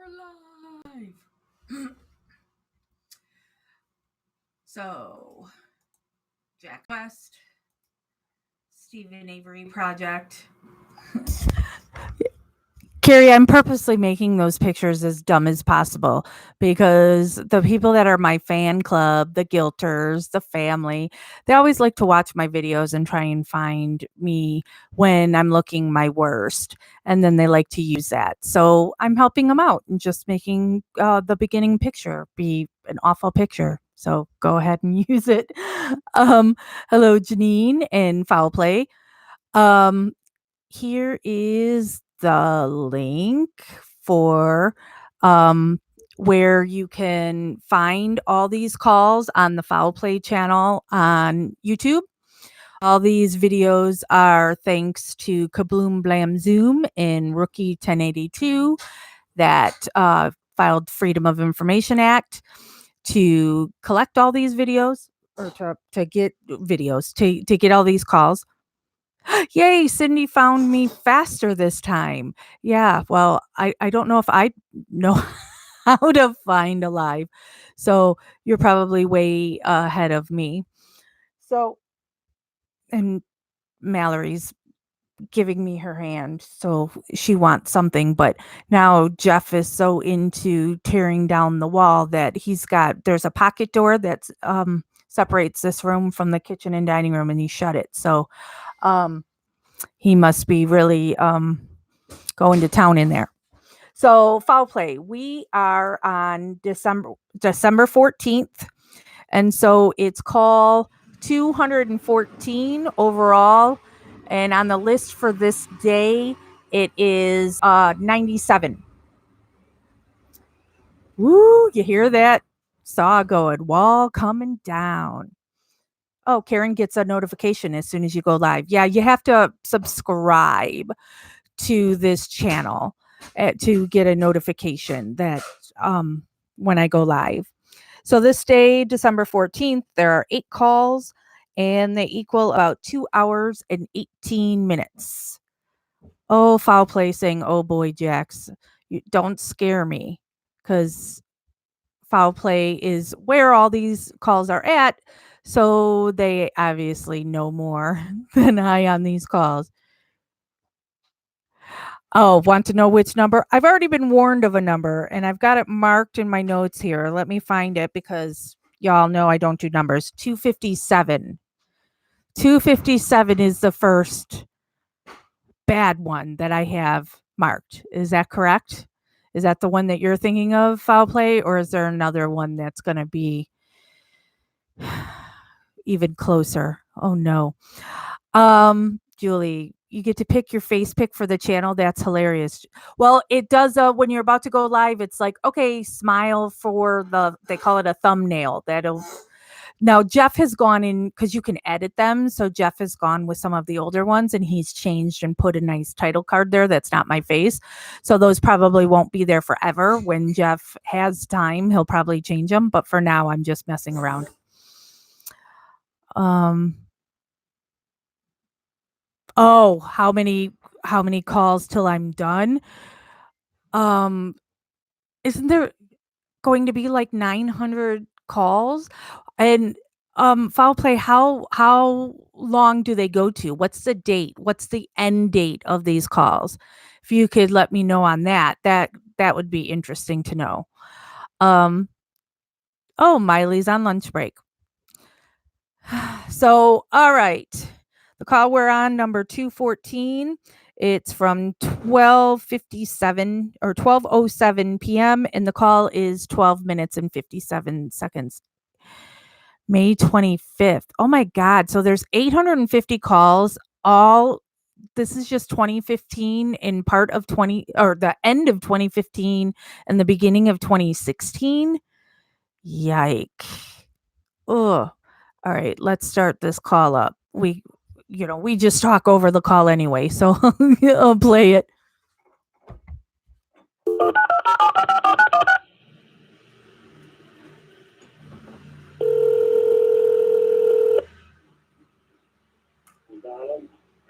We're live. So, Jack West, Stephen Avery Project. Carrie, I'm purposely making those pictures as dumb as possible because the people that are my fan club, the guilters, the family, they always like to watch my videos and try and find me when I'm looking my worst. And then they like to use that. So I'm helping them out and just making the beginning picture be an awful picture. So go ahead and use it. Hello, Janine and Foul Play. Um, Here is the link for where you can find all these calls on the Foul Play channel on YouTube. All these videos are thanks to Kabloom Blam Zoom and Rookie 1082 that filed Freedom of Information Act to collect all these videos or to get videos to get all these calls. Yay, Cindy found me faster this time. Yeah, well, I don't know if I know how to find a live. So you're probably way ahead of me. So, and Mallory's giving me her hand. So she wants something. But now Jeff is so into tearing down the wall that there's a pocket door that separates this room from the kitchen and dining room, and he shut it. So, he must be really going to town in there. So Foul Play, we are on December 14th. And so it's call 214 overall. And on the list for this day, it is 97. Woo, you hear that saw going, wall coming down. Oh, Karen gets a notification as soon as you go live. Yeah, you have to subscribe to this channel to get a notification that when I go live. So this day, December 14th, there are 8 calls and they equal about 2 hours and 18 minutes. Oh, Foul Play saying, oh boy, Jax, don't scare me, because Foul Play is where all these calls are at. So they obviously know more than I on these calls. Oh, want to know which number? I've already been warned of a number and I've got it marked in my notes here. Let me find it because y'all know I don't do numbers. 257. 257 is the first bad one that I have marked. Is that correct? Is that the one that you're thinking of, Foul Play, or is there another one that's going to be even closer? Oh no. Julie, you get to pick your face pick for the channel. That's hilarious. Well, it does when you're about to go live, it's like, okay, smile for they call it a thumbnail. Now Jeff has gone in because you can edit them. So Jeff has gone with some of the older ones and he's changed and put a nice title card there that's not my face. So those probably won't be there forever. When Jeff has time, he'll probably change them. But for now, I'm just messing around. Oh, how many calls till I'm done? Isn't there going to be like 900 calls? And Foul Play, how long do they go to? What's the date? What's the end date of these calls? If you could let me know on that would be interesting to know. Oh, Miley's on lunch break. So, all right. The call we're on, number 214. It's from 12:57 or 12:07 p.m. and the call is 12 minutes and 57 seconds. May 25th. Oh my God. So there's 850 calls. This is just 2015 and part of the end of 2015 and the beginning of 2016. Yike. Ugh. All right, let's start this call up. We just talk over the call anyway, so I'll play it.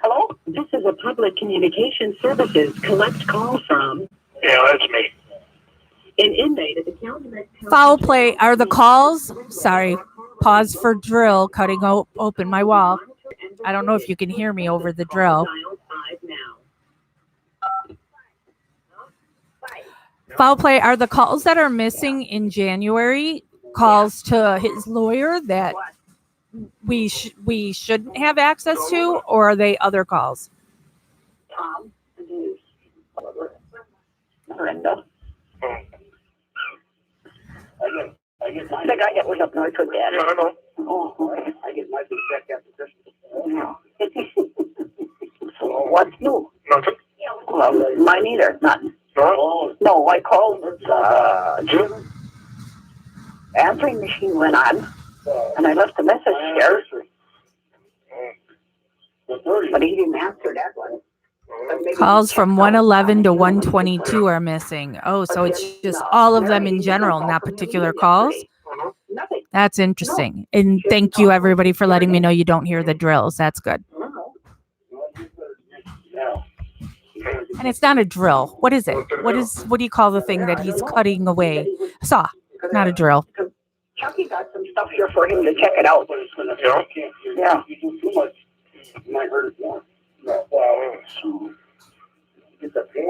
Hello, this is a public communication services collect call from. Yeah, that's me. An inmate at the county. Foul play are the calls. Sorry. Pause for drill. Cutting open my wall. I don't know if you can hear me over the drill. Foul play are the calls that are missing in January. Calls to his lawyer that we shouldn't have access to, or are they other calls? Tom, Brenda. I get the guy that was up north with Dad. Yeah, I know. Oh, I get my big check after Christmas. So what's new? Nothing. Well, mine either. Nothing. No? No, I called Jim. Answering machine went on, and I left a message there. But he didn't answer that one. Calls from 111 to 122 are missing. Oh, so it's just all of them in general, not particular calls? That's interesting. And thank you, everybody, for letting me know you don't hear the drills. That's good. And it's not a drill. What is it? What do you call the thing that he's cutting away? A saw, not a drill. Chucky got some stuff here for him to check it out. Yeah.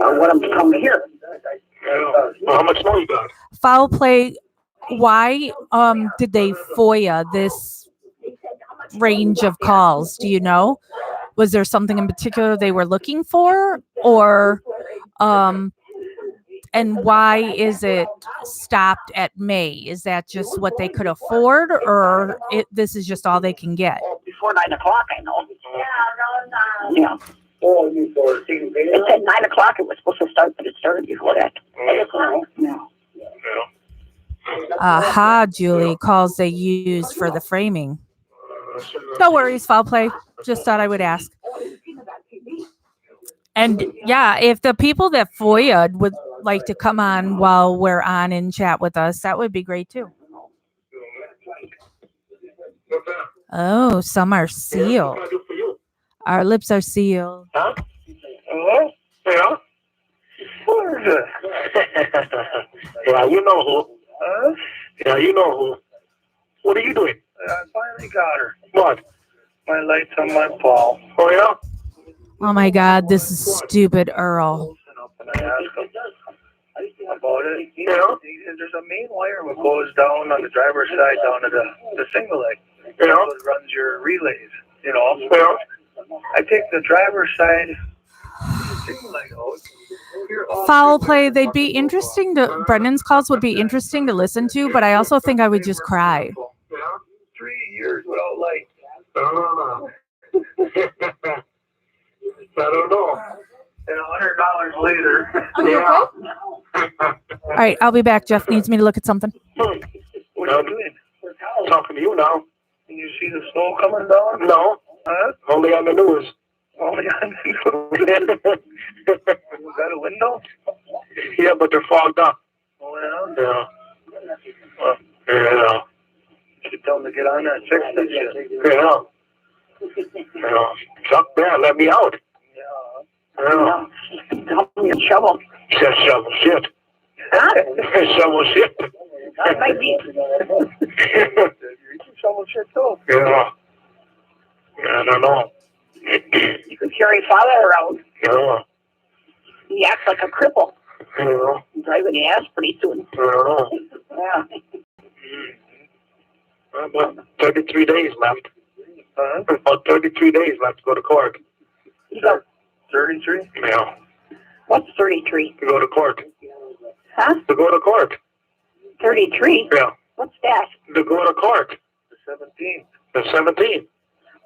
I want him to come here. Well, how much more you got? Foul play. Why did they FOIA this range of calls? Do you know? Was there something in particular they were looking for, or and why is it stopped at May? Is that just what they could afford, or this is just all they can get? Before 9 o'clock, I know. Yeah. It said 9 o'clock. It was supposed to start, but it started before that. Yeah. Aha, Julie, calls they use for the framing. No worries, foul play. Just thought I would ask. And yeah, if the people that FOIA'd would like to come on while we're on and chat with us, that would be great too. Oh, some are sealed. Our lips are sealed. Huh? Hello? Yeah? Who is it? Yeah, you know who. Huh? Yeah, you know who. What are you doing? I finally got her. What? My lights on my ball. Oh, yeah? Oh my God, this is stupid, Earl. And I asked him about it. He Yeah? said there's a main wire that goes down on the driver's side down to the single leg. Yeah? That's what runs your relays, you know. Yeah? I take the driver's side single leg out. Foul play, they'd be interesting to, Brendan's calls would be interesting to listen to, but I also think I would just cry. 3 years without light. I don't know. And $100 later. Are you okay? All right, I'll be back. Jeff needs me to look at something. What are you doing? I'm talking to you now. Can you see the snow coming down? No. Huh? Only on the news. Only on the news. You got a window? Yeah, but they're fogged up. Oh, Yeah. Well, Yeah. you should tell them to get on that, fix that shit. Yeah. Yeah. Chuck there, let me out. Yeah. Yeah. Help me a shovel. Said shovel shit. Huh? Shovel shit. That might be. You can shovel shit too. Yeah. I don't know. You could carry father around. Yeah. He acts like a cripple. Yeah. Driving the ass pretty soon. I don't know. Yeah. About 33 days left. Huh? About 33 days left to go to court. You got 33? Yeah. what's 33? To go to court. Huh? To go to court. 33? Yeah. What's that? To go to court. The 17th. The 17th.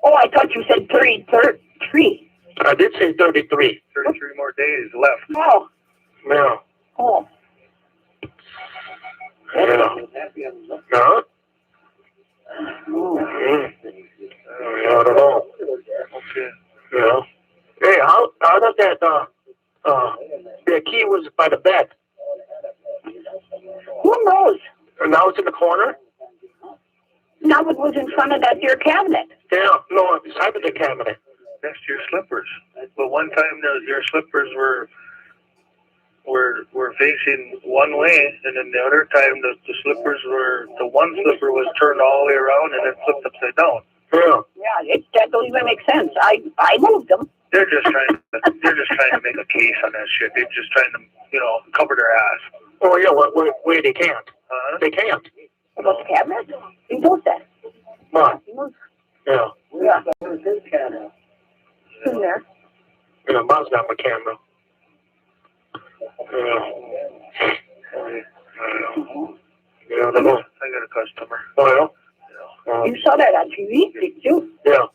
Oh, I thought you said 33. I did say 33. 33 more days left. Oh. Yeah. Oh. Yeah. Huh? Oh. Yeah, I don't know. Okay. Yeah. Hey, how does that the key was by the bed? Who knows? And now it's in the corner? Now it was in front of that dear cabinet. Yeah, no, beside the cabinet. Next to your slippers. But one time their slippers were were facing one way, and then the other time the slippers were, the one slipper was turned all the way around and then flipped upside down. Yeah. Yeah, that don't even make sense. I moved them. They're just trying to make a case on that shit. They're just trying to, cover their ass. Oh yeah, where they can't. They can't. About the cabinet? He knows that. What? He knows. Yeah. Yeah. Where's his camera? It's in there. Yeah, Mom's got my camera. Yeah. Yeah, I don't know. I got a customer. Oh yeah. You saw that on TV, didn't you? Yeah.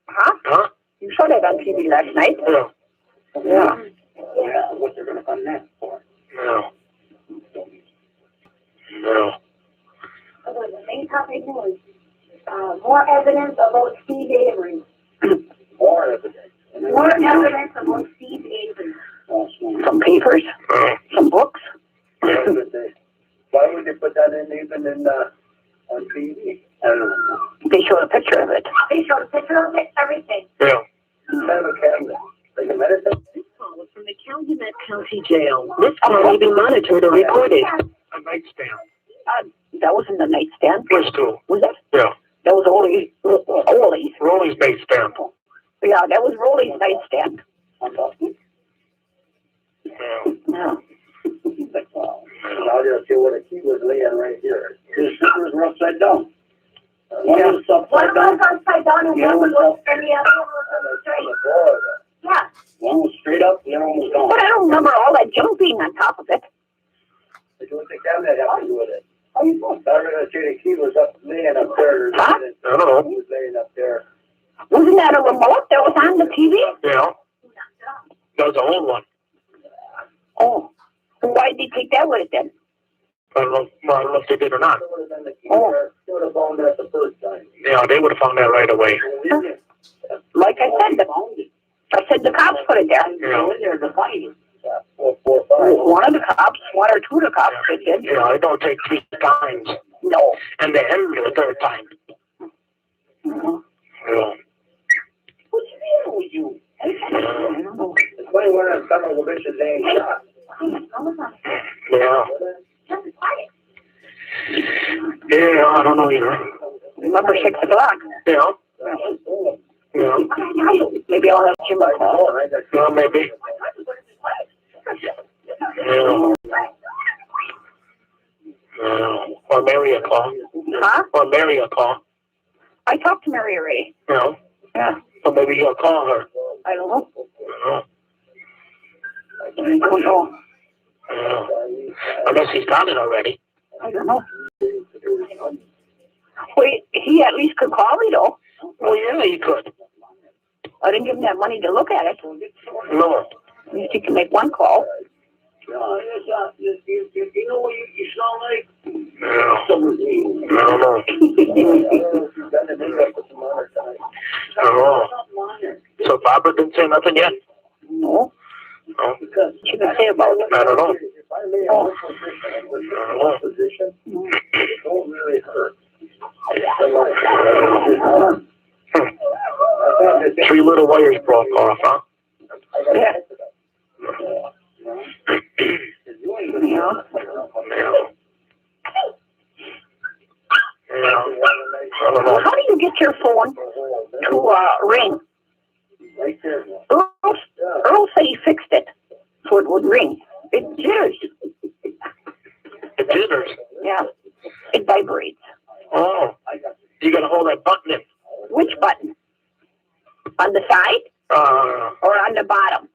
Huh? Huh? You saw that on TV last night? Yeah. Yeah. Yeah, what they're gonna fund that for? Yeah. Yeah. The main topic was more evidence about Steve Avery. More evidence. More evidence about Steve Avery. Some papers, some books. Why would they put that in even on TV? I don't know. They showed a picture of it. They showed a picture of it, everything. Yeah. Have a camera. Like a medicine. This call is from the Calumet County Jail. This call may be monitored or recorded. A nightstand. That was in the nightstand. Where's school? Was that? Yeah. That was Ole's. Rolly's nightstand. Yeah, that was Rolly's nightstand. Yeah. Yeah. Now you'll see what a key was laying right here. His slippers were upside down. One was upside down. upside down and one was up, and the other one was straight. Yeah. One was straight up, the other one was down. But I don't remember all that junk being on top of it. What the cabinet have to do with it? I was gonna say the key was laying up there. Huh? I don't know. It was laying up there. Wasn't that a remote that was on the TV? Yeah. That was the old one. Oh. So why did they take that with it then? I don't know if they did or not. It would have been the key. They would have found that the first time. Yeah, they would have found that right away. Like I said, the cops put it there. Yeah. Four, five. One of the cops, one or two of the cops, they did. Yeah, it don't take 3 times. No. And the end the third time. Mhm. Yeah. What's the matter with you? It's funny when I'm coming with bitches ain't shot. Yeah. Yeah, I don't know either. Remember 6 o'clock? Yeah. Yeah. Maybe I'll have Jim call. Yeah, maybe. Yeah. Or Mary a call. Huh? Or Mary a call. I talked to Mary already. Yeah. Yeah. So maybe you'll call her. I don't know. Yeah. I don't know. Yeah. Unless he's got it already. I don't know. Wait, he at least could call me though. Well, yeah, he could. I didn't give him that money to look at it. No. At least he can make one call. You know what you sound like? Yeah. I don't know. I don't know. So Barbara didn't say nothing yet? No. No. What you can say about it? I don't know. Oh. It don't really hurt. 3 little wires broke off, huh? Yeah. Yeah. I don't know. How do you get your phone to ring? Earl said he fixed it so it would ring. It jitters. It jitters. Yeah. It vibrates. Oh. You gotta hold that button in. Which button? On the side or on the bottom?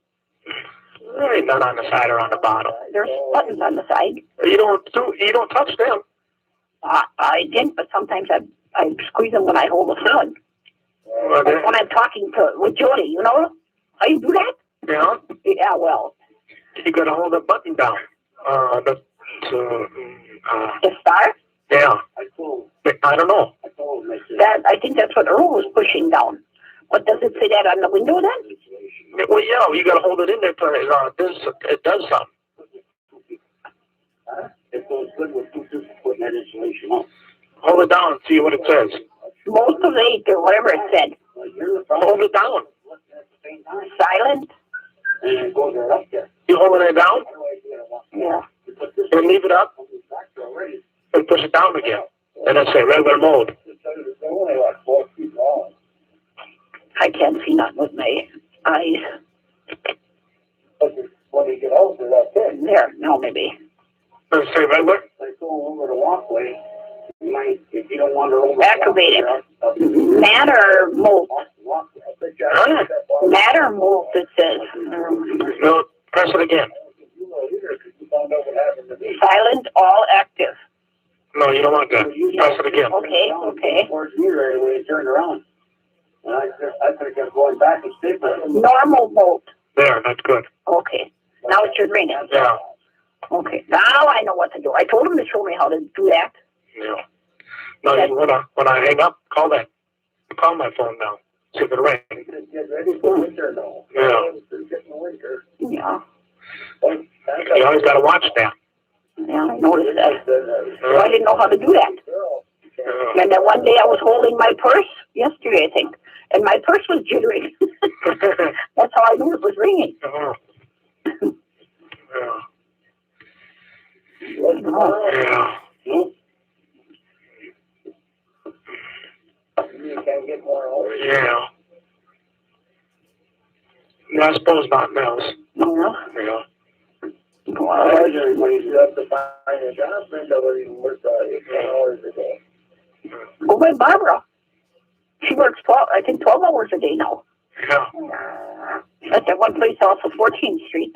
Not on the side or on the bottom. There's buttons on the side. You don't touch them. I didn't, but sometimes I squeeze them when I hold the phone. Like when I'm talking with Jody, you know? How you do that? Yeah. Yeah, well. You gotta hold the button down. The star? Yeah. I don't know. I think that's what Earl was pushing down. But does it say that on the window then? Well, yeah, you gotta hold it in there till it does something. It goes good with putting that insulation on. Hold it down and see what it says. Most of 8 or whatever it said. Hold it down. Silent? and it goes right up there. You holding it down? Yeah. And leave it up and push it down again. And then say regular mode. I can't see nothing with my eyes. When you get older, that's it. There, no, maybe. Does it say regular? Like going over the walkway. If you don't want to activate it. Matte or move? Matte or move, it says. No, press it again. Silent, all active. No, you don't want that. Press it again. Okay, okay. Normal mode. There, that's good. Okay. Now it's your ringing. Yeah. Okay. Now I know what to do. I told him to show me how to do that. Yeah. No, when I hang up, call my phone now. See if it rings. Yeah. Yeah. You always got to watch that. Yeah, I noticed that. So I didn't know how to do that. Yeah. And then one day I was holding my purse, yesterday I think, and my purse was jittering. That's how I knew it was ringing. Oh. Yeah. Oh. Yeah. Yeah. No, I suppose not now. Yeah. Yeah. Well, go by Barbara. She works 12 hours a day now. Yeah. At that one place off of 14th Street.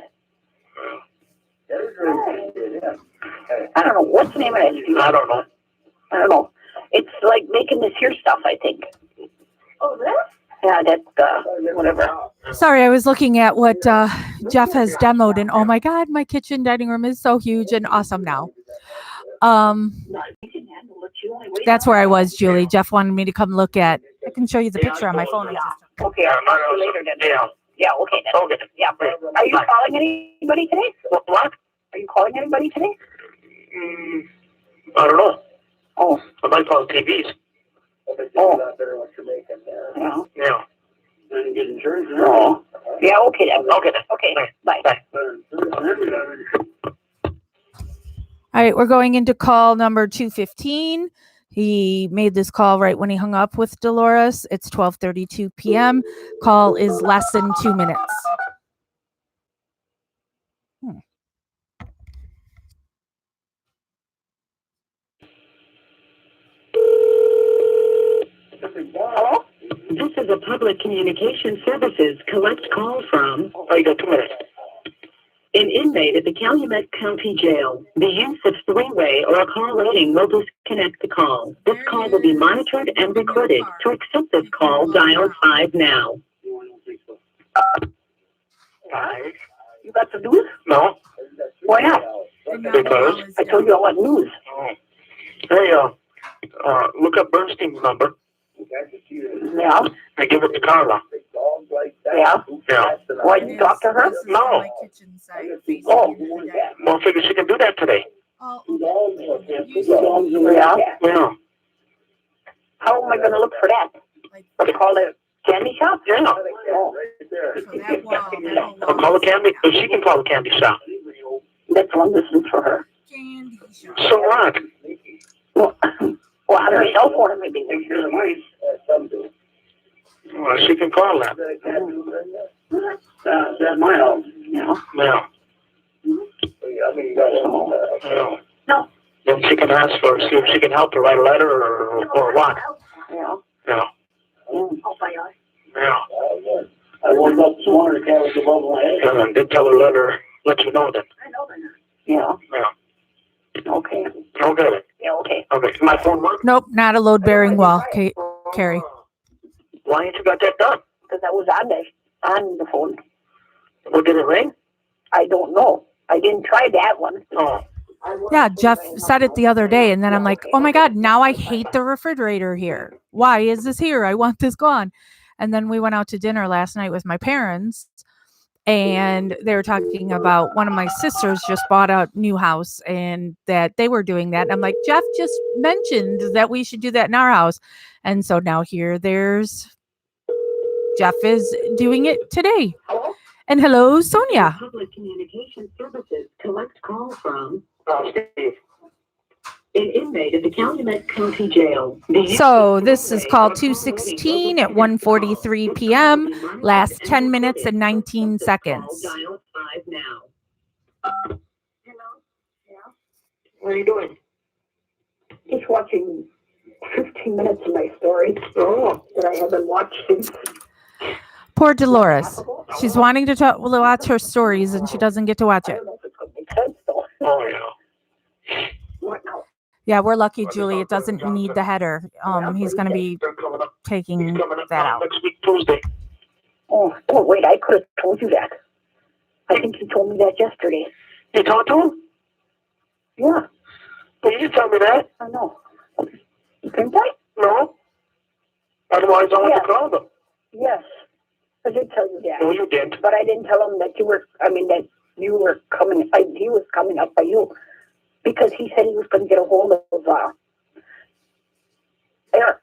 I don't know. What's the name of that street? I don't know. I don't know. It's like making this here stuff, I think. Oh, really? Yeah, that, whatever. Sorry, I was looking at what Jeff has demoed, and oh my God, my kitchen dining room is so huge and awesome now. That's where I was, Julie. Jeff wanted me to come look at. I can show you the picture on my phone. Okay, I'll talk to you later then. Yeah. Yeah, okay then. Okay. Yeah. Are you calling anybody today? What? Are you calling anybody today? I don't know. Oh. I might call TVs. Oh. Yeah. Yeah. Oh. Yeah, okay then. Okay then. Okay. Bye. Bye. All right, we're going into call number 215. He made this call right when he hung up with Dolores. It's 12:32 p.m. Call is less than 2 minutes. Hello? This is a public communication services collect call from Oh, you got 2 minutes. an inmate at the Calumet County Jail. The use of three-way or a call rating will disconnect the call. This call will be monitored and recorded. To accept this call, dial 5 now. Five. You got the news? No. Why not? Because. I told you I want news. Oh. Hey, look up Bernstein's number Yeah. and give it to Carla. Yeah. Yeah. Why you talk to her? No. Oh. Well, I figure she can do that today. Yeah. Yeah. How am I going to look for that? To call it candy shop? Yeah. Oh. I'll call the candy. She can call the candy shop. That's one listens for her. So what? Well, on her cell phone, maybe. Well, she can call that. That's my house. Yeah. Yeah. Yeah. No. Then she can ask for, see if she can help her write a letter or what. Yeah. Yeah. Yeah. I woke up this morning, the cat was above my head. And did tell her let you know then. I know that. Yeah. Yeah. Okay. Okay. Yeah, okay. Okay. My phone work? Nope, not a load-bearing wall, Carrie. Why ain't you got that done? Because I was on the phone. Well, did it ring? I don't know. I didn't try that one. Oh. Yeah, Jeff said it the other day, and then I'm like, oh my God, now I hate the refrigerator here. Why is this here? I want this gone. And then we went out to dinner last night with my parents, and they were talking about one of my sisters just bought a new house and that they were doing that. And I'm like, Jeff just mentioned that we should do that in our house. And so now there's Jeff is doing it today. And hello, Sonia. Public Communication Services collect call from Steve. an inmate at the Calumet County Jail. The use So of this is three-way call or call waiting 216 will at disconnect the call. 1:43 This p.m. call will be monitored Last and 10 minutes recorded. and 19 To accept this seconds. call, dial 5 now. What are you doing? Just watching 15 minutes of my story that I haven't watched since. Poor Dolores. She's wanting to watch her stories and she doesn't get to watch I it. don't know if it's going to make sense, though. Oh, yeah. What now? Yeah, we're lucky, Julie. It doesn't need the header. He's going to be They're coming up. taking He's coming up that now out. next week, Tuesday. Oh, wait, I could have told you that. I think you told me that yesterday. You talked to him? Yeah, Well, you didn't tell me that. I know. Didn't I? No. Otherwise, I want Yeah. to call them. Yes, I did tell you that. No, you didn't. But I didn't tell him that that you were coming, he was coming up by you. Because he said he was going to get a hold of Eric.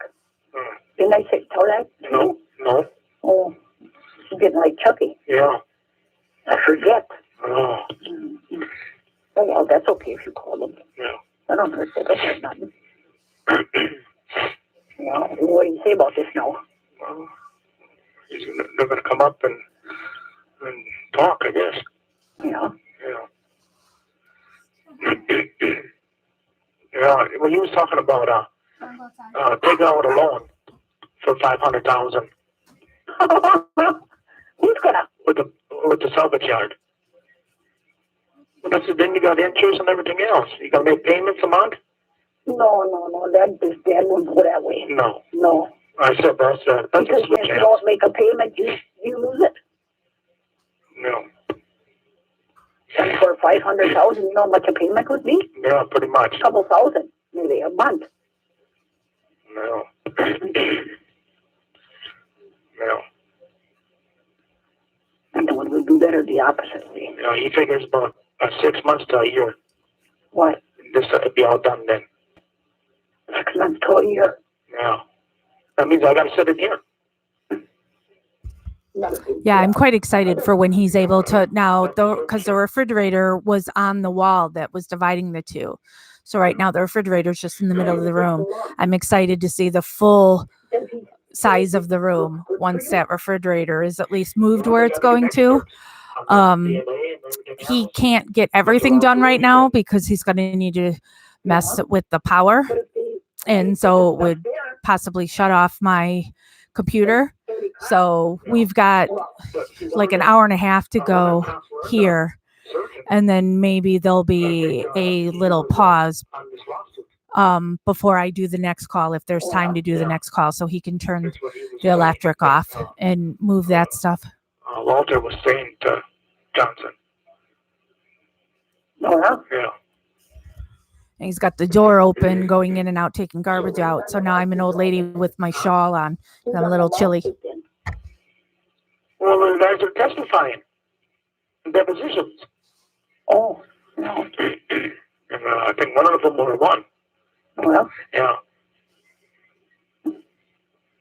Didn't I tell that? to you? No. Oh, he didn't like Chucky. Yeah. I forget. Oh. Oh, well, that's okay if you call him. Yeah. I don't hurt that. Nothing. Yeah. What do you say about this now? Well, they're going to come up and talk, I guess. Yeah. Yeah. Yeah. Well, he was talking about taking out a loan for $500,000 Who's gonna? with the salvage yard. But I said, then you got interest and everything else. You got to make payments a month? No. Dad won't go that way. No. I said that's Because a if switch you house. don't make a payment, you lose it. No. And for 500,000, you know how much a payment would be? Yeah, pretty much. A couple thousand, maybe a month. No. No. And then when we do better the opposite way. You know, he figures about 6 months to a year. What? This will be all done then. 6 months to a year. Yeah. That means I got to sit in here. Yeah, I'm quite excited for when he's able to now, because the refrigerator was on the wall that was dividing the two. So right now the refrigerator's just in the middle of the room. I'm excited to see the full size of the room once that refrigerator is at least moved where it's going to. He can't get everything done right now because he's going to need to mess with the power. And so it would possibly shut off my computer. So we've got like an hour and a half to go here. And then maybe there'll be a little pause before I do the next call, if there's time to do the next call, so he can turn the electric off and move that stuff. Walter was saying to Johnson. Oh, Yeah. And he's got the door open, going in and out, taking garbage out. So now I'm an old lady with my shawl on. I'm a little chilly. Well, the guys are testifying in depositions. Oh, no. And I think one of them were one. Well, Yeah.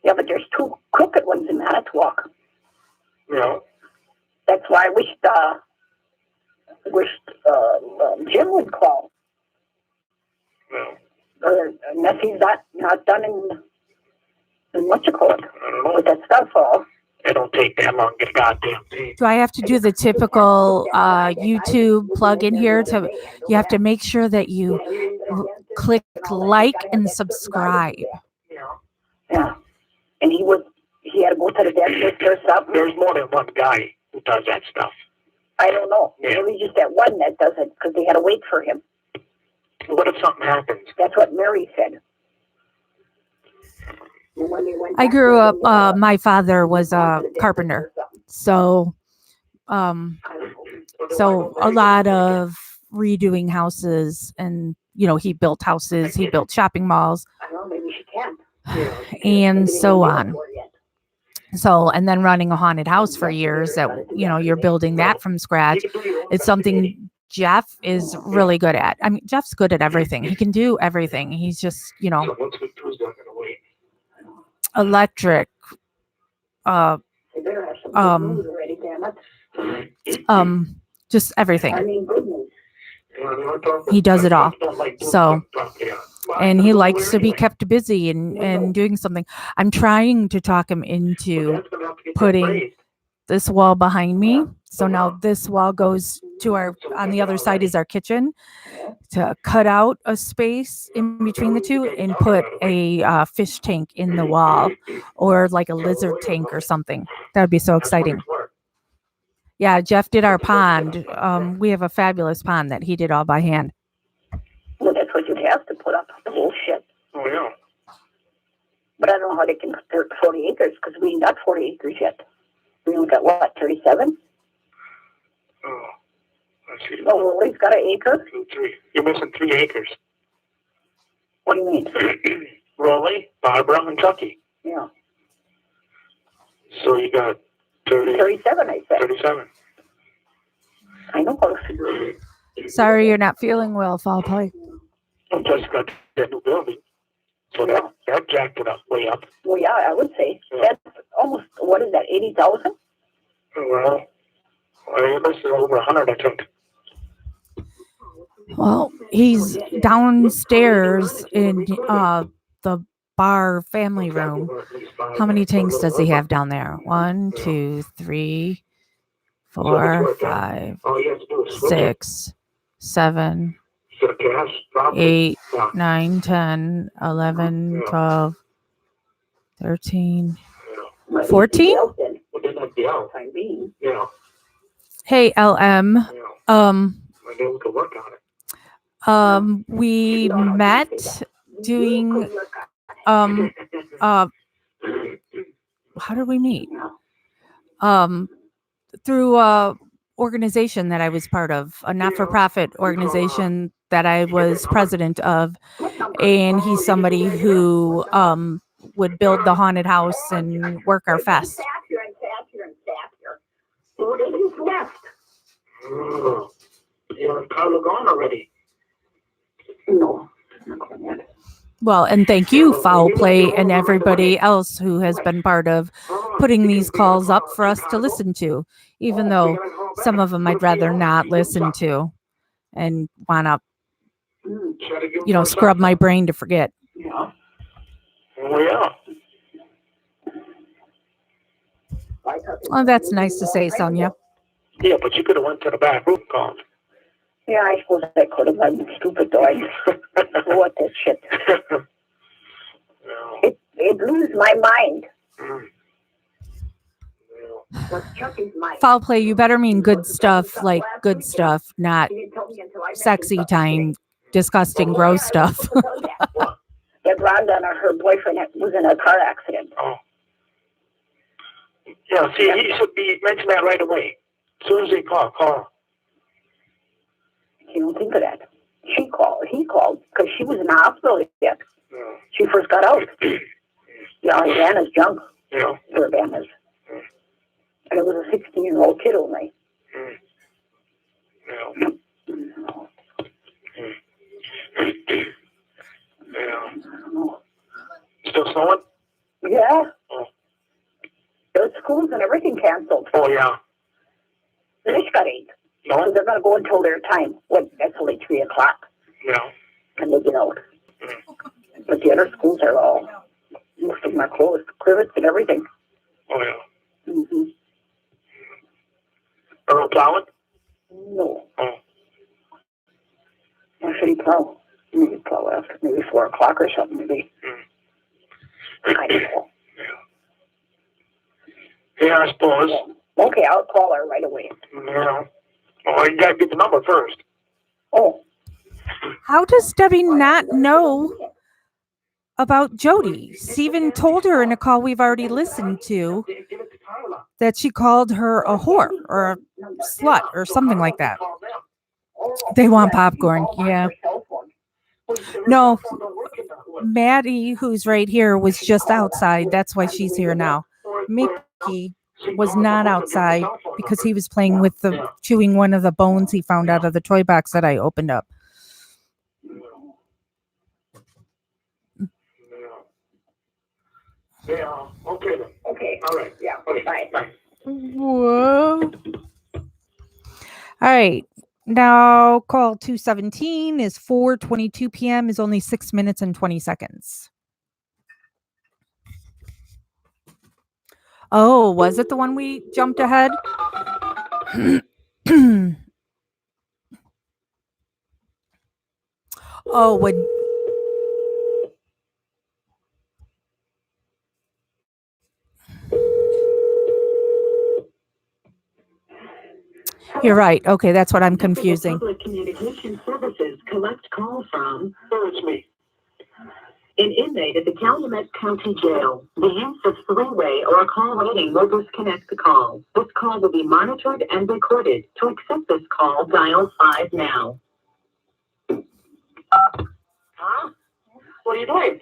yeah, but there's two crooked ones in Manitowoc. Yeah. That's why I wished Jim would call. Yeah. Unless he's not done in what you call it, I don't know. with that stuff all. It don't take that long to get a goddamn thing. Do I have to do the typical YouTube plug in here? You have to make sure that you click like and subscribe. Yeah. And he had to go to the dentist or something. There's more than one guy who does that stuff. I don't know. Yeah. Maybe just that one that does it because they had to wait for him. What if something happens? That's what Mary said. I grew up, my father was a carpenter. So a lot of redoing houses, and, he built houses, he built shopping malls, I don't know, maybe she can. and so on. So, and then running a haunted house for years that, you're building that from scratch. It's something Jeff is really good at. I mean, Jeff's good at everything. He can do everything. He's just, So once we Tuesday, I'm gonna wait. electric, They better have some good news already, damn it. just everything. I mean, goodness. He does it all. So, and he likes to be kept busy and doing something. I'm trying to talk him into putting this wall behind me. So now this wall goes to on the other side is our kitchen, to cut out a space in between the two and put a fish tank in the wall, or like a lizard tank or something. That would be so exciting. Yeah, Jeff did our pond. We have a fabulous pond that he did all by hand. Well, that's what you have to put up, the whole shit. Oh, yeah. But I don't know how they can convert 40 acres, because we ain't got 40 acres yet. We only got, what, 37? Oh, let's see. Oh, well, he's got an acre? 2, 3. You're missing 3 acres. What do you mean? Rolly, Barbara, and Chucky. Yeah. So you got 37, I said. 37. I know. Sorry, you're not feeling well, Foul Play. I just got that new building. So that jacked it up, way up. Well, yeah, I would say. Yeah. That's almost, what is that, 80,000? Well, it was over 100, I think. Well, he's downstairs in the bar family room. How many tanks does he have down there? 1, 2, 3, 4, 5, 6, 7, 8, 9, 10, 11, 12, 13, 14? Hey, LM. We met doing how did we meet? Through a organization that I was part of, a not-for-profit organization that I was president of, and he's somebody who would build the haunted house and work our fest. Who's left? You're Carla gone already. No. Well, and thank you, Foul Play, and everybody else who has been part of putting these calls up for us to listen to, even though some of them I'd rather not listen to and want to, scrub my brain to forget. Yeah. Oh, yeah. Well, that's nice to say, Sonia. Yeah, but you could have went to the back room and called. Yeah, I suppose I could have. I'm stupid, though. What that shit. No. It blews my mind. Foul Play, you better mean good stuff, like good stuff, not sexy time, disgusting, gross stuff. That Rhonda and her boyfriend was in a car accident. Oh. Yeah, see, he should be mention that right away. As soon as they call. You don't think of that. He called, because she was in the hospital yet. Yeah. She first got out. Yeah, Anna's junk. Yeah. Or Anna's. And it was a 16-year-old kid only. Yeah. Yeah. Still snowing? Yeah. Oh. There's schools and everything canceled. Oh, yeah. They got 8. No? So they're going to go until their time. That's only 3 o'clock. Yeah. And they get out. But the other schools are all, most of them are closed. Crivets and everything. Oh, yeah. Mm-hmm. Are we plowing? No. Oh. Why should he plow? Maybe plow after maybe 4 o'clock or something, maybe. I don't know. Yeah, I suppose. Okay, I'll call her right away. Yeah. Oh, you gotta get the number first. Oh. How does Debbie not know about Jody? Steven told her in a call we've already listened to that she called her a whore or a slut or something like that. They want popcorn, yeah. No, Maddie, who's right here, was just outside. That's why she's here now. Mickey was not outside because he was playing with chewing one of the bones he found out of the toy box that I opened up. Yeah. Okay then. Okay. All right. Yeah. Okay. Bye. Bye. Whoa. All right. Now call 217 is 4:22 p.m. is only 6 minutes and 20 seconds. Oh, was it the one we jumped ahead? Oh, would you're right. Okay, that's what I'm confusing. Public Communication Services collect calls from It's me. an inmate at the Calumet County Jail. The use of three-way or a call waiting will disconnect the call. This call will be monitored and recorded. To accept this call, dial 5 now. Huh? What are you doing?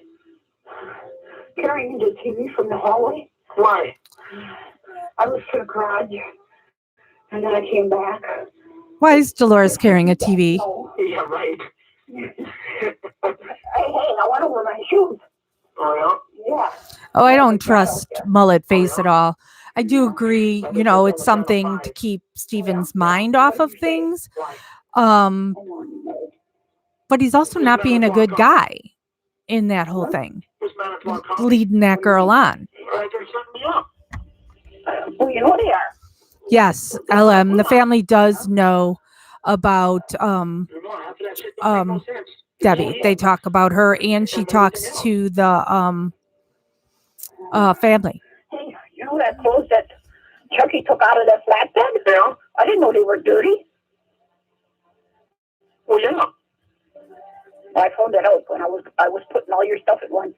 Carrying the TV from the hallway. Why? I was to the garage, and then I came back. Why is Dolores carrying a TV? Oh, Yeah, right. hey, I want to wear my shoes. Oh, Yeah. Oh, I don't trust Mullet Face at all. I do agree, it's something to keep Steven's mind off of things. But he's also not being a good guy in that whole thing, This man at 12 o'clock. leading that girl on. They're setting me up. Well, you know they are. Yes, LM, the family does know about You know, half of that shit don't make no sense. Debbie. They talk about her, and she talks to the family. Hey, you know that clothes that Chucky took out of that flatbed? Yeah. I didn't know they were dirty. Oh, yeah. I found that out when I was putting all your stuff in one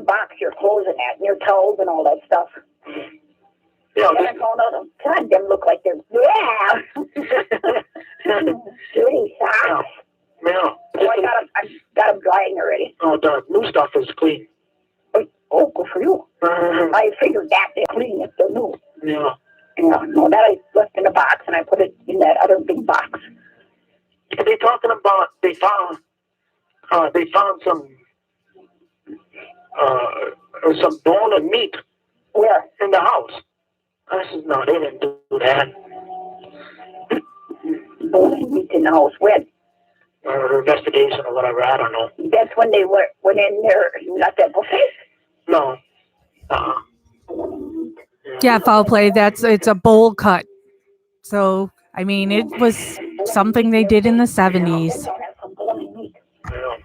box, your clothes and that, and your towels and all that stuff. Yeah, And I found out, God, them look like they're, dirty socks. yeah. So I got them drying already. Oh, the new stuff is clean. Oh, good for you. I figured that they're clean if they're new. Yeah. Yeah, no, that I left in a box and I put it in that other big box. They talking about they found some bone and meat Where? in the house. I said, no, they didn't do that. Bone and meat in the house. When? Or investigation or whatever, I don't know. That's when they went in there and got that buffet? No. Yeah, foul play. It's a bowl cut. So, I mean, it was something they did in the 70s. Yeah.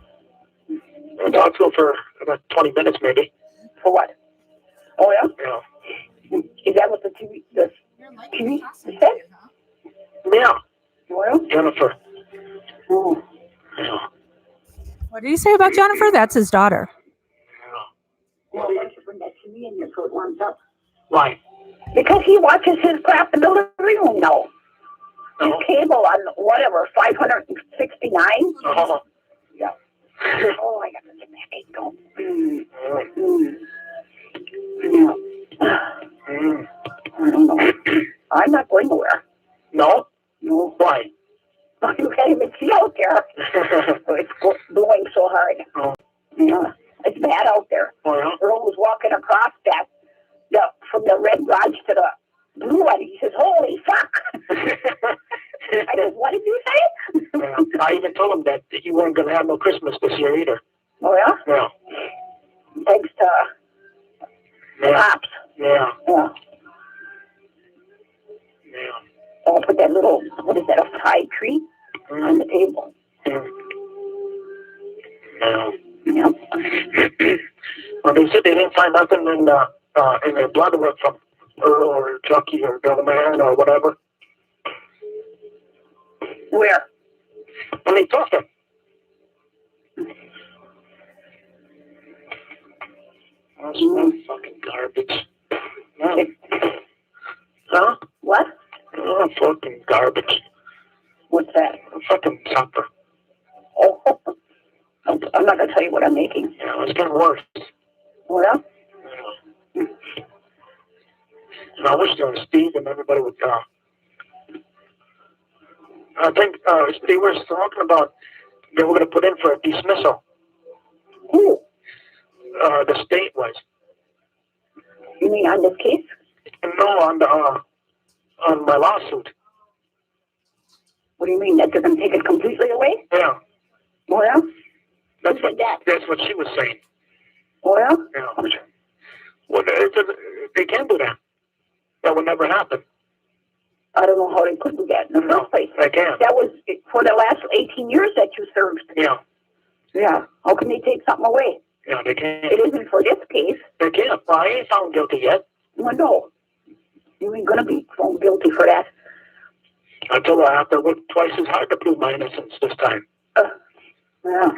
I talked to him for about 20 minutes, maybe. For what? Oh, yeah? Yeah. Is that what the TV said? Yeah. Well? Jennifer. Oh. Yeah. What did he say about Jennifer? That's his daughter. Well, why don't you bring that TV in here so it warms up? Why? Because he watches his crap in the living room now. His No. cable on whatever, 569? Oh. Yeah. Oh, I got to get that egg going. Yeah. I don't know. I'm not going nowhere. No? No. Why? You can't even see out there. It's blowing so hard. Oh. Yeah. It's bad out there. Oh, yeah? Earl was walking across from the red lodge to the blue one. He says, holy fuck. I said, what did you say? Yeah. I even told him that he wasn't going to have no Christmas this year either. Oh, yeah? Yeah. Thanks to the cops. Yeah. Yeah. Yeah. I'll put that little, what is that, a pie tree on the table. Yeah. Yeah. Well, they said they didn't find nothing in their blood work from Earl or Chucky or Bellman or whatever. Where? When they took him. That's fucking garbage. Huh? What? Oh, fucking garbage. What's that? Fucking supper. Oh, I'm not going to tell you what I'm making. Yeah, it's getting worse. Well? Yeah. And I wish there was Steve and everybody would I think they were talking about they were going to put in for a dismissal. Who? The state was. You mean on this case? No, on my lawsuit. What do you mean, that they're going to take it completely away? Yeah. Oh, yeah? That's Who said that? That's what she was saying. Oh, yeah? Yeah. Well, they can do that. That would never happen. I don't know how they could do that in the first place. They can't. That was for the last 18 years that you served. Yeah. Yeah. How can they take something away? Yeah, they can't. It isn't for this case. They can't. Well, I ain't found guilty yet. Well, no. You ain't going to be found guilty for that. I told her I have to work twice as hard to prove my innocence this time. Yeah.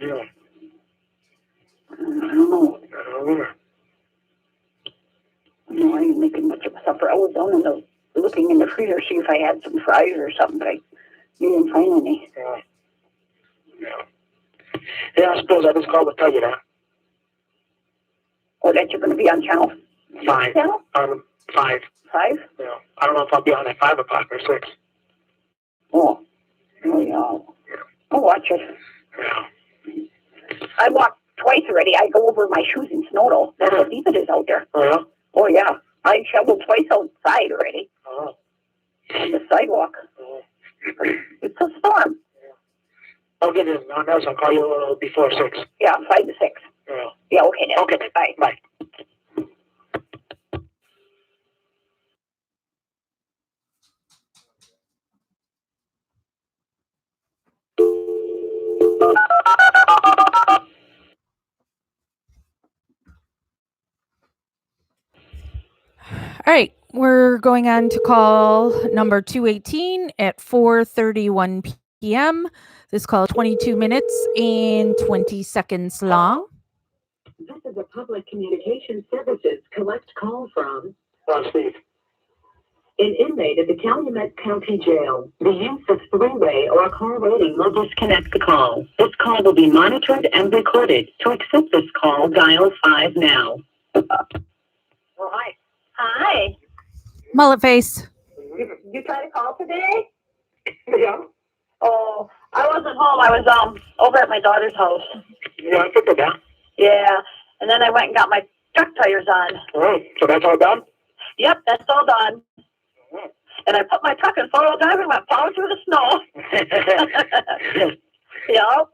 Yeah. I don't know. Yeah. No, I ain't making much of a supper. I was down in looking in the freezer, see if I had some fries or something, but you didn't find any. Yeah. Yeah. Yeah, I suppose I just called to tell you that. Oh, that you're going to be on channel 5. Channel? 5. 5? Yeah. I don't know if I'll be on at 5 o'clock or 6. Oh. Oh, yeah. I'll watch it. Yeah. I walked twice already. I go over my shoes in snow, though. That's how deep it is out there. Oh, yeah? Oh, yeah. I shoveled twice outside already. Oh. On the sidewalk. Oh. It's a storm. I'll get in on else. I'll call you before 6. Yeah, 5 to 6. Yeah. Yeah, okay then. Okay. Bye. Bye. All right, we're going on to call number 218 at 4:31 p.m. This call is 22 minutes and 20 seconds long. This is a public communication services collect call from Steve. an inmate at the Calumet County Jail. The use of three-way or car rating will disconnect the call. This call will be monitored and recorded. To accept this call, dial 5 now. Oh, hi. Hi. Mullet face. You tried to call today? Yeah. Oh, I wasn't home. I was over at my daughter's house. Yeah, I figured that. Yeah, and then I went and got my truck tires on. Oh, so that's all done? Yep, that's all done. And I put my truck in four-wheel drive and went plowing through the snow. Yeah.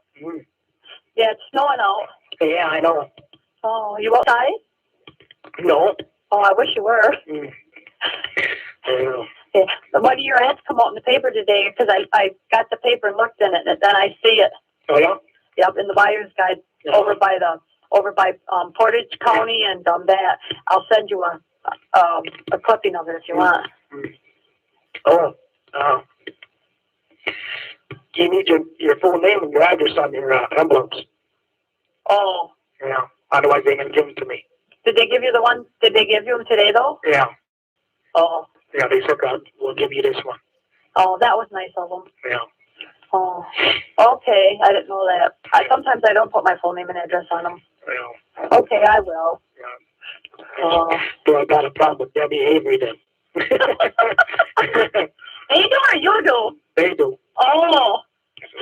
Yeah, it's snowing out. Yeah, I know. Oh, you outside? No. Oh, I wish you were. I know. Yeah. One of your ads come out in the paper today because I got the paper and looked in it, and then I see it. Oh, yeah? Yep, in the buyer's guide over by Portage County and that. I'll send you a clipping of it if you want. Oh, you need your full name and your address on your envelopes. Oh. Yeah. Otherwise, they're going to give them to me. Did they give you the one? Did they give you them today, though? Yeah. Oh. Yeah, they said we'll give you this one. Oh, that was nice of them. Yeah. Oh. Okay, I didn't know that. Sometimes I don't put my full name and address on them. Yeah. Okay, I will. Yeah. So I got a problem with Debbie Avery then. They do or you do? They do. Oh.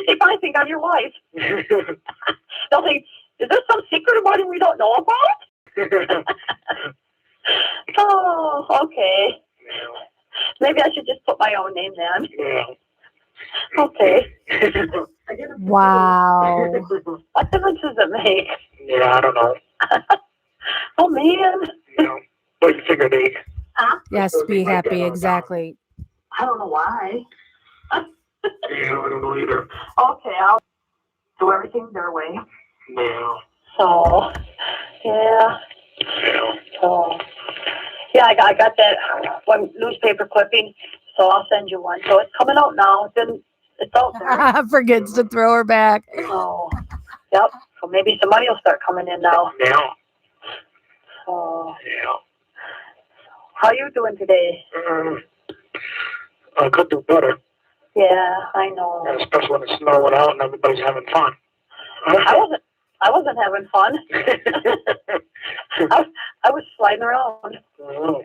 They probably think I'm your wife. They'll think, is there some secret about him we don't know about? Oh, okay. Yeah. Maybe I should just put my own name then. Yeah. Okay. Wow. What difference does it make? Yeah, I don't know. Oh, man. You know, but you figure they... Huh? Yes, be happy. Exactly. I don't know why. Yeah, I don't know either. Okay, I'll do everything their way. Yeah. So, yeah. Yeah. So, yeah, I got that one newspaper clipping, so I'll send you one. So it's coming out now. It's out there. Forgets to throw her back. Oh, yep. So maybe some money will start coming in now. Yeah. So, Yeah. how you doing today? I could do better. Yeah, I know. Especially when it's snowing out and everybody's having fun. I wasn't having fun. I was sliding around. Oh.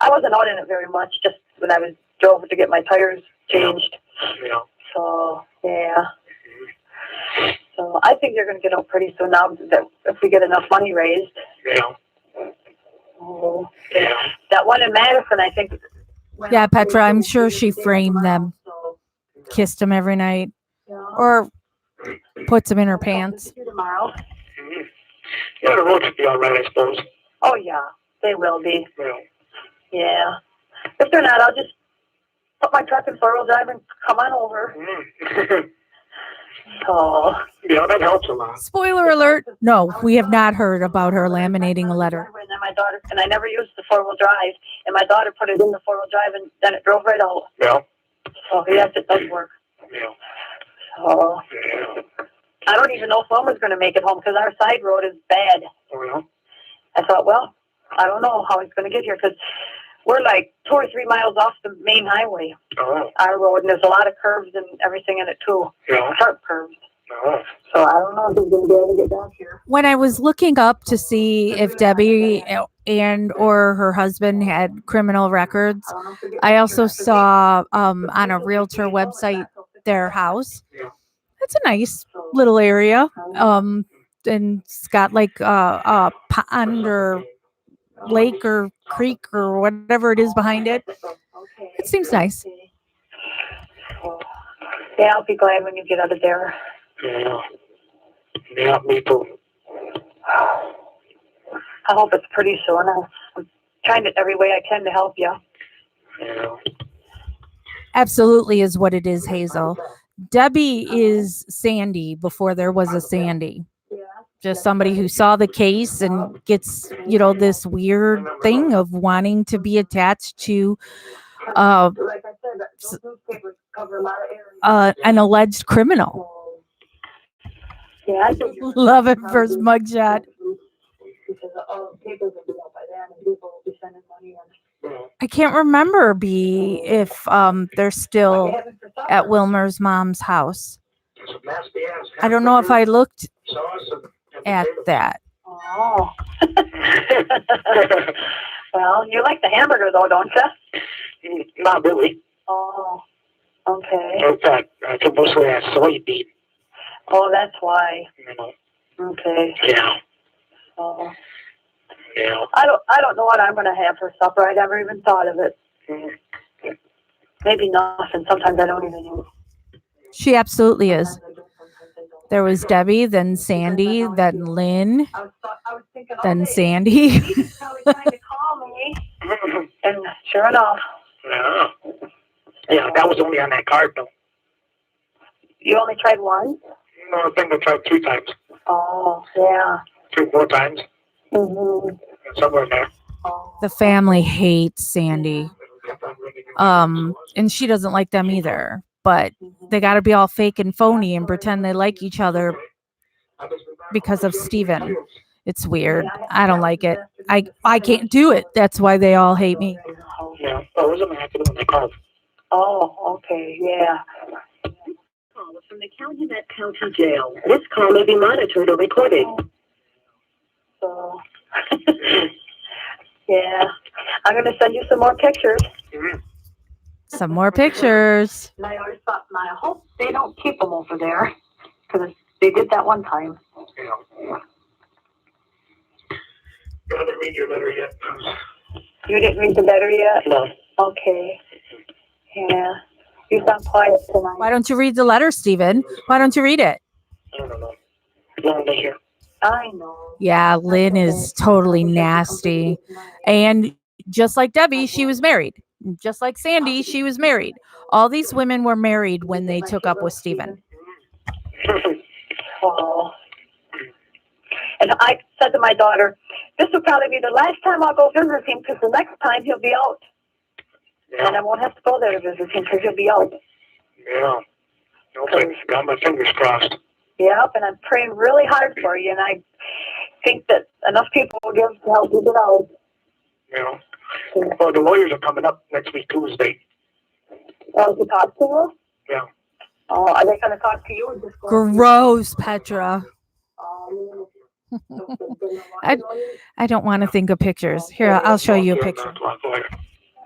I wasn't out in it very much, just when I drove to get my tires changed. Yeah. So, yeah. So I think you're going to get out pretty soon now that if we get enough money raised. Yeah. Oh. Yeah. That one in Madison, I think Yeah, Petra, I'm sure she framed them, kissed them every night, or puts them in her pants. Tomorrow. Yeah, the road should be all right, I suppose. Oh, yeah, they will be. Yeah. Yeah. If they're not, I'll just put my truck in four-wheel drive and come on over. So. Yeah, that helps a lot. Spoiler alert. No, we have not heard about her laminating a letter. And then my daughter, and I never used the four-wheel drive, and my daughter put it in the four-wheel drive, and then it drove right out. Yeah. So, yes, it does work. Yeah. So. Yeah. I don't even know if Wilma's going to make it home because our side road is bad. Oh, yeah? I thought, well, I don't know how he's going to get here because we're like 2 or 3 miles off the main highway. Oh. Our road, and there's a lot of curves and everything in it too. Yeah. Sharp curves. Oh. So I don't know if he's going to be able to get down here. When I was looking up to see if Debbie and or her husband had criminal records, I also saw on a realtor website their house. It's a nice little area. And it's got like a pond or lake or creek or whatever it is behind it. It seems nice. Yeah, I'll be glad when you get out of there. Yeah. Yeah, me too. I hope it's pretty soon. I'm trying it every way I can to help you. Yeah. Absolutely is what it is, Hazel. Debbie is Sandy before there was a Sandy. Just somebody who saw the case and gets, this weird thing of wanting to be attached to an alleged criminal. Yeah, Love it first mugshot. I can't remember if they're still at Wilmer's mom's house. I don't know if I looked at that. Oh. Well, you like the hamburger though, don't you? Not really. Oh. Okay. In fact, I can mostly have soybean. Oh, that's why. You know. Okay. Yeah. Oh. Yeah. I don't know what I'm going to have for supper. I never even thought of it. Mm-hmm. Maybe nothing. Sometimes I don't even know. She absolutely is. There was Debbie, then Sandy, then Lynn, then Sandy. He's probably trying to call me. And sure enough. Yeah. Yeah, that was only on that card though. You only tried once? No, I think I tried 3 times. Oh, yeah. 3, 4 times. Mm-hmm. Somewhere in there. Oh. The family hates Sandy. And she doesn't like them either. But they got to be all fake and phony and pretend they like each other because of Steven. It's weird. I don't like it. I can't do it. That's why they all hate me. Yeah. Oh, it was an accident when they called. Oh, okay, yeah. Call from the Calumet County Jail. This call may be monitored or recorded. So, yeah. I'm going to send you some more pictures. Mm-hmm. Some more pictures. And I always thought, I hope they don't keep them over there. Because they did that one time. Yeah. You haven't read your letter yet? You didn't read the letter yet? No. Okay. Yeah. You sound quiet tonight. Why don't you read the letter, Steven? Why don't you read it? I don't know. Lonely here. I know. Yeah, Lynn is totally nasty. And just like Debbie, she was married. Just like Sandy, she was married. All these women were married when they took up with Steven. Oh. And I said to my daughter, this will probably be the last time I'll go visit him because the next time he'll be out. Yeah. And I won't have to go there to visit him because he'll be out. Yeah. Okay. Got my fingers crossed. Yep, and I'm praying really hard for you, and I think that enough people will give to help you get out. Yeah. Well, the lawyers are coming up next week, Tuesday. Oh, to talk to you? Yeah. Oh, are they going to talk to you? Or just Gross, Petra. I I don't want to think of pictures. Here, I'll show you a picture.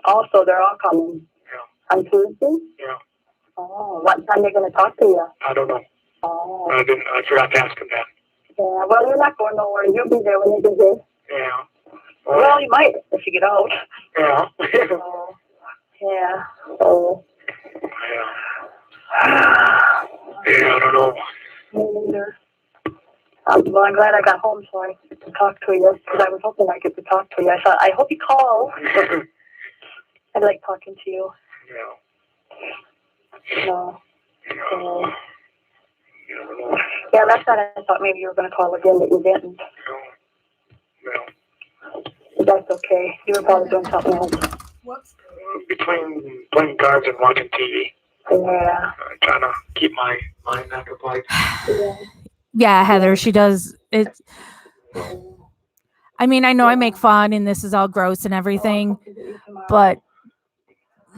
Also, they're all coming. Yeah. On Tuesday? Yeah. Oh, what time are they going to talk to you? I don't know. Oh. I forgot to ask him that. Yeah, well, you're not going nowhere. You'll be there when they get there. Yeah. Well, you might if you get out. Yeah. Yeah. So. Yeah. Yeah, I don't know. Me neither. Well, I'm glad I got home so I could talk to you because I was hoping I could talk to you. I thought, I hope you call. I like talking to you. Yeah. No. So, yeah, last night I thought maybe you were going to call again, but you didn't. No. But that's okay. You were probably doing something else. Whoops. Between playing cards and watching TV. Yeah. Trying to keep my mind occupied. Yeah, Heather, she does. It's. I mean, I know I make fun and this is all gross and everything, but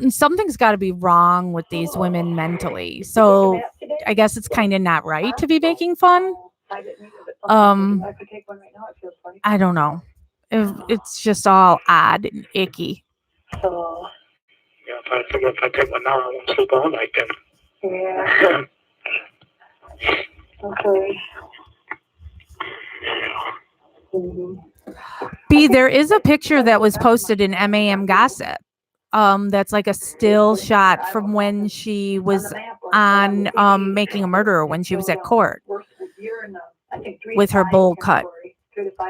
something's got to be wrong with these women mentally. So I guess it's kind of not right to be making fun. I don't know. It's just all odd and icky. So. Yeah, if I take one now, I won't sleep all night then. Yeah. Okay. B, there is a picture that was posted in MAM Gossip. That's like a still shot from when she was on Making a Murderer, when she was at court with her bowl cut.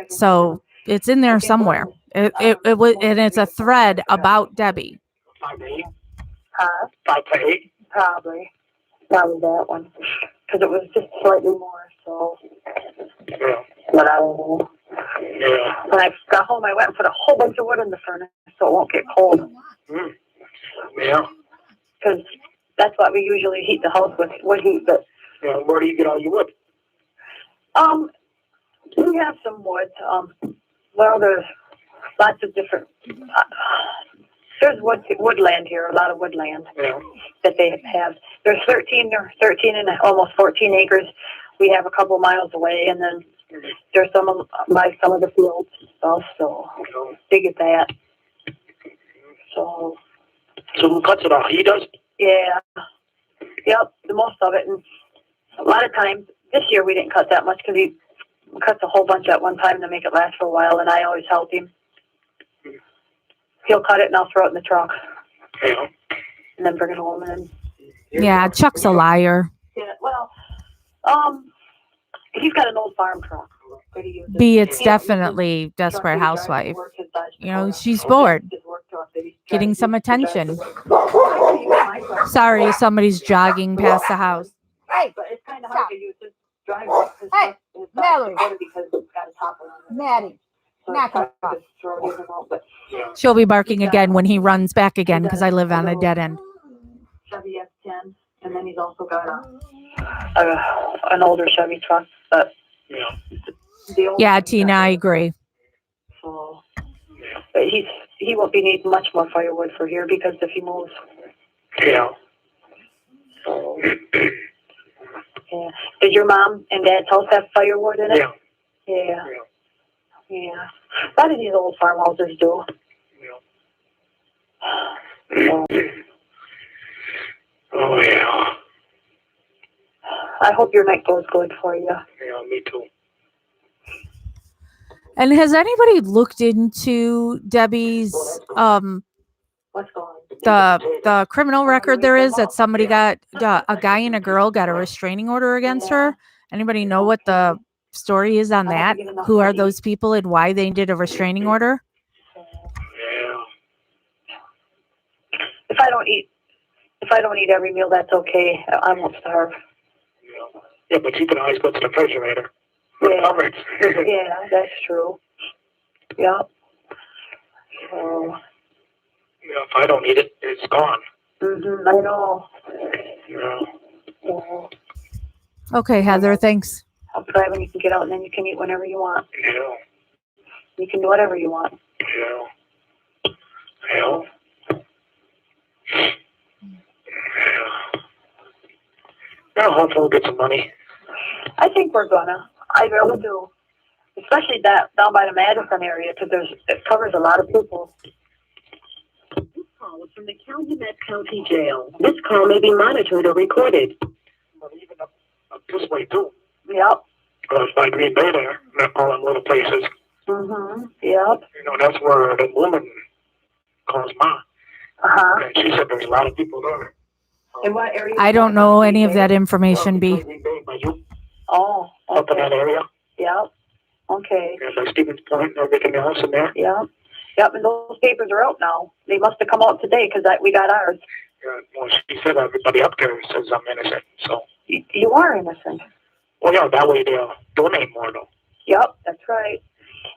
So it's in there somewhere. It was, and it's a thread about Debbie. 5 to 8. Huh? 5 to 8. Probably that one, because it was just slightly more. So. Yeah. But I don't know. Yeah. When I got home, I went and put a whole bunch of wood in the furnace so it won't get cold. Yeah. Because that's what we usually heat the house with, wood heat. But yeah, where do you get all your wood? We have some wood. Well, there's lots of different. There's woodland here, a lot of woodland that they have. There's 13 and almost 14 acres. We have a couple miles away, and then there's some of the fields and stuff. So they get that. So who cuts it off? He does? Yeah. Yep, the most of it. And a lot of times, this year we didn't cut that much because he cuts a whole bunch at one time to make it last for a while, and I always help him. He'll cut it and I'll throw it in the truck. Yeah. And then bring it home and. Yeah, Chuck's a liar. Yeah, well, he's got an old farm truck. B, it's definitely Desperate Housewife. You know, she's bored, getting some attention. Sorry, somebody's jogging past the house. Hey, but it's kind of hard to use this driveway. Hey, Mallory. Maddie. She'll be barking again when he runs back again because I live on a dead end. Chevy S10, and then he's also got an older Chevy truck, but yeah, Tina, I agree. So, but he won't be needing much more firewood for here because if he moves. Yeah. So, yeah. Does your mom and dad's house have firewood in it? Yeah. Yeah. Yeah. A lot of these old farmhouses do. Yeah. Oh, yeah. I hope your night goes good for you. Yeah, me too. And has anybody looked into Debbie's What's going on? the criminal record there is that somebody got a guy and a girl got a restraining order against her? Anybody know what the story is on that? Who are those people and why they did a restraining order? Yeah. If I don't eat every meal, that's okay. I won't starve. Yeah, but you can always go to the refrigerator. Yeah. Yeah, that's true. Yep. So. Yeah, if I don't eat it, it's gone. I know. Yeah. Okay, Heather, thanks. I'll try when you can get out, and then you can eat whenever you want. Yeah. You can do whatever you want. Yeah. Yeah. Yeah, hopefully we'll get some money. I think we're gonna. I really do. Especially that down by the Madison area, because it covers a lot of people. This call is from the Calumet County Jail. This call may be monitored or recorded. But even up this way too. Yep. Because by Green Bay there, all them little places. Yep. You know, that's where the woman calls Ma. Uh-huh. And she said there's a lot of people there. In what area? I don't know any of that information, B. By you, Oh, up in that okay. area. Yep. Okay. And by Stevens Point and everything else in there. Yep. Yep, and those papers are out now. They must have come out today because we got ours. Yeah, well, she said everybody up there says I'm innocent. So. You are innocent. Well, yeah, that way they'll donate more, though. Yep, that's right.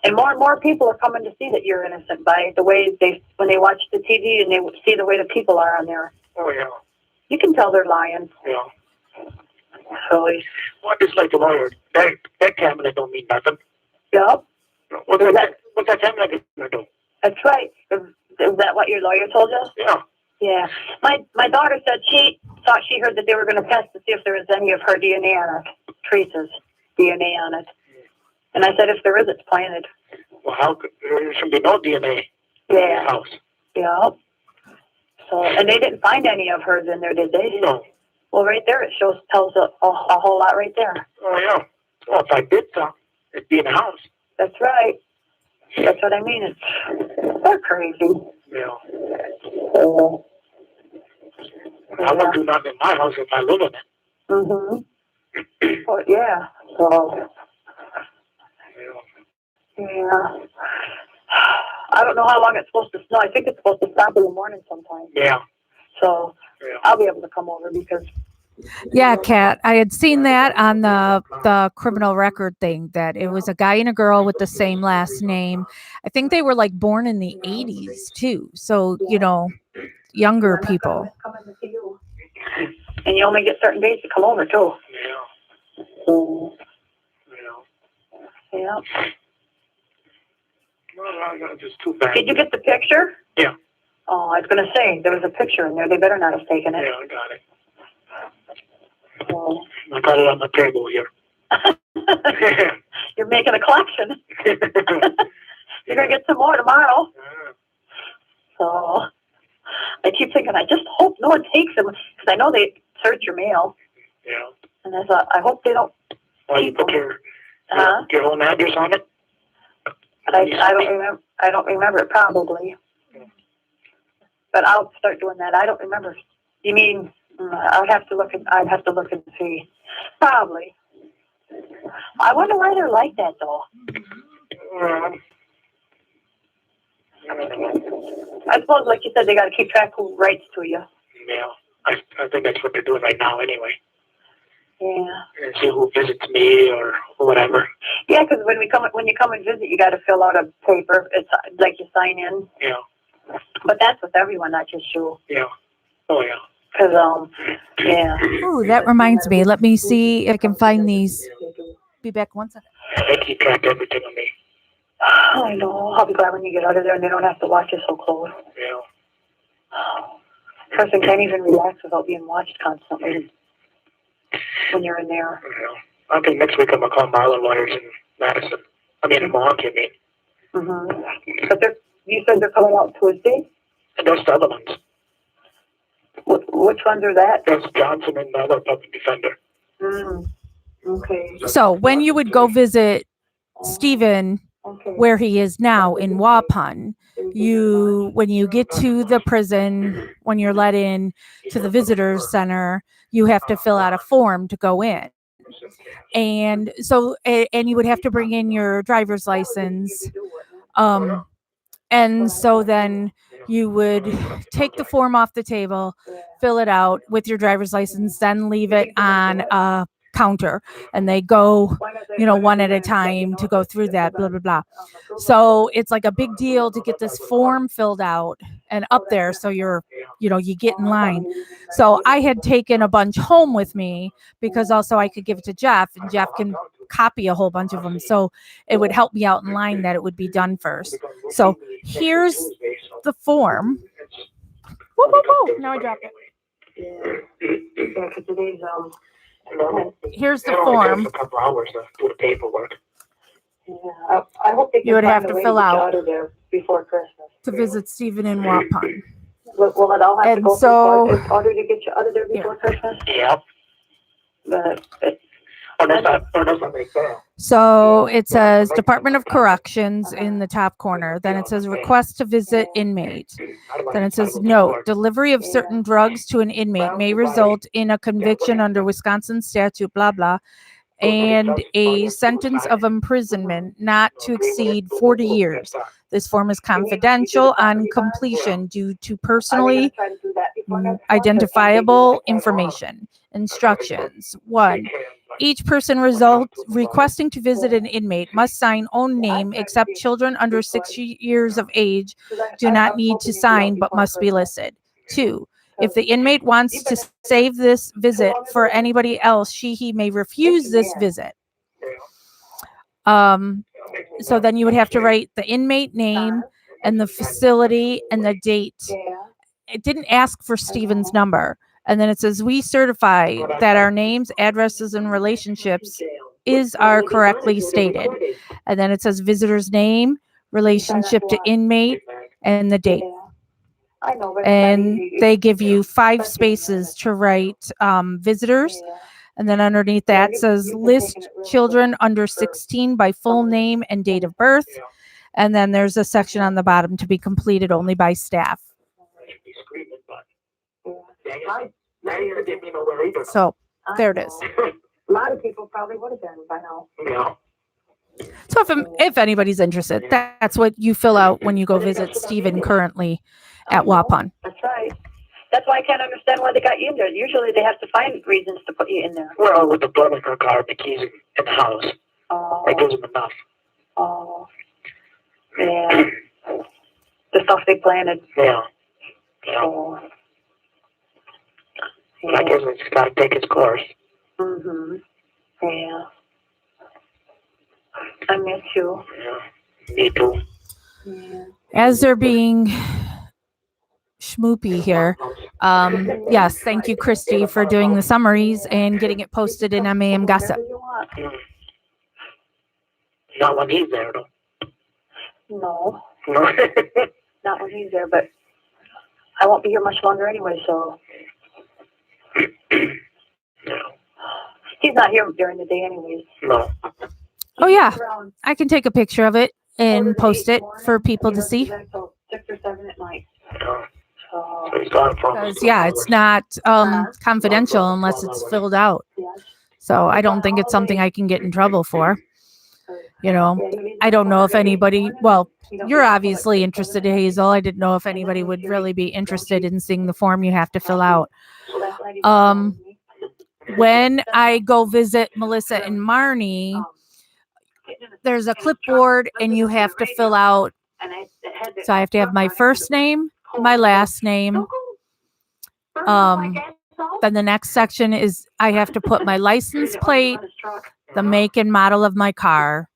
And more people are coming to see that you're innocent by the way when they watch the TV and they see the way the people are on there. Oh, yeah. You can tell they're lying. Yeah. So, Well, it's like the lawyer. That cabinet don't mean nothing. yep, What's that cabinet gonna do? that's right. Is that what your lawyer told you? Yeah. Yeah. My daughter said she thought she heard that they were going to test to see if there was any of her DNA on it, Teresa's DNA on it. And I said, if there is, it's planted. Well, how could there should be no DNA in Yeah. the house? Yeah. So, and they didn't find any of hers in there, did they? No. Well, right there, it tells a whole lot right there. Oh, yeah. Well, if I did something, it'd be in the house. That's right. That's what I mean. They're crazy. Yeah. So, I wouldn't do nothing in my house if I live in it. mm-hmm. Well, yeah. So, Yeah. yeah. I don't know how long it's supposed to snow. I think it's supposed to stop in the morning sometime. Yeah. So, Yeah. I'll be able to come over because. Yeah, Kat, I had seen that on the criminal record thing, that it was a guy and a girl with the same last name. I think they were like born in the 80s too. So, younger people. Coming to see you. And you only get certain days to come over too. Yeah. So, Yeah. yeah. Well, it's just too bad. Did you get the picture? Yeah. Oh, I was going to say, there was a picture in there. They better not have taken it. Yeah, I got it. So. I got it on the table here. You're making a collection. You're going to get some more tomorrow. So I keep thinking, I just hope no one takes them because I know they search your mail. Yeah. And I thought, I hope they don't. Oh, you put your own address on it? I don't remember. I don't remember it probably. But I'll start doing that. I don't remember. You mean I'd have to look and see. Probably. I wonder why they're like that though. I suppose, like you said, they got to keep track who writes to you. Yeah, I think that's what they're doing right now, anyway. Yeah. And see who visits me or whatever. Yeah, because when you come and visit, you got to fill out a paper. It's like you sign in. Yeah. But that's with everyone, not just you. Yeah. Oh yeah. Because yeah. Ooh, that reminds me. Let me see if I can find these. Be back one second. They keep track of everything on me. I know. I'll be glad when you get out of there and they don't have to watch you so close. Yeah. Person can't even relax without being watched constantly when you're in there. Yeah. I think next week I'm gonna call Marlon lawyers in Madison. I mean in Milwaukee, Mm-hmm. But you said they're coming out Tuesday? And those the other ones. Which ones are that? That's Johnson and the other public defender. Okay. So when you would go visit Stephen, where he is now in Waupun, when you get to the prison, when you're let in to the visitors center, you have to fill out a form to go in. And so, and you would have to bring in your driver's license. And so then you would take the form off the table, fill it out with your driver's license, then leave it on a counter, and they go, one at a time to go through that, blah, blah, blah. So it's like a big deal to get this form filled out and up there. So you get in line. So I had taken a bunch home with me because also I could give it to Jeff, and Jeff can copy a whole bunch of them. So it would help me out in line that it would be done first. So here's the form. Whoa, whoa, whoa. Now I dropped it. Yeah, because today's Here's the form. A couple hours to do the paperwork. Yeah, I hope they can You would have find a to way fill get out out of there before Christmas. to visit Stephen in Waupun. Will it all have And to go so- in order to get you out of there before Christmas? Yeah. But Or that's not make bail. So it says Department of Corrections in the top corner. Then it says request to visit inmate. Then it says note, delivery of certain drugs to an inmate may result in a conviction under Wisconsin statute, blah, blah, and a sentence of imprisonment not to exceed 40 years. This form is confidential on completion due to personally identifiable information. Instructions. 1. Each person requesting to visit an inmate must sign own name, except children under 6 years of age do not need to sign but must be listed. 2. If the inmate wants to save this visit for anybody else, he may refuse this visit. So then you would have to write the inmate name and the facility and the date. It didn't ask for Stephen's number. And then it says, we certify that our names, addresses, and relationships are correctly stated. And then it says visitor's name, relationship to inmate, and the date. And they give you 5 spaces to write visitors. And then underneath that says list children under 16 by full name and date of birth. And then there's a section on the bottom to be completed only by staff. So there it is. A lot of people probably would have been by now. Yeah. So if anybody's interested, that's what you fill out when you go visit Stephen currently at Waupun. That's right. That's why I can't understand why they got you in there. Usually they have to find reasons to put you in there. Well, with the blood in her car, the keys in the house. That gives them enough. Oh. Yeah. The stuff they planted. Yeah. Yeah. Oh. I guess it's got to take its course. Mm-hmm. Yeah. I miss you. Yeah. Me too. Yeah. As they're being schmoopy here, yes, thank you, Christy, for doing the summaries and getting it posted in MAM Gossip. Not when he's there, though. No. No. Not when he's there, but I won't be here much longer anyway, so. No. He's not here during the day anyways. No. Oh, yeah. I can take a picture of it and post it for people to see. 6 or 7 at night. No. So, So he's gone from. Because, yeah, it's not confidential unless it's filled out. yes. So I don't think it's something I can get in trouble for. You know, I don't know if anybody, well, you're obviously interested, Hazel. I didn't know if anybody would really be interested in seeing the form you have to fill out. When I go visit Melissa and Marnie, there's a clipboard and you have to fill out. So I have to have my first name, my last name. Then the next section is I have to put my license plate, the make and model of my car,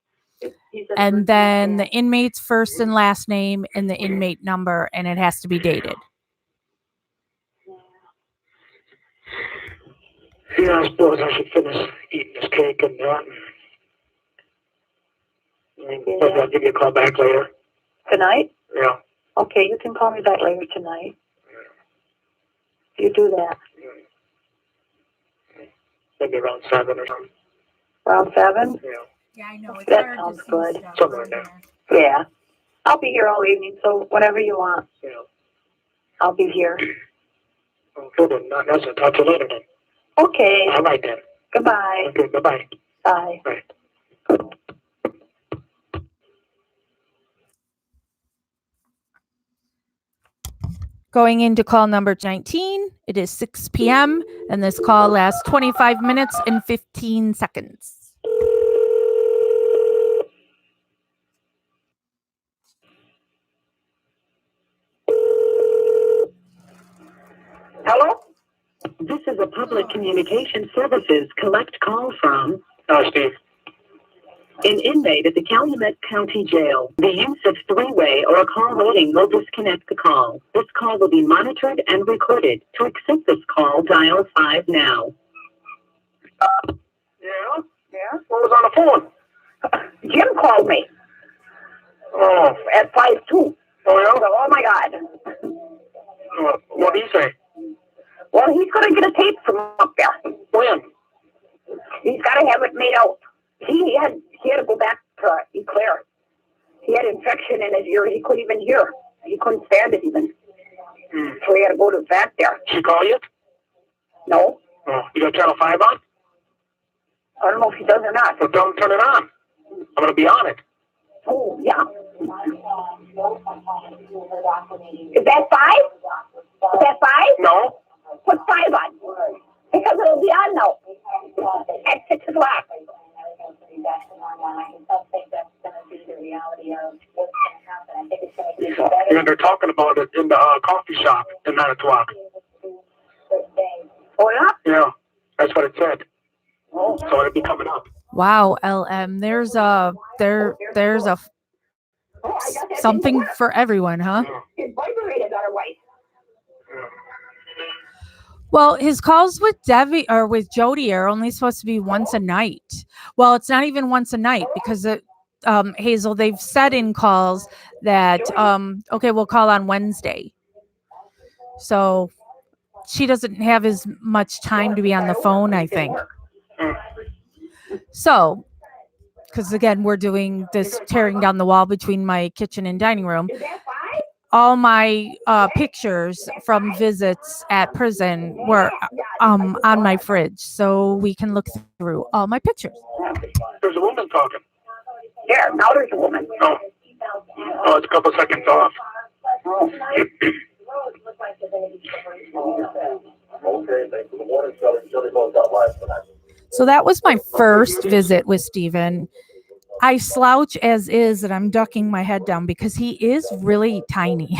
and then the inmate's first and last name and the inmate number, and it has to be dated. Yeah, I suppose I should finish eating this cake and that. Maybe I'll give you a call back later. Tonight? Yeah. Okay, you can call me back later tonight. You do that. Maybe around 7 or something. Around 7? Yeah. Yeah, I know. That sounds good. Somewhere in there. Yeah. I'll be here all evening, so whenever you want, Yeah. I'll be here. Okay, then. That's it. Talk to you later then. Okay. All right then. Goodbye. Okay, bye-bye. Bye. Bye. Going into call number 19. It is 6 p.m. and this call lasts 25 minutes and 15 seconds. Hello? This is a public communication services collect call from Steve. an inmate at the Calumet County Jail. The use of three-way or a call waiting will disconnect the call. This call will be monitored and recorded. To accept this call, dial 5 now. Yeah? Yeah? What was on the phone? Jim called me Oh. at 5-2. Oh, yeah? Oh my God. What did he say? Well, he's going to get a tape from up there. When? He's got to have it made out. He he had to go back to Eclair. He had infection in his ear. He couldn't even hear. He couldn't stand it even. So he had to go to the vet there. She call you? No. Oh, you got Channel 5 on? I don't know if he does or not. Well, don't turn it on. I'm going to be on it. Oh, yeah. Is that 5? Is that 5? No. Put 5 on. Because it'll be on now. At 6 o'clock. And they're talking about it in the coffee shop at 9 o'clock. Oh, yeah? Yeah, that's what it said. Oh. So it'll be coming up. Wow, LM. There's a something for everyone, huh? His vibrator got her wife. Well, his calls with Debbie or with Jody are only supposed to be once a night. Well, it's not even once a night because Hazel, they've said in calls that okay, we'll call on Wednesday. So she doesn't have as much time to be on the phone, I think. So, because again, we're doing this tearing down the wall between my kitchen and dining room. All my pictures from visits at prison were on my fridge, so we can look through all my pictures. There's a woman talking. Yeah, now there's a woman. Oh, it's a couple seconds off. So that was my first visit with Steven. I slouch as is, and I'm ducking my head down because he is really tiny.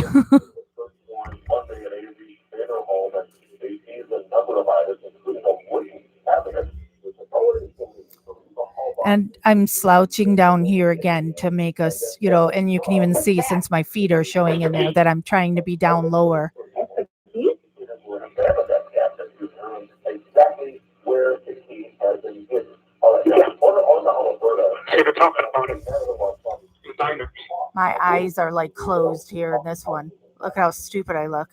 And I'm slouching down here again to make us, and you can even see since my feet are showing in there that I'm trying to be down lower. They're talking about it. The diners. My eyes are like closed here in this one. Look how stupid I look.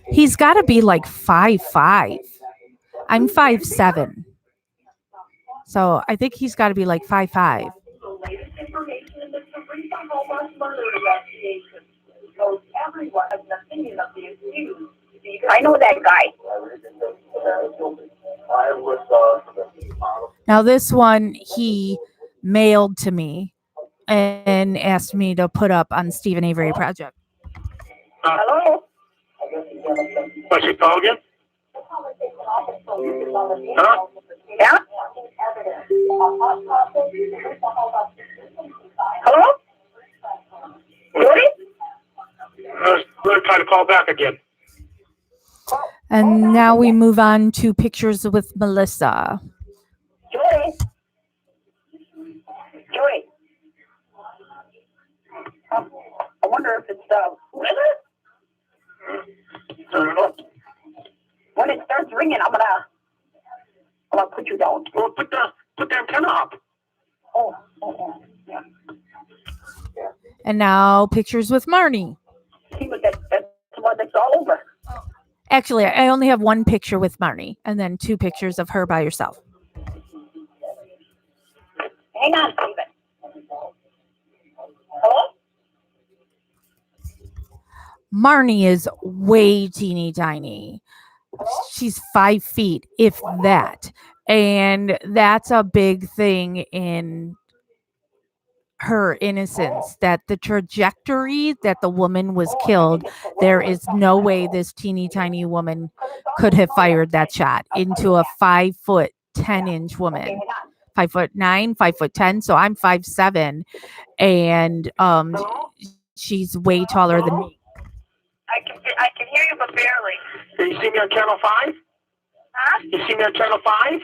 He's got to be like 5'5". I'm 5'7". So I think he's got to be like 5'5". I know that guy. Now this one he mailed to me and asked me to put up on Stephen Avery Project. Hello? What, she called you? Huh? Yeah? Hello? Jody? Let's try to call back again. And now we move on to pictures with Melissa. Jody? Jody? I wonder if it's weather? When it starts ringing, I'm gonna put you down. Well, put the antenna up. Oh, yeah. And now pictures with Marnie. See, but that's the one that's all over. Actually, I only have one picture with Marnie and then 2 pictures of her by herself. Hang on, Stephen. Hello? Marnie is way teeny tiny. She's 5 feet, if that. And that's a big thing in her innocence, that the trajectory that the woman was killed, there is no way this teeny tiny woman could have fired that shot into a 5'10" woman. 5'9", 5'10". So I'm 5'7", and she's way taller than me. I can hear you, but barely. You see me on Channel 5? Huh? You see me on Channel 5?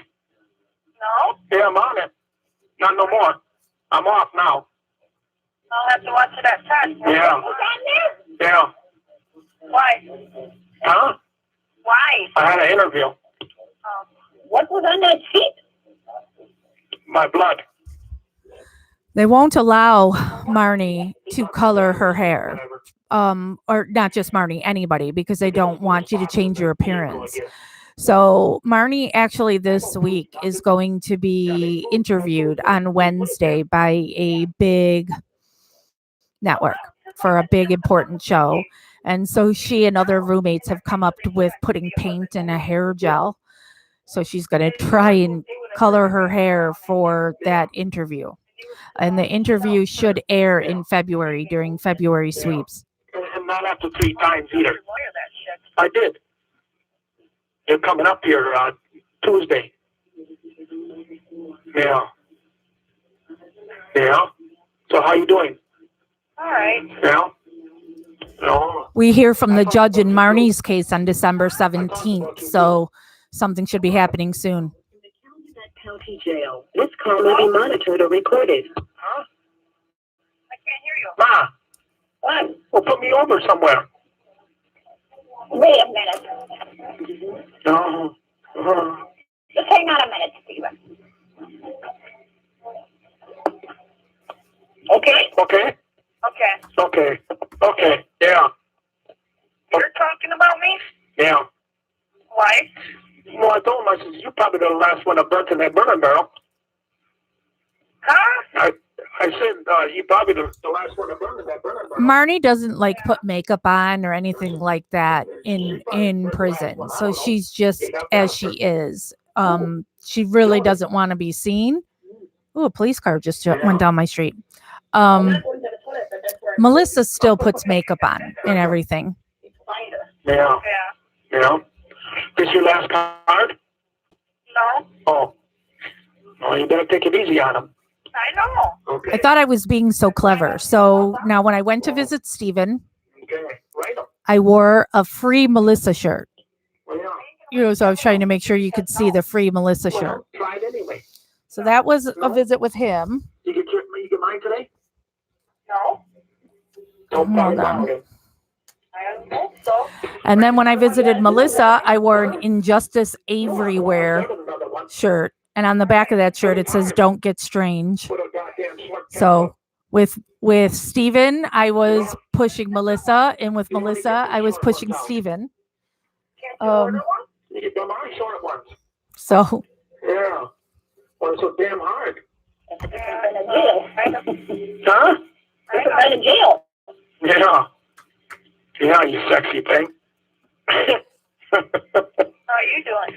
No? Yeah, I'm on it. Not no more. I'm off now. I'll have to watch it at 10. Yeah. Was on there? Yeah. Why? Huh? Why? I had an interview. What was on that sheet? My blood. They won't allow Marnie to color her hair. or not just Marnie, anybody, because they don't want you to change your appearance. So Marnie actually this week is going to be interviewed on Wednesday by a big network for a big important show. And so she and other roommates have come up with putting paint in a hair gel. So she's going to try and color her hair for that interview. And the interview should air in February during February sweeps. And not after 3 times either. I did. They're coming up here Tuesday. Yeah. Yeah. So how you doing? All right. Yeah. No. We hear from the judge in Marnie's case on December 17th, so something should be happening soon. In the Calumet County Jail, this call may be monitored or recorded. Huh? I can't hear you. Ma. What? Well, put me over somewhere. Wait a minute. No. Just hang on a minute, Steven. Okay? Okay. Okay. Okay. Okay. Yeah. You're talking about me? Yeah. Why? Well, I told him, I said, you're probably the last one that burnt in that burning barrel. Huh? I said, you probably the last one that burned in that burning barrel. Marnie doesn't like put makeup on or anything like that in prison. So she's just as she is. She really doesn't want to be seen. Oh, a police car just went down my street. Melissa still puts makeup on and everything. Yeah. Yeah. Yeah. This your last card? No? Oh. Well, you better take it easy on him. I know. Okay. I thought I was being so clever. So now when I went to visit Steven, Okay. Right. I wore a free Melissa shirt. Well, yeah. You know, so I was trying to make sure you could see the free Melissa shirt. Well, try it anyway. So that was a visit with him. You get mine today? No? Don't Hold bother on. about it. I don't think so. And then when I visited Melissa, I wore an Injustice Avery wear Another one. shirt. And on the back of that shirt, it says, "Don't get strange." Put a goddamn sweatpants So with Steven, I was pushing Melissa. And with Melissa, I was pushing Steven. Can't you order one? You get them are short ones. So Yeah. Well, it's so damn hard. I've been in jail. Huh? I've been in jail. Yeah. Yeah, you sexy thing. How are you doing?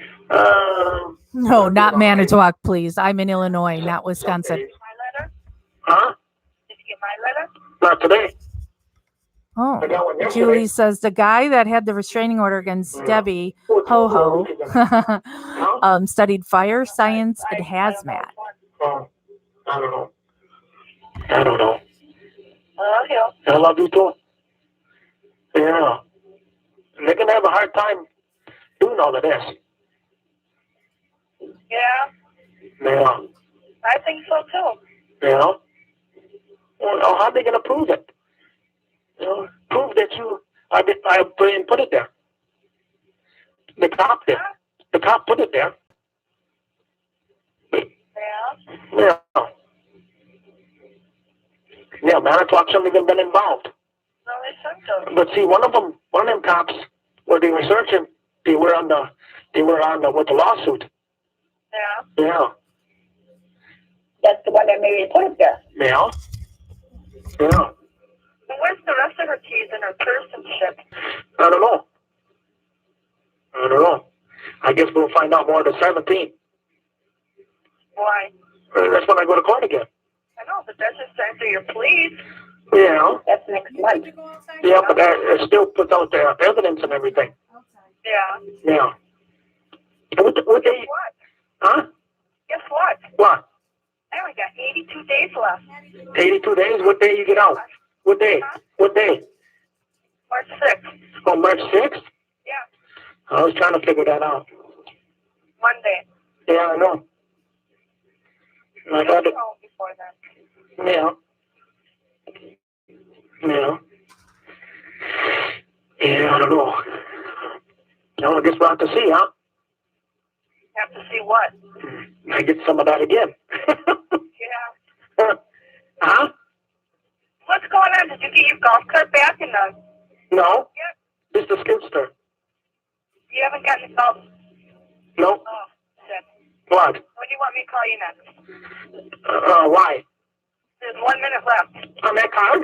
no, not Manitowoc, please. I'm in Illinois, not Wisconsin. My letter? Huh? Did you get my letter? Not today. Oh, I got one yesterday. Julie says the guy that had the restraining order against Debbie Ho Ho studied fire science and hazmat. Oh, I don't know. I don't know. Oh, yeah. I love you too. Yeah. And they're going to have a hard time doing all of this. Yeah, Yeah. I think so too. You know? Well, how are they going to prove it? You know, prove that I put it there. The cop did. The cop put it there. Yeah. Yeah. Yeah, Manitowoc shouldn't have even been involved. No, they should do. But see, one of them cops, where they were searching, they were on the with the lawsuit. Yeah. Yeah. That's the one that made me put it there. Yeah. Yeah. But where's the rest of her keys and her purse and shit? I don't know. I guess we'll find out more on the 17th. Why? That's when I go to court again. I know, but that's just after your pleas. Yeah. That's next month. Yeah, but that it still puts out the evidence and everything. Yeah. Yeah. What day? Guess what? Huh? Guess what? What? I only got 82 days left. 82 days? What day you get out? What day? What day? March 6th. Oh, March 6th? Yeah. I was trying to figure that out. Monday. Yeah, I know. I You'll got be it. home before then. Yeah. Yeah. Yeah, I don't know. No, I guess we'll have to see, huh? Have to see what? I get some of that again. Yeah. Huh? What's going on? Did you get get your golf cart back and No. This is the skidster. you haven't gotten the golf? No. Oh, shit. What? When do you want me to call you next? Why? There's 1 minute left. On that card?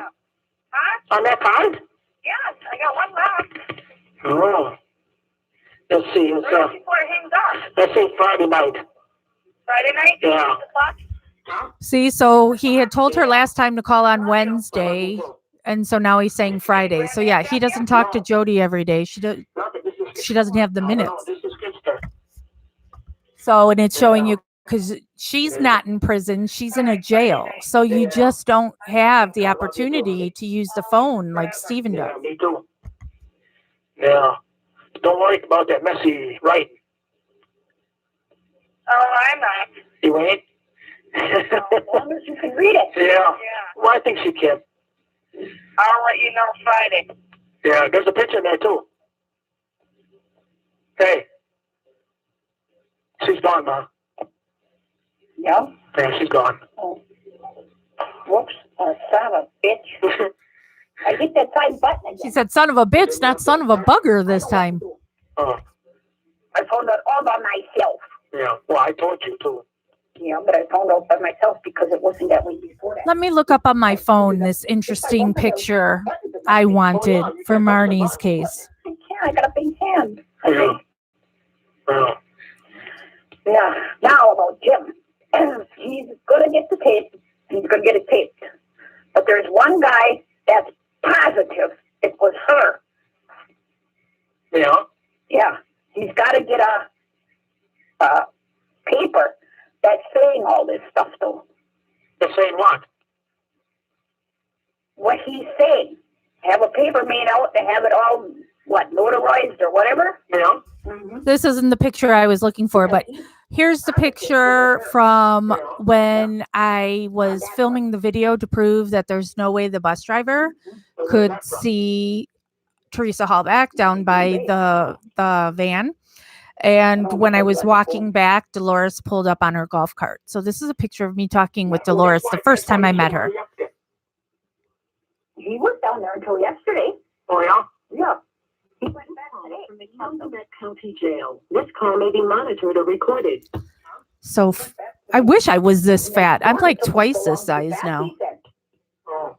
Huh? On that card? Yes, I got one left. Oh. Let's see. It's, Right before it hangs up. let's see, Friday night. Friday night? Yeah. 6 o'clock? See, so he had told her last time to call on Wednesday, and so now he's saying Friday. So yeah, he doesn't talk to Jody every day. She doesn't have the minutes. This is skidster. So, and it's showing you because she's not in prison, she's in a jail. So you just don't have the opportunity to use the phone like Steven does. Yeah, me too. Yeah. Don't worry about that messy writing. Oh, I'm not. You ain't? As long as you can read it. Yeah. Yeah. Well, I think she can. I'll let you know Friday. Yeah, there's a picture in there too. Hey. She's gone, Ma. Yeah? Yeah, she's gone. Oh. Whoops. Oh, son of a bitch. I hit that side button again. She said, son of a bitch, not son of a bugger this time. Oh. I found out all by myself. Yeah, well, I told you too. Yeah, but I found out by myself because it wasn't that way before that. Let me look up on my phone this interesting picture I wanted for Marnie's case. I can't. I got a big hand. Yeah. Yeah. Yeah. Now about Jim. He's going to get the tape. He's going to get it taped. But there's one guy that's positive it was her. Yeah. Yeah. He's got to get a paper that's saying all this stuff, though. They're saying what? What he's saying. Have a paper made out to have it all, notarized or whatever? Yeah. Mm-hmm. This isn't the picture I was looking for, but here's the picture from when I was filming the video to prove that there's no way the bus driver could see Teresa Hallback down by the van. And when I was walking back, Dolores pulled up on her golf cart. So this is a picture of me talking with Dolores the first time I met her. He was down there until yesterday. Oh, yeah? Yeah. He went back today from the Calumet County Jail. This call may be monitored or recorded. So I wish I was this fat. I'm like twice this size now. Oh.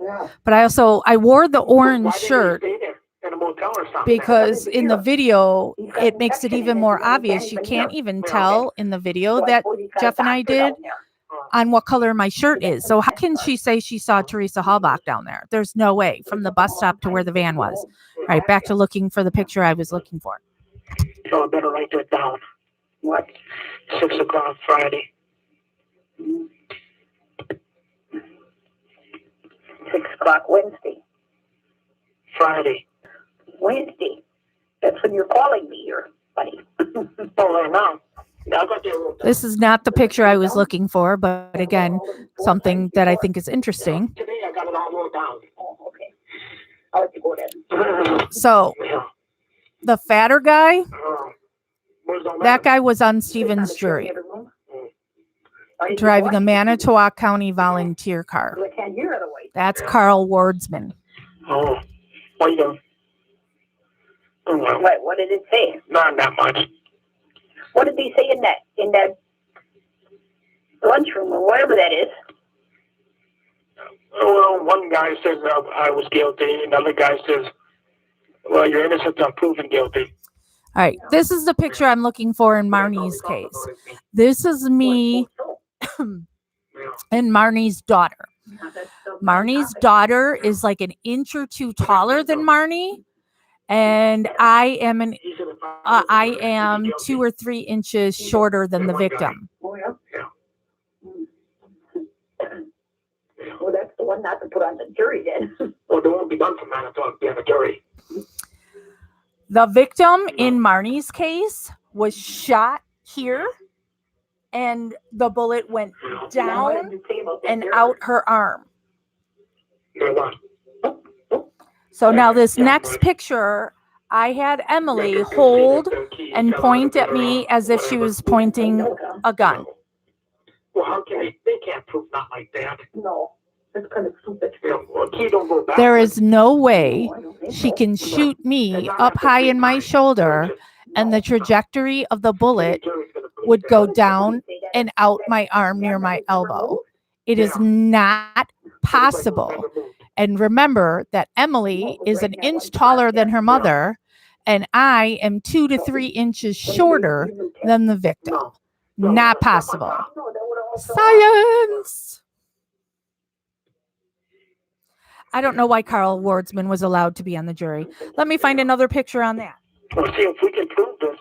Yeah. But I wore the orange shirt Stay there in a motel or something. because in the video, it makes it even more obvious. You can't even tell in the video that Jeff and I did on what color my shirt is. So how can she say she saw Teresa Hallbach down there? There's no way from the bus stop to where the van was. All right, back to looking for the picture I was looking for. So I better write that down. What? 6 o'clock Friday. 6 o'clock Wednesday. Friday. Wednesday. That's when you're calling me here, buddy. Oh, right now. Yeah, I got that wrote down. This is not the picture I was looking for, but again, something that I think is interesting. Today I got it all wrote down. Oh, okay. I'll let you go then. So Yeah. the fatter guy, Where's all that guy was on Steven's jury, driving a Manitowoc County volunteer car. That's Carl Wardsman. Oh, what you doing? Oh, well, What did it say? not that much. What did they say in that lunchroom or whatever that is? Well, one guy says I was guilty, another guy says, well, you're innocent until proven guilty. All right, this is the picture I'm looking for in Marnie's case. This is me and Marnie's daughter. Marnie's daughter is like an inch or two taller than Marnie, and I am 2 or 3 inches shorter than the victim. Oh, yeah. Well, that's the one not to put on the jury then. Well, they won't be done for Manitowoc, they have a jury. The victim in Marnie's case was shot here, and the bullet went down and out her arm. They're what? So now this next picture, I had Emily hold and point at me as if she was pointing a gun. Well, how can they can't prove not like that. No. That's kind of stupid. Yeah, well, key don't go back. There is no way No, I don't think she so. can shoot me up high in my shoulder and the trajectory of the bullet would go down and out my arm near my elbow. It is not possible. And remember that Emily is an inch taller than her mother, and I am 2 to 3 inches shorter than the victim. Not possible. No, that would also. Science! I don't know why Carl Wardsman was allowed to be on the jury. Let me find another picture on that. We'll see if we can prove this.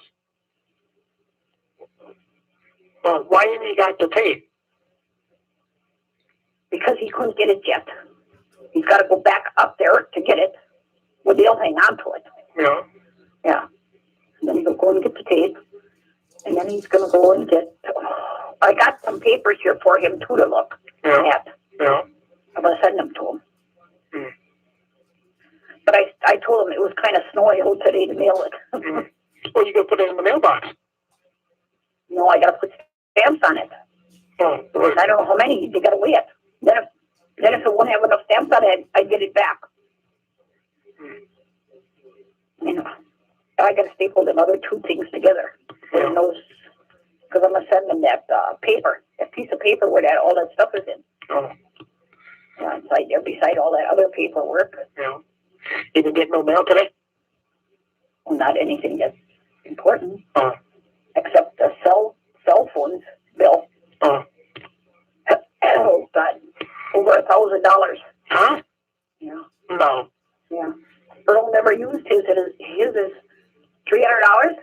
Why ain't he got the tape? Because he couldn't get it yet. He's got to go back up there to get it. Well, they'll hang on to it. Yeah. Yeah. And then he'll go and get the tape. And then he's going to go and get. I got some papers here for him too to look at. Yeah. I'm going to send them to him. Mm. But I told him it was kind of snowy out today to mail it. Mm. Well, you can put it in the mailbox. No, I got to put stamps on it. Oh, And I don't know how many. They got to weigh it. Then if it won't have enough stamps on it, I'd get it back. You know, I got to staple them other two things together. Yeah. Because I'm going to send them that paper, that piece of paper where all that stuff is in. Oh, Yeah, it's like there beside all that other paperwork. yeah. You didn't get no mail today? Well, not anything that's important, Oh, except the cell phones bill. oh. Oh, God. Over $1,000. Huh? Yeah. No. Yeah. Earl never used his. His is $300.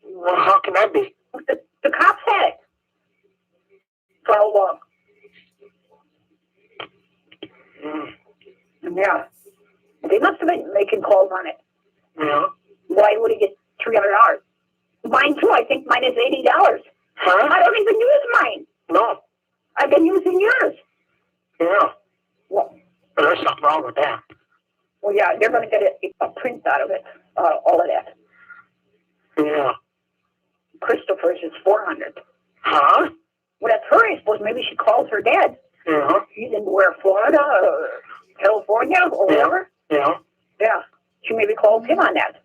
Well, how can that be? The cops had it. For how long? Mm. Yeah. They must have been making calls on it. Yeah. Why would he get $300? Mine too. I think mine is $80. Huh? I don't even use mine. No. I've been using yours. Yeah. Well, There's something wrong with that. well, yeah, they're going to get a print out of it. All of that. Yeah. Christopher's is $400. Huh? Well, that's her. I suppose maybe she calls her dad. Yeah. He's in where, Florida or California or wherever. Yeah. Yeah. She maybe calls him on that.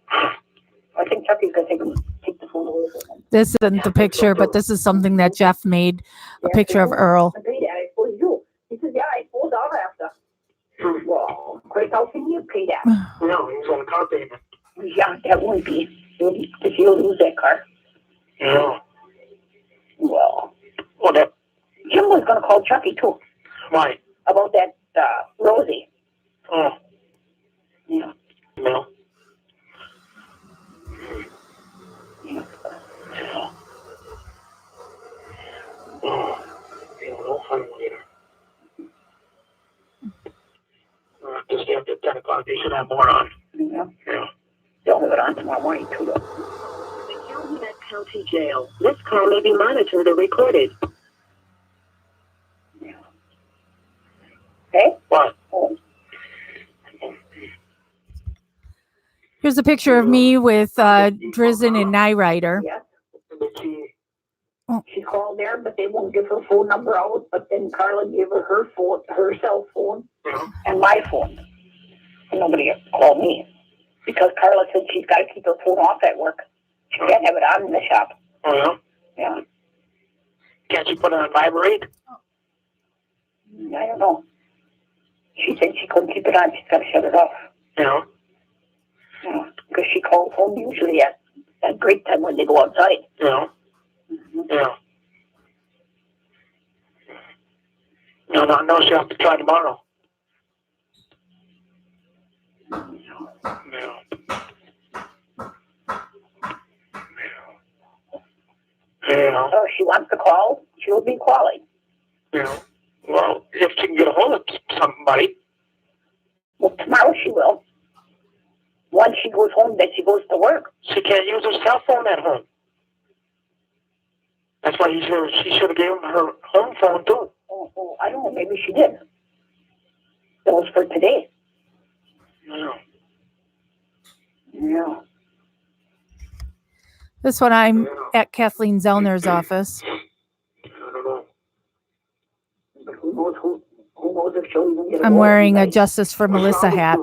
I think Chucky's going to take the phone away from him. This isn't the picture, but this is something that Jeff made, a picture of Earl. I paid that. I suppose you. He says, yeah, I suppose I'll have to. Well, Chris, how can you pay that? No, he's on a car payment. Yeah, that wouldn't be. If you lose that car. Yeah. Well, Well, that, Jim was going to call Chucky, too, why? about that Rosie. Oh, Yeah. no. Yeah. Oh, yeah, no fun later. Just after 10 o'clock, they should have more on. Yeah. Yeah. They'll have it on tomorrow morning, too, though. The Calumet County Jail. This call may be monitored or recorded. Yeah. Okay? What? Oh. Here's a picture of me with Drizzen and Nyrider. Yeah. Did she? She called there, but they won't give her phone number out. But then Carla gave her phone, her cell phone, Yeah. and my phone. And nobody called me because Carla said she's got to keep her phone off at work. She can't have it on in the shop. Oh, yeah? Yeah, Can't you put it on vibrate? I don't know. She said she couldn't keep it on. She's got to shut it off. Yeah. Because she calls home usually at break time when they go outside. Yeah. Mm-hmm. Yeah. No, she'll have to try tomorrow. Yeah. Yeah. So if she wants to call, she'll be calling. Yeah. Well, if she can get a hold of somebody. Well, tomorrow she will. Once she goes home, then she goes to work. She can't use her cell phone at home. That's why she should have given her home phone too. Oh, I don't know. Maybe she did. That was for today. Yeah. Yeah. This one, I'm at Kathleen Zellner's office. I don't know. But who knows if I'm wearing a Justice for Melissa hat.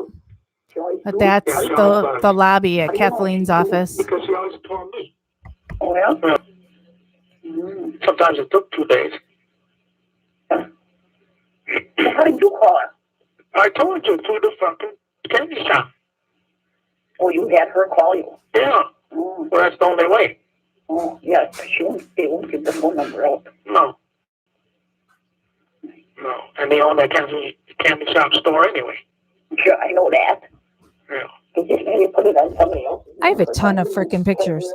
She always But do? that's Yeah, she the, always the lobby at How do you know Kathleen's she do? office. Because she always told me. Oh, yeah? Yeah. Mm. Sometimes it took 2 days. So how did you call her? I told you, through the fucking candy shop. Oh, you had her call you? Yeah. Oh, Well, that's the only way. oh yeah, they won't give the phone number out. No. No. And they own that candy shop store anyway. Sure, I know that. Yeah. They just maybe put it on somebody else. I have a ton of freaking pictures.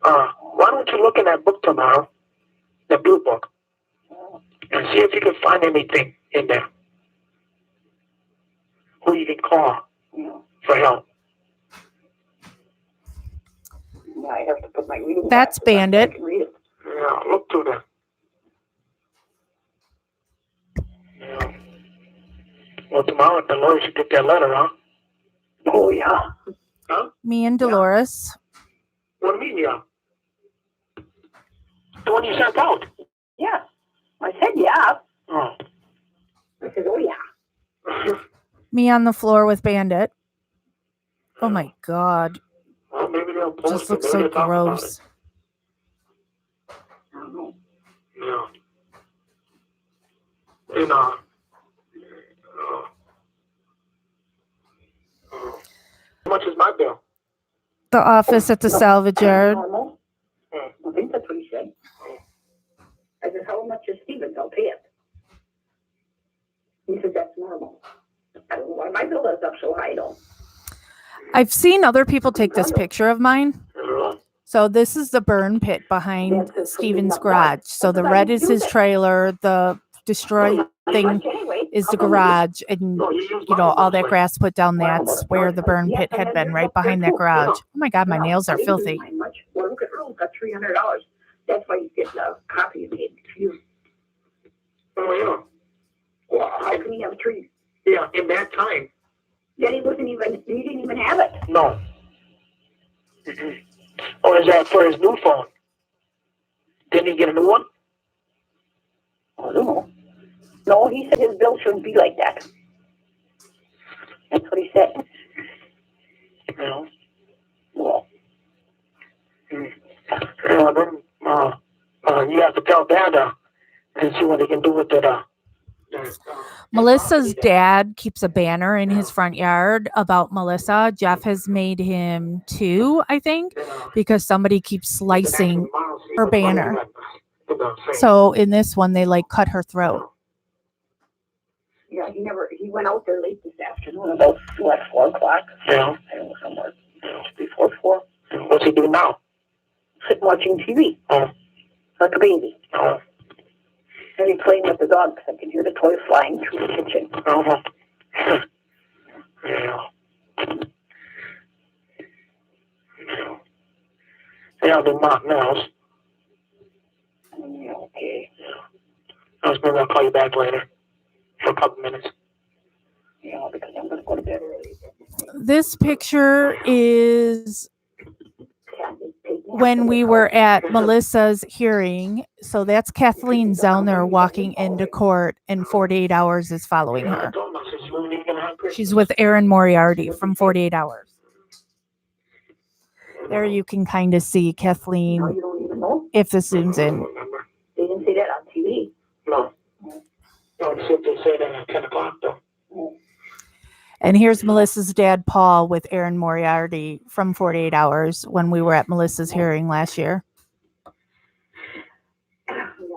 Why don't you look in that book tomorrow, the blue book, and see if you can find anything in there who you can call for help. Yeah, I have to put my reading That's glasses on so I Bandit. can read it. Yeah, look through that. Yeah. Well, tomorrow at the Lord should get that letter, huh? Oh, yeah. Huh? Me and Dolores. What do you mean, yeah? The one you sent out. Yeah. I said, yeah. Oh. I said, oh, yeah. Me on the floor with Bandit. Oh my God. Well, maybe they'll post Just it. looks Maybe so they'll talk about gross. I don't know. it. Yeah. And, how much is my bill? The office at the salvage yard. Normal. I think that's what he said. I said, how much is Stevens? I'll pay it. He said, that's normal. I don't know why my bill is up so high, though. I've seen other people take this picture of mine. So this is the burn pit behind Steven's garage. So the red is his trailer. The destroyed thing is the garage. And, you know, all that grass put down, that's where the burn pit had been, right behind that garage. Oh my God, my nails are filthy. Well, look at Earl, got $300. That's why he's getting a copy of it. Oh, yeah. Well, how can he have three? Yeah, in that time. Then he didn't even have it. No. Mm-hmm. Or is that for his new phone? Didn't he get a new one? I don't know. No, he said his bill shouldn't be like that. That's what he said. No. Well, Yeah, then, you have to tell Dad and see what he can do with it. Melissa's dad keeps a banner in his front yard about Melissa. Jeff has made him 2, I think, because somebody keeps slicing her banner. So in this one, they like cut her throat. yeah, he went out there late this afternoon, about, 4 o'clock? Yeah. I don't know, somewhere. Before 4. What's he doing now? Sitting watching TV. Oh. Like a baby. Oh. And he's playing with the dog because I can hear the toys flying through the kitchen. Uh-huh. Yeah. Yeah, I've been marked now. Yeah, okay. Maybe I'll call you back later for a couple minutes. Yeah, because I'm going to go to bed early. This picture is when we were at Melissa's hearing. So that's Kathleen Zellner walking into court, and 48 Hours is following her. She's with Erin Moriarty from 48 Hours. There you can kind of see Kathleen No, you don't even know? if this zooms in. They didn't say that on TV. No. No, they say that at 10 o'clock, though. And here's Melissa's dad, Paul, with Erin Moriarty from 48 Hours when we were at Melissa's hearing last year. Yeah,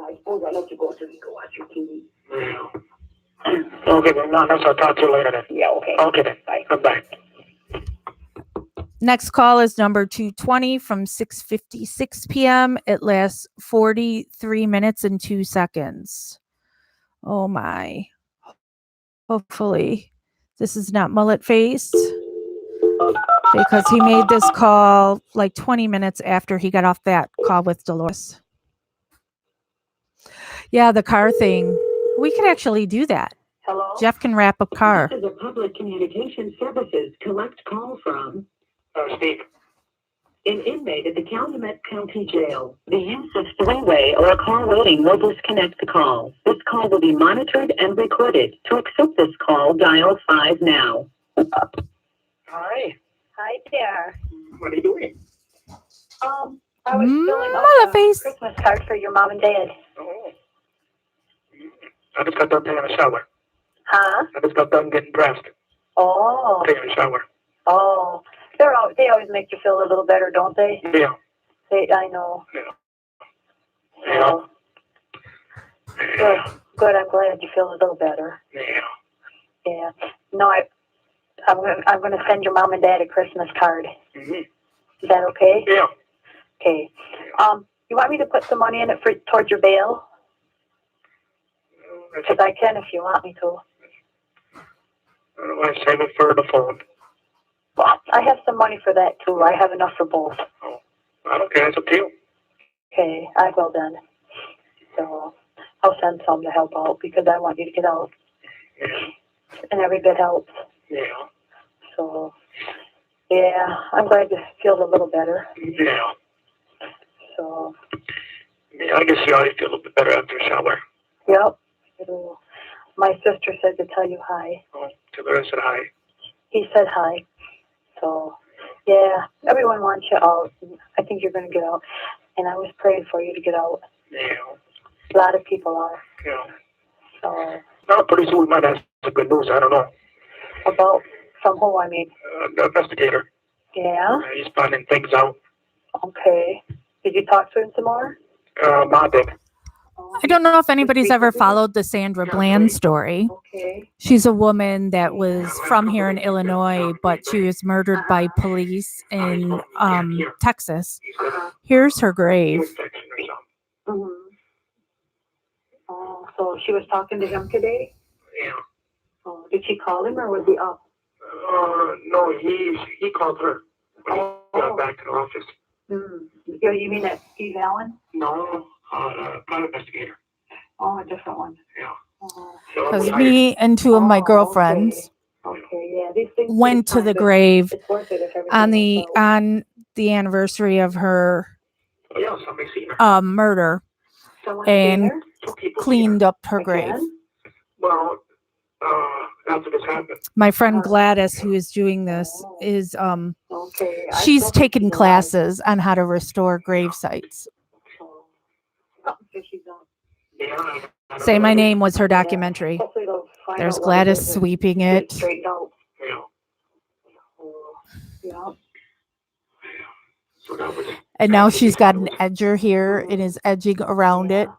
I suppose I'll let you go so you can watch your TV. Yeah. Okay, then, no, I'll talk to you later then. Yeah, okay. Okay then. Bye. Bye. Next call is number 220 from 6:56 p.m. It lasts 43 minutes and 2 seconds. Oh my. Hopefully this is not mullet faced, because he made this call like 20 minutes after he got off that call with Dolores. Yeah, the car thing. We could actually do that. Hello? Jeff can wrap up car. This is a public communication services collect call from. Steve. An inmate at the Calumet County Jail. The use of three-way or call waiting will disconnect the call. This call will be monitored and recorded. To accept this call, dial 5 now. Hi. Hi there. What are you doing? I was filling Mother out a face. Christmas card for your mom and dad. Oh. I just got done taking a shower. Huh? I just got done getting dressed. Oh. Taking a shower. Oh. They always make you feel a little better, don't they? Yeah. I know. Yeah. Good. Good. I'm glad you feel a little better. Yeah. Yeah. No, I'm gonna send your mom and dad a Christmas card. Mm-hmm. Is that okay? Yeah. Okay. You want me to put some money in it towards your bail? Because I can if you want me to. I save it for the phone. Well, I have some money for that too. I have enough for both. Oh, I don't care. It's up to you. Okay, I will then. So I'll send some to help out because I want you to get out. Yeah. And every bit helps. Yeah. So, yeah, I'm glad you feel a little better. Yeah. So. Yeah, I guess you always feel a little bit better after a shower. Yep. My sister said to tell you hi. Oh, tell her I said hi. He said hi. So, yeah, everyone wants you out. I think you're going to get out. And I was praying for you to get out. Yeah. A lot of people are. Yeah. So. Now, pretty soon we might have some good news. I don't know. About from who, I mean? The investigator. Yeah? He's finding things out. Okay. Did you talk to him some more? Ma did. I don't know if anybody's ever followed the Sandra Bland story. Okay. She's a woman that was from here in Illinois, but she was murdered by police in Texas. Here's her grave. Mm-hmm. Oh, so she was talking to him today? Yeah. Oh, did she call him or was he up? No, he called her when he got back to the office. You mean that Steve Allen? No, private investigator. Oh, a different one. Yeah. Because me and two of my girlfriends yeah. These things went to the but grave it's worth it if on everything the anniversary of her Oh, yeah, somebody's seen her. murder Someone and seen her? cleaned up her grave. Again? Well, after this happened. My friend Gladys, who is doing this, is Okay. she's taken classes on how to restore grave sites. Yeah. Say My Name was her documentary. Hopefully they'll find There's out what Gladys it is and sweeping get it. straightened out. Yeah. Yeah. So that was. And now she's got an edger here and is edging around it.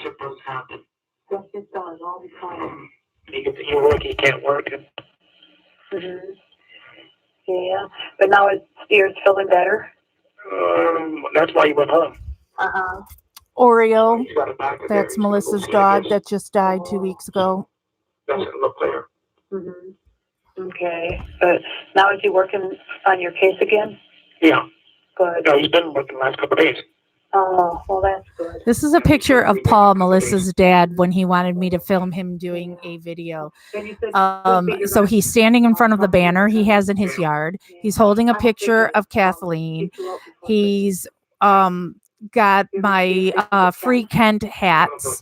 Shit does happen. Yes, it does all the time. You get to work, you can't work. Mm-hmm. Yeah, but now his ear's feeling better. That's why he went home. Uh-huh. Oreo, He's got it back that's there. Melissa's dog that just died 2 weeks ago. Doesn't look clear. Mm-hmm. Okay, but now is he working on your case again? Yeah. Good. Yeah, he's been working the last couple of days. Oh, well, that's good. This is a picture of Paul, Melissa's dad, when he wanted me to film him doing a video. So he's standing in front of the banner he has in his yard. He's holding a picture of Kathleen. He's got my Free Kent hats,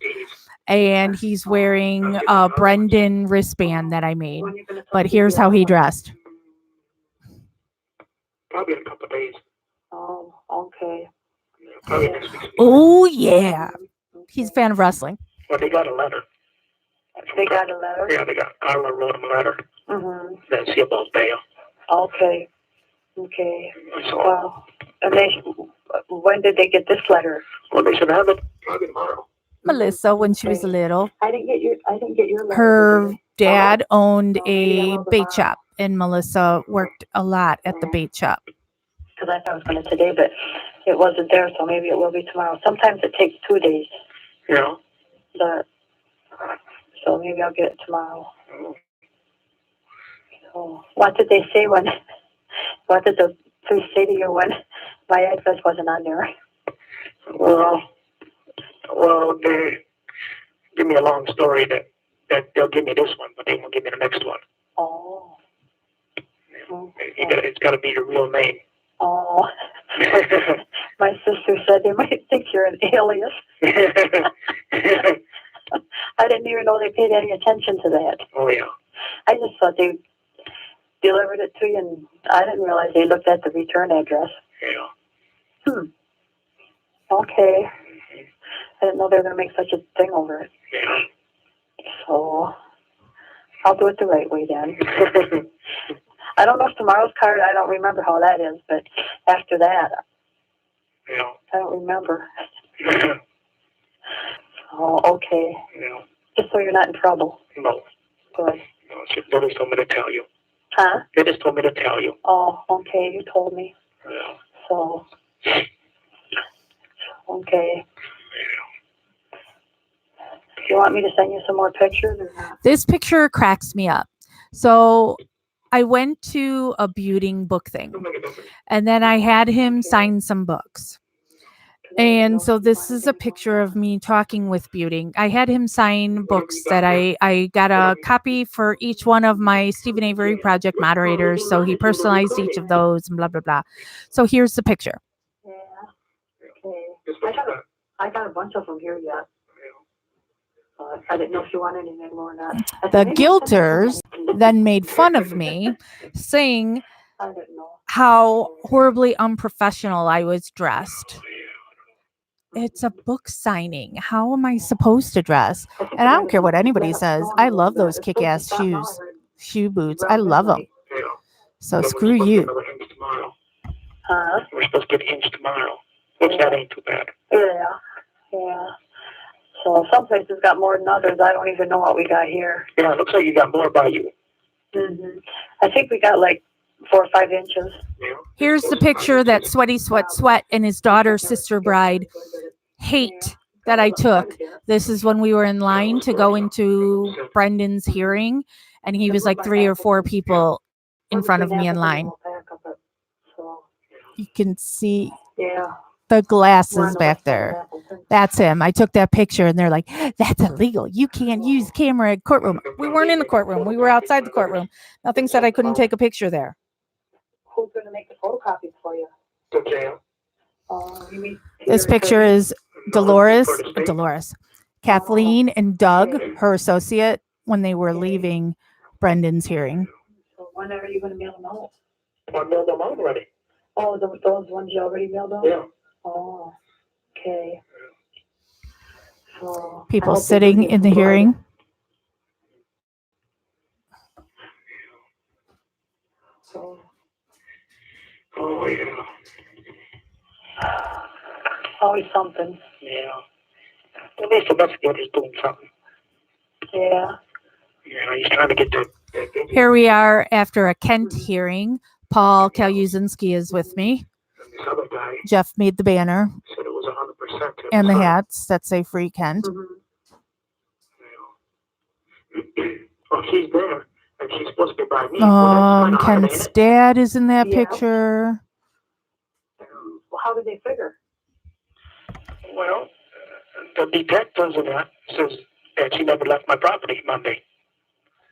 and he's wearing a Brendan wristband that I made. But here's how he dressed. Probably in a couple of days. Oh, okay. Probably next week. Oh, yeah. He's a fan of wrestling. Well, they got a letter. They got a letter? Yeah, they got. Carla wrote him a letter. Mm-hmm. That's see about bail. Okay. Okay. So, Well, and when did they get this letter? well, they should have it probably tomorrow. Melissa, when she was little, I didn't get your letter. her dad owned a bait shop, and Melissa worked a lot at the bait shop. Because I thought I was going to today, but it wasn't there, so maybe it will be tomorrow. Sometimes it takes 2 days. Yeah. So maybe I'll get it tomorrow. So what did they say when? What did the police say to you when my address wasn't on there? Well, they give me a long story that they'll give me this one, but they won't give me the next one. Oh. It's got to be your real name. Oh, my sister said they might think you're an alias. I didn't even know they paid any attention to that. Oh, yeah. I just thought they delivered it to you, and I didn't realize they looked at the return address. Yeah. Okay. I didn't know they were going to make such a thing over it. Yeah. So I'll do it the right way then. I don't know if tomorrow's card, I don't remember how that is, but after that, Yeah. I don't remember. Oh, okay. Yeah. Just so you're not in trouble. No. Good. No, they just told me to tell you. Huh? They just told me to tell you. Oh, okay. You told me. Yeah. So, okay. Do you want me to send you some more pictures or not? This picture cracks me up. So I went to a Buting book thing, and then I had him sign some books. And so this is a picture of me talking with Buting. I had him sign books that I got a copy for each one of my Stephen Avery project moderators. So he personalized each of those and blah, blah, blah. So here's the picture. Yeah. Okay. I got a bunch of them here yet. I didn't know if you wanted any more or not. The guilters then made fun of me, saying I didn't know. how horribly unprofessional I was dressed. It's a book signing. How am I supposed to dress? And I don't care what anybody says. I love those kick-ass shoe boots. I love them. Yeah. So screw you. Huh? We're supposed to get hinged tomorrow, which that ain't too bad. Yeah. Yeah. So some places got more than others. I don't even know what we got here. Yeah, it looks like you got more by you. I think we got like 4 or 5 inches. Yeah. Here's the picture that Sweaty Sweat and his daughter, sister bride, hate that I took. This is when we were in line to go into Brendan's hearing, and he was like 3 or 4 people in front of me in line. You can see the glasses back there. That's him. I took that picture, and they're like, that's illegal. You can't use camera at courtroom. We weren't in the courtroom. We were outside the courtroom. Nothing said I couldn't take a picture there. Who's going to make the photocopies for you? The jail. You mean This picture is Dolores, Kathleen, and Doug, her associate, when they were leaving Brendan's hearing. So when are you going to mail them out? I mailed them out already. Oh, those ones you already mailed out? Yeah. Oh, okay. So People sitting in the hearing. So, Oh, yeah. always something. Yeah. At least the investigator's doing something. Yeah. Yeah, he's trying to get the Here we are after a Kent hearing. Paul Kaluzinski is with me. and this other guy Jeff made the banner said it was 100%. and the hats that say Free Kent. Oh, she's there, and she's supposed to be by me. Well, that's kinda odd, Kent's ain't dad is in that Yeah. picture. Well, how did they figure? it? Well, the detectives and that says that she never left my property Monday.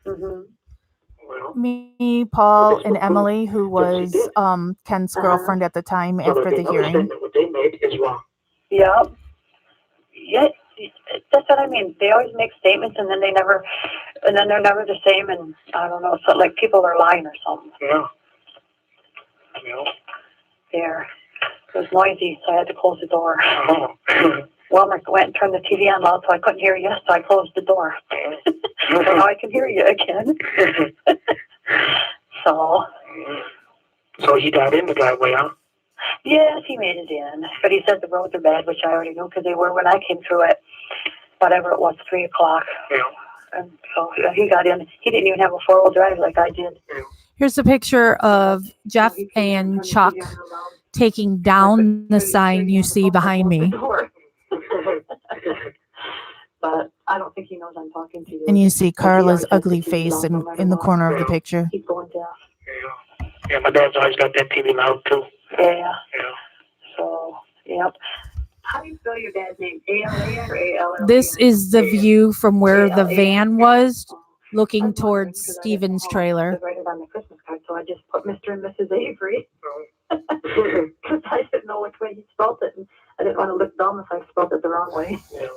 Well, Me, Paul, and Emily, who was Kent's girlfriend at the time so after they the know hearing. statement what they made is wrong. Yeah. Yeah, that's what I mean. They always make statements and then they're never the same. And I don't know, it's like people are lying or something. Yeah. You know? There. It was noisy, so I had to close the door. Oh. Wilmer went and turned the TV on loud so I couldn't hear you, so I closed the door. So now I can hear you again. So. So he got in the driveway, huh? Yes, he made it in. But he said the roads are bad, which I already knew because they were when I came through at whatever it was, 3 o'clock. Yeah. And so he got in. He didn't even have a 4-wheel drive like I did. Here's a picture of Jeff and Chuck taking down the sign you see behind me. But I don't think he knows I'm talking to you. And you see Carla's ugly face in the corner of the picture. He's going deaf. Yeah. Yeah, my dad's always got that TV loud, too. Yeah. Yeah. So, yep. How do you spell your dad's name? A-L-A-N or A-L-L-A-N? This is the view from where the van was looking I'm wondering, towards 'cause I didn't know Steven's how trailer. to write it on the Christmas card, so I just put Mr. and Mrs. Avery. Because I didn't know which way he spelled it, and I didn't want to look dumb if I spelled it the wrong way. Yeah.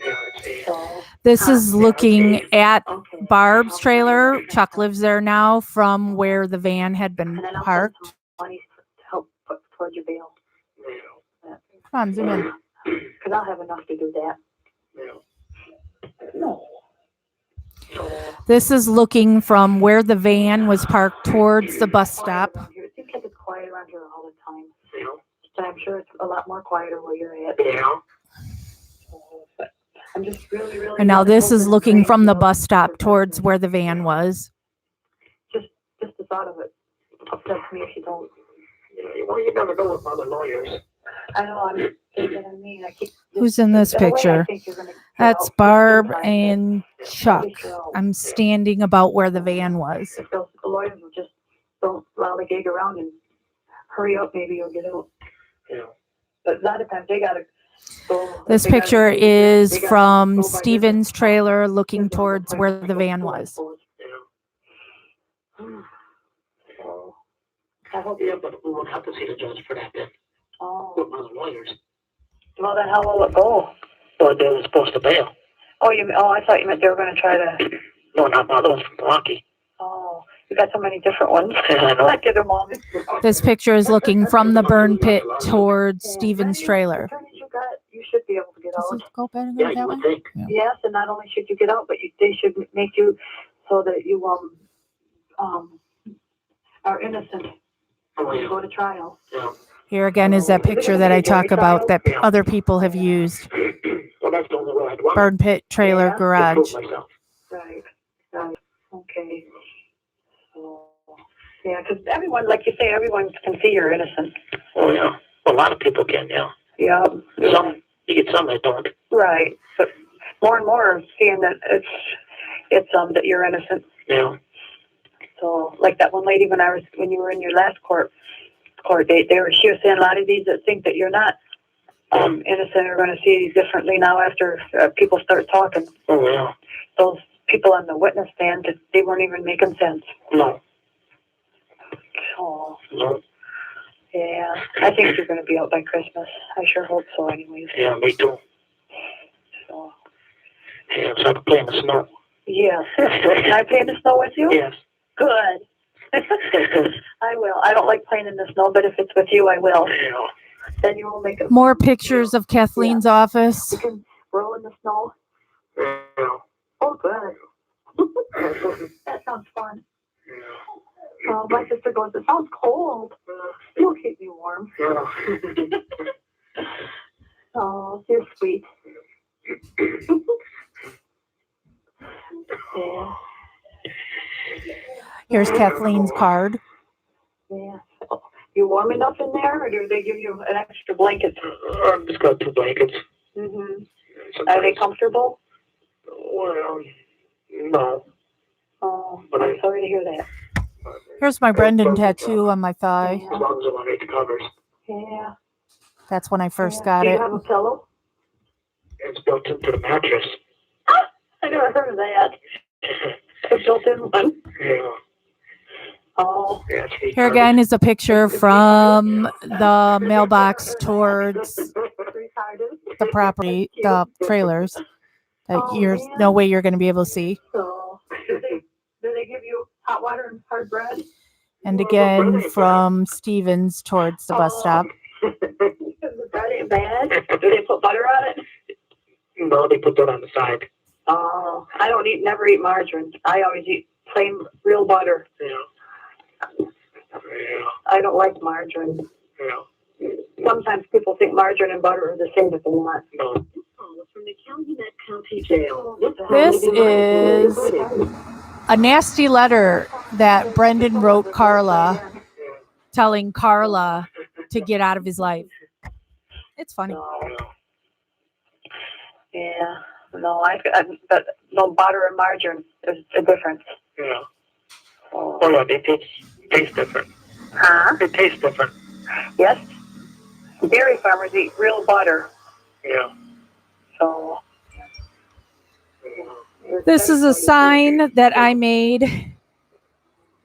Yeah, I see. So, This is looking at okay. Barb's trailer. Chuck lives there now from where the van had been And then I'll send parked. some money to help put towards your bail. Yeah. Come on, zoom in. Because I'll have enough to do that. Yeah. No. So, This is looking from where the van was parked towards the bus stop. quiet around here. It seems like it's quiet around here all the time. Yeah. So I'm sure it's a lot more quieter where you're at. Yeah. But I'm just really, really. And now this is hoping looking and from praying, the you know, bus stop for towards Christmas. where the van was. Just the thought of it upsets me if you don't. Well, you never know with other lawyers. I know I'm thinking of me. I keep. Who's in this the way I picture? think you're gonna get That's out, Barb just in time, and but Chuck. at least you're out. I'm standing about where the van was. If those lawyers will just don't lollygag around and hurry up, maybe you'll get out. Yeah. But a lot of times they gotta go. This they gotta picture go- is they gotta from go by Steven's business. trailer looking Business towards where appointment, the go van through, I was. suppose. Yeah. So, I hope Yeah, but we won't have to see the judge for that then. Oh, With other lawyers. well then how will it go? Well, they were supposed to bail. Oh, I thought you meant they were gonna try to. No, not the other ones from Milwaukee. Oh, you got so many different ones. I know. I get them all. This picture is looking from the burn pit towards Yeah, Steven's many trailer. attorneys you got, you should be able to get Does out. it go better Yeah, you that would way? think. Yes, and not only should you get out, but they should make you so that you are innocent Oh, when you yeah. go to trial. Yeah. Here again is that picture that I talk about that other people have used. Well, that's the only way I'd want Burn pit, trailer, Yeah. to garage. prove myself. Right. Right. Okay. So, yeah, because everyone, like you say, everyone can see you're innocent. Oh, yeah. Well, a lot of people can, yeah. Yeah. Some, you get some that don't. Right. But more and more are seeing that it's that you're innocent. Yeah. So, like that one lady when you were in your last court date, she was saying a lot of these that think that you're not innocent are going to see differently now after people start talking. Oh, yeah. Those people on the witness stand, they weren't even making sense. No. So, No. yeah, I think you're going to be out by Christmas. I sure hope so, anyways. Yeah, me too. So, Yeah, so I can play in the snow. yeah. Can I play in the snow with you? Yes. Good. I will. I don't like playing in the snow, but if it's with you, I will. Yeah. Then you will make it. More pictures of Kathleen's office. You can roll in the snow. Yeah. Oh, good. That sounds fun. Oh, my sister goes, it sounds cold. You'll keep me warm. Yeah. Oh, you're sweet. Yeah. Here's Kathleen's card. Yeah. You warm enough in there, or do they give you an extra blanket? I've just got 2 blankets. Mm-hmm. Sometimes. Are they comfortable? Well, no. Oh, I'm sorry to hear that. Here's my Brendan tattoo on my thigh. As long as I'm underneath the covers. Yeah. That's when I first Yeah. got Do you it. have a pillow? It's built into the mattress. I never heard of that. A built-in one. Yeah. Oh. Yeah, it's Here again is a picture from the mailbox towards Retarded. the property, the trailers. That Oh, there's man. no way you're going to be able to see. So, do they give you hot water and hard bread? And again from Stevens towards the bus stop. The bread ain't bad. Do they put butter on it? No, they put that on the side. Oh, I don't never eat margarine. I always eat plain real butter. Yeah. Yeah. I don't like margarine. Yeah. Sometimes people think margarine and butter are the same, but they're not. No. From the Calumet County Jail. This is a nasty letter that Brendan wrote Carla, telling Carla to get out of his life. It's funny. So, yeah. No, but no butter and margarine. There's a difference. Yeah. Oh. Oh, yeah, they taste different. Huh? They taste different. Yes. Dairy farmers eat real butter. Yeah. So, This is a sign that I made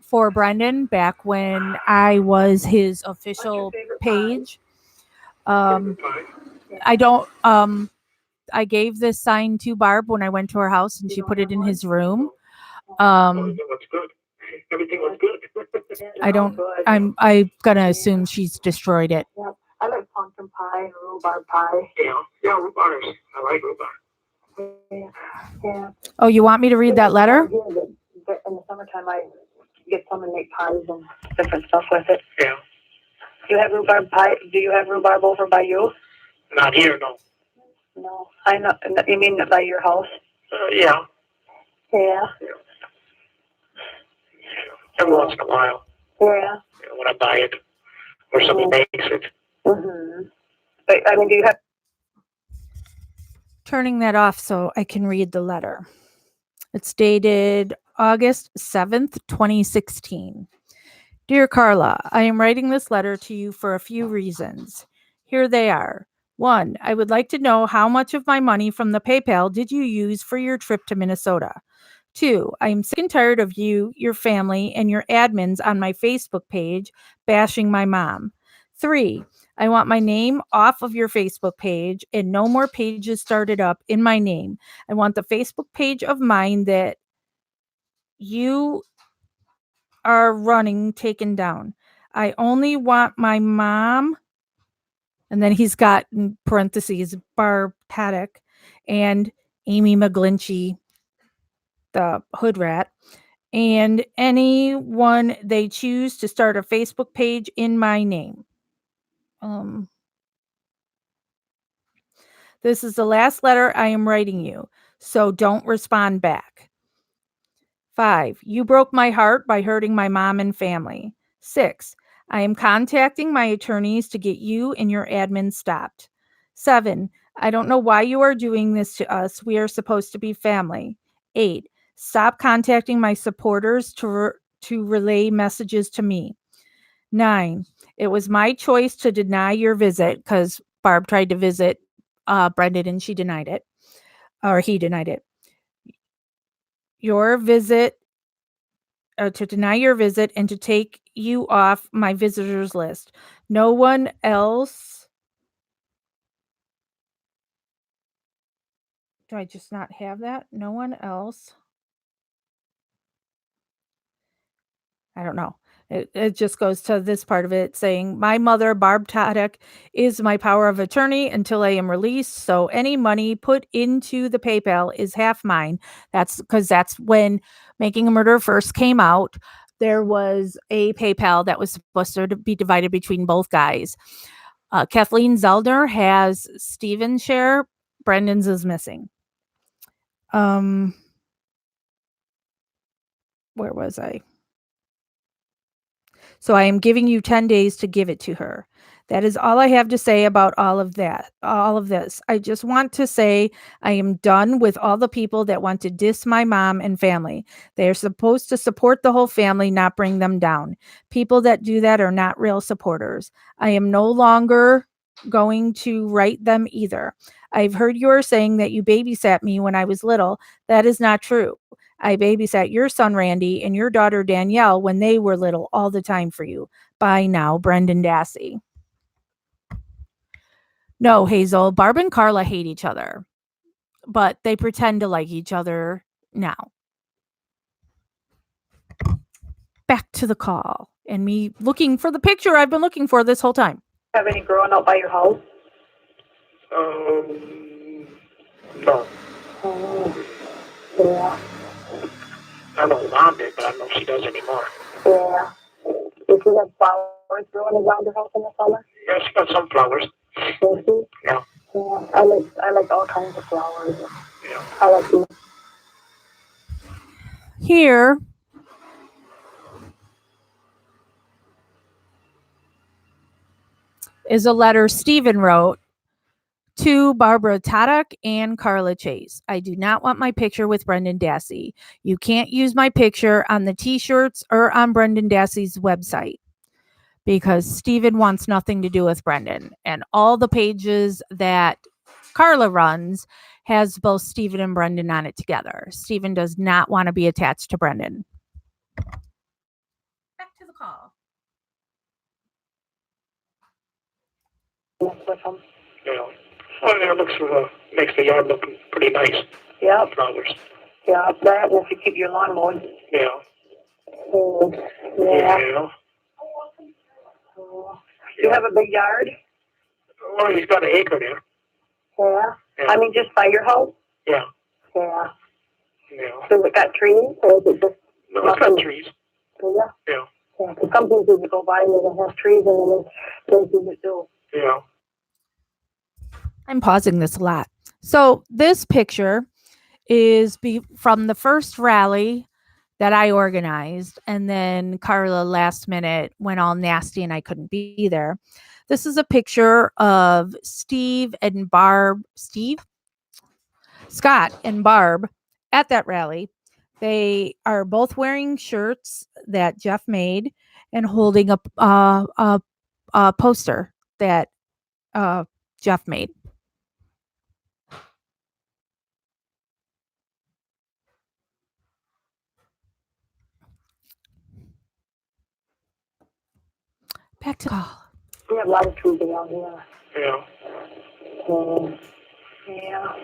for Brendan back when I was his official page. I don't I gave this sign to Barb when I went to her house and she put it in his room. Everything was good. Everything was good. I don't I'm gonna assume she's destroyed it. Yep. I like pumpkin pie and rhubarb pie. Yeah, rhubarb. I like rhubarb. Yeah. Oh, you want me to read that letter? In the summertime, I get some and make pies and different stuff with it. Yeah. You have rhubarb pie? Do you have rhubarb over by you? Not here, no. No. I know. You mean by your house? Yeah. Yeah. Every once in a while. Yeah. When I buy it, or somebody makes it. Mm-hmm. But I mean, do you have? Turning that off so I can read the letter. It's dated August 7th, 2016. Dear Carla, I am writing this letter to you for a few reasons. Here they are. 1. I would like to know how much of my money from the PayPal did you use for your trip to Minnesota? 2. I am sick and tired of you, your family, and your admins on my Facebook page bashing my mom. 3. I want my name off of your Facebook page and no more pages started up in my name. I want the Facebook page of mine that you are running taken down. I only want my mom, and then he's got in parentheses Barb Paddock and Amy McGlinchey, the hood rat, and anyone they choose to start a Facebook page in my name. This is the last letter I am writing you, so don't respond back. 5. You broke my heart by hurting my mom and family. 6. I am contacting my attorneys to get you and your admin stopped. 7. I don't know why you are doing this to us. We are supposed to be family. 8. Stop contacting my supporters to relay messages to me. 9. It was my choice to deny your visit because Barb tried to visit Brendan and she denied it, or he denied it. Your visit to deny your visit and to take you off my visitors list. No one else. Do I just not have that? No one else. I don't know. It just goes to this part of it saying, my mother, Barb Tadek, is my power of attorney until I am released. So any money put into the PayPal is half mine. That's because that's when Making a Murderer first came out. There was a PayPal that was supposed to be divided between both guys. Kathleen Zeldner has Steven's share. Brendan's is missing. Where was I? So I am giving you 10 days to give it to her. That is all I have to say about all of this. I just want to say I am done with all the people that want to diss my mom and family. They are supposed to support the whole family, not bring them down. People that do that are not real supporters. I am no longer going to write them either. I've heard you are saying that you babysat me when I was little. That is not true. I babysat your son, Randy, and your daughter, Danielle, when they were little all the time for you. Bye now, Brendan Dassey. No, Hazel, Barb and Carla hate each other, but they pretend to like each other now. Back to the call and me looking for the picture I've been looking for this whole time. Have any growing up by your house? No. Yeah. I know Mom did, but I don't know if she does anymore. Yeah. If you have flowers growing around your house in the summer? Yeah, she got some flowers. Does she? Yeah. Yeah. I like all kinds of flowers. Yeah. I like them. Here is a letter Stephen wrote to Barbara Taddock and Carla Chase. I do not want my picture with Brendan Dassey. You can't use my picture on the t-shirts or on Brendan Dassey's website because Stephen wants nothing to do with Brendan. And all the pages that Carla runs has both Steven and Brendan on it together. Steven does not want to be attached to Brendan. Back to the call. With them. Yeah. Oh, yeah, it looks, makes the yard look pretty nice. Yeah. Flowers. Yeah, that, and if you keep your lawn mowed. Yeah. Yeah. Yeah. You have a big yard? Well, he's got an acre there. Yeah. Yeah. I mean, just by your house? Yeah. Yeah. Yeah. Does it got trees, or is it just No, it's got trees. Yeah. Yeah. Yeah, 'cause some places you go by and they don't have trees, and there's places that do. Yeah. I'm pausing this a lot. So this picture is from the first rally that I organized, and then Carla last minute went all nasty and I couldn't be there. This is a picture of Scott and Barb at that rally. They are both wearing shirts that Jeff made and holding up a poster that Jeff made. Back to call. We have a lot of trees around here. Yeah. Yeah.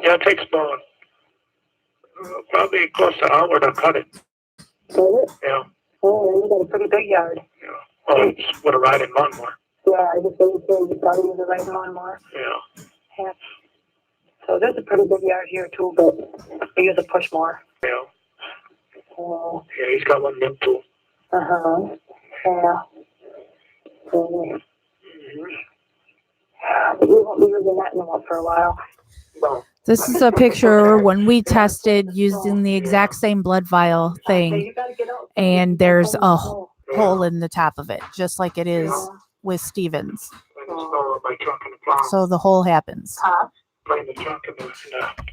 Yeah, it takes probably close to an hour to cut it. Does it? Yeah. Oh, you got a pretty big yard. Yeah. Oh, it's with a riding lawnmower. Yeah, I just think you probably use the right lawnmower. Yeah. Yeah. So there's a pretty big yard here too, but we use a push mower. Yeah. Oh. Yeah, he's got one of them too. Uh-huh. Yeah. Mm-hmm. But we won't be using that no more for a while. No. This is a picture when we tested using the exact same blood vial thing, and there's a hole in the top of it, just like it is with Stevens. So the hole happens. Playing the truck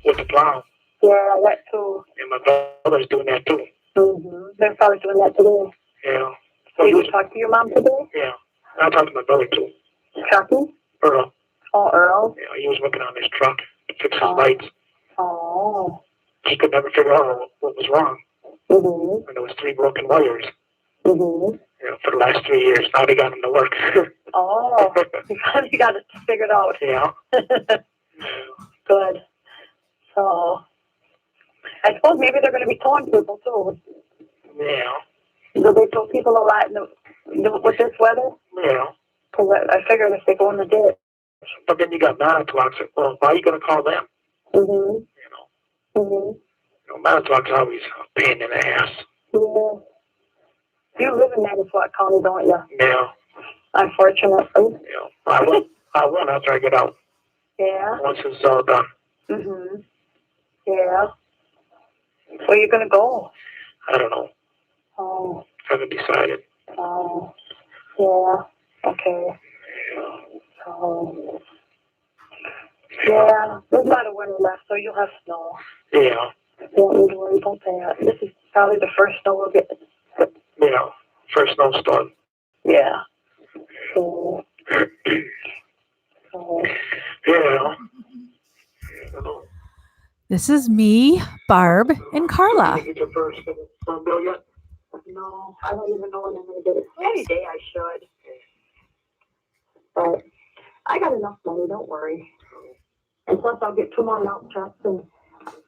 with the plow. Yeah, that too. And my brother's doing that too. Mm-hmm. They're probably doing that today. Yeah. So you talk to your mom today? Yeah. I talked to my brother too. Chucky? Earl. Oh, Earl? Yeah, he was working on his truck to fix his lights. Oh. He could never figure out what was wrong. Mm-hmm. And there was 3 broken wires. Mm-hmm. You know, for the last 3 years. Now they got him to work. Oh. You got it figured out. Yeah. Good. So, I suppose maybe they're going to be towing people too. Yeah. Do they tow people a lot with this weather? Yeah. Because I figured if they go in the ditch. But then you got Manitowoc's. Well, why are you going to call them? Mm-hmm. You know. Mm-hmm. You know, Manitowoc's always a pain in the ass. Yeah. You live in Manitowoc County, don't you? Yeah. Unfortunately. Yeah. I won't after I get out. Yeah. Once it's all done. Mm-hmm. Yeah. Where you going to go? I don't know. Oh. Haven't decided. Oh. Yeah. Okay. So. Yeah. There's a lot of winter left, so you'll have snow. Yeah. You don't need to worry about that. This is probably the first snow we'll get. Yeah. First snowstorm. Yeah. So. Yeah. This is me, Barb, and Carla. Did you get your first phone bill yet? No, I don't even know when I'm going to get it. Any day I should. But I got enough money, don't worry. And plus I'll get 2 more milk trucks, and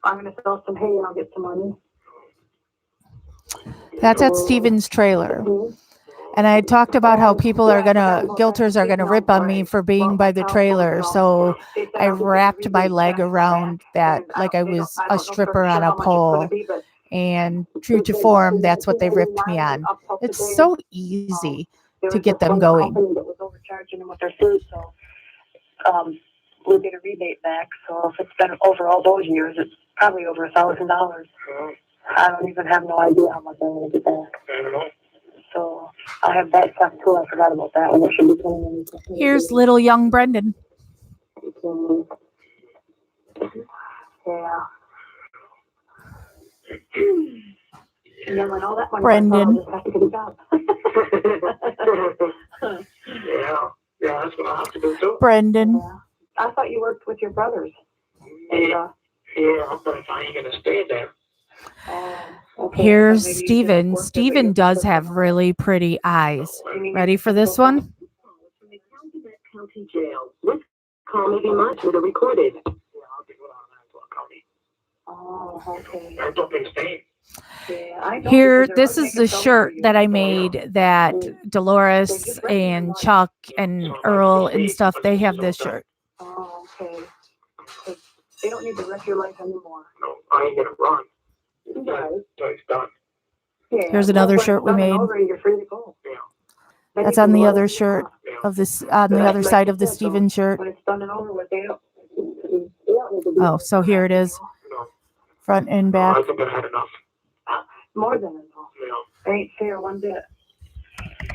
I'm going to sell some hay and I'll get some money. That's at Steven's trailer. Mm-hmm. And I talked about how guilters are gonna rip on me for being by the trailer. So I wrapped my leg around that like I was a stripper on a pole. And true to form, that's what they ripped me on. It's so easy to get them going. That was overcharging them with their food, so we'll get a rebate back. So if it's been over all those years, it's probably over $1,000. I don't even have no idea how much I'm going to get back. I don't know. So I have that stuff too. I forgot about that one. It should be coming in. Here's little young Brendan. Yeah. And then when all that money Brendan. comes out, I just have to get a job. Yeah. Yeah, that's what I have to do too. Brendan. Yeah. I thought you worked with your brothers. Yeah, but I ain't gonna stay there. Oh, okay. Here's Maybe you just Steven. worked there, but Steven you does took have them. really pretty eyes. You mean Ready you for this took them? one? From the Calumet County Jail. This call may be monitored or recorded. Yeah, I'll be going on that county. Oh, okay. I don't think staying. Yeah, I know Here, because they're this is making the trouble for shirt you. that I made that They Dolores just wrecked your and life. Chuck and Earl and stuff, they have this shirt. Oh, okay. 'Cause they don't need to wreck your life anymore. No, I ain't gonna run. Right. So it's done. Yeah. Here's another when shirt it's we done and made. over, you're free to go. Yeah. Then That's you on can the go other out. shirt Yeah. of this, on the But other like side you of the said, Steven though, shirt. when it's done and over with, they don't need to be Oh, so here it is, No. front and No, back. I think I had enough. more than enough. Yeah. Ain't fair one bit.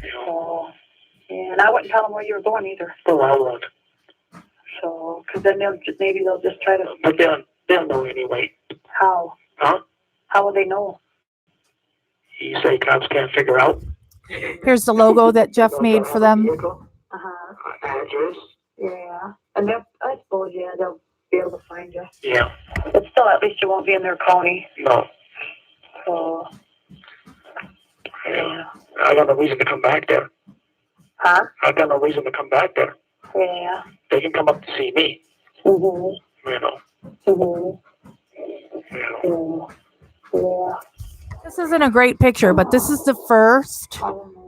Yeah. So, yeah, and I wouldn't tell them where you were going either. Oh, I won't. So, because then maybe they'll just try to. But they'll know anyway. How? Huh? How will they know? You say cops can't figure out? Here's the logo that Jeff Don't made have for a them. vehicle, Uh-huh. address? Yeah. And I suppose, yeah, they'll be able to find you. Yeah. But still, at least you won't be in their county. No. So, Yeah. I got no reason to come back there. huh? I got no reason to come back there. Yeah. They can come up to see me. Mm-hmm. You know. Mm-hmm. You know. Yeah. This isn't a great picture, but this is the first I don't know.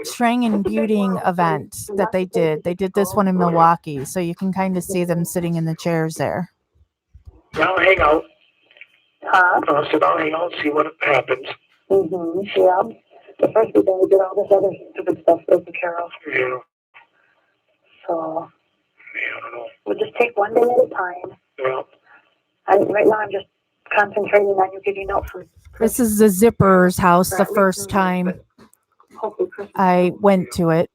String and Buting event that they did. They did this one in Milwaukee, so you can kind of see them sitting in the chairs there. Yeah, I'll hang out. Huh? I'll sit down, hang out, see what happens. Mm-hmm. Yeah. But first we gotta get all this other stupid stuff taken care of. Yeah. So Yeah, I don't know. we'll just take one day at a time. Yeah. Right now I'm just concentrating on you getting out for This is the Zipper's house the first time hopefully Christmas. I went to it.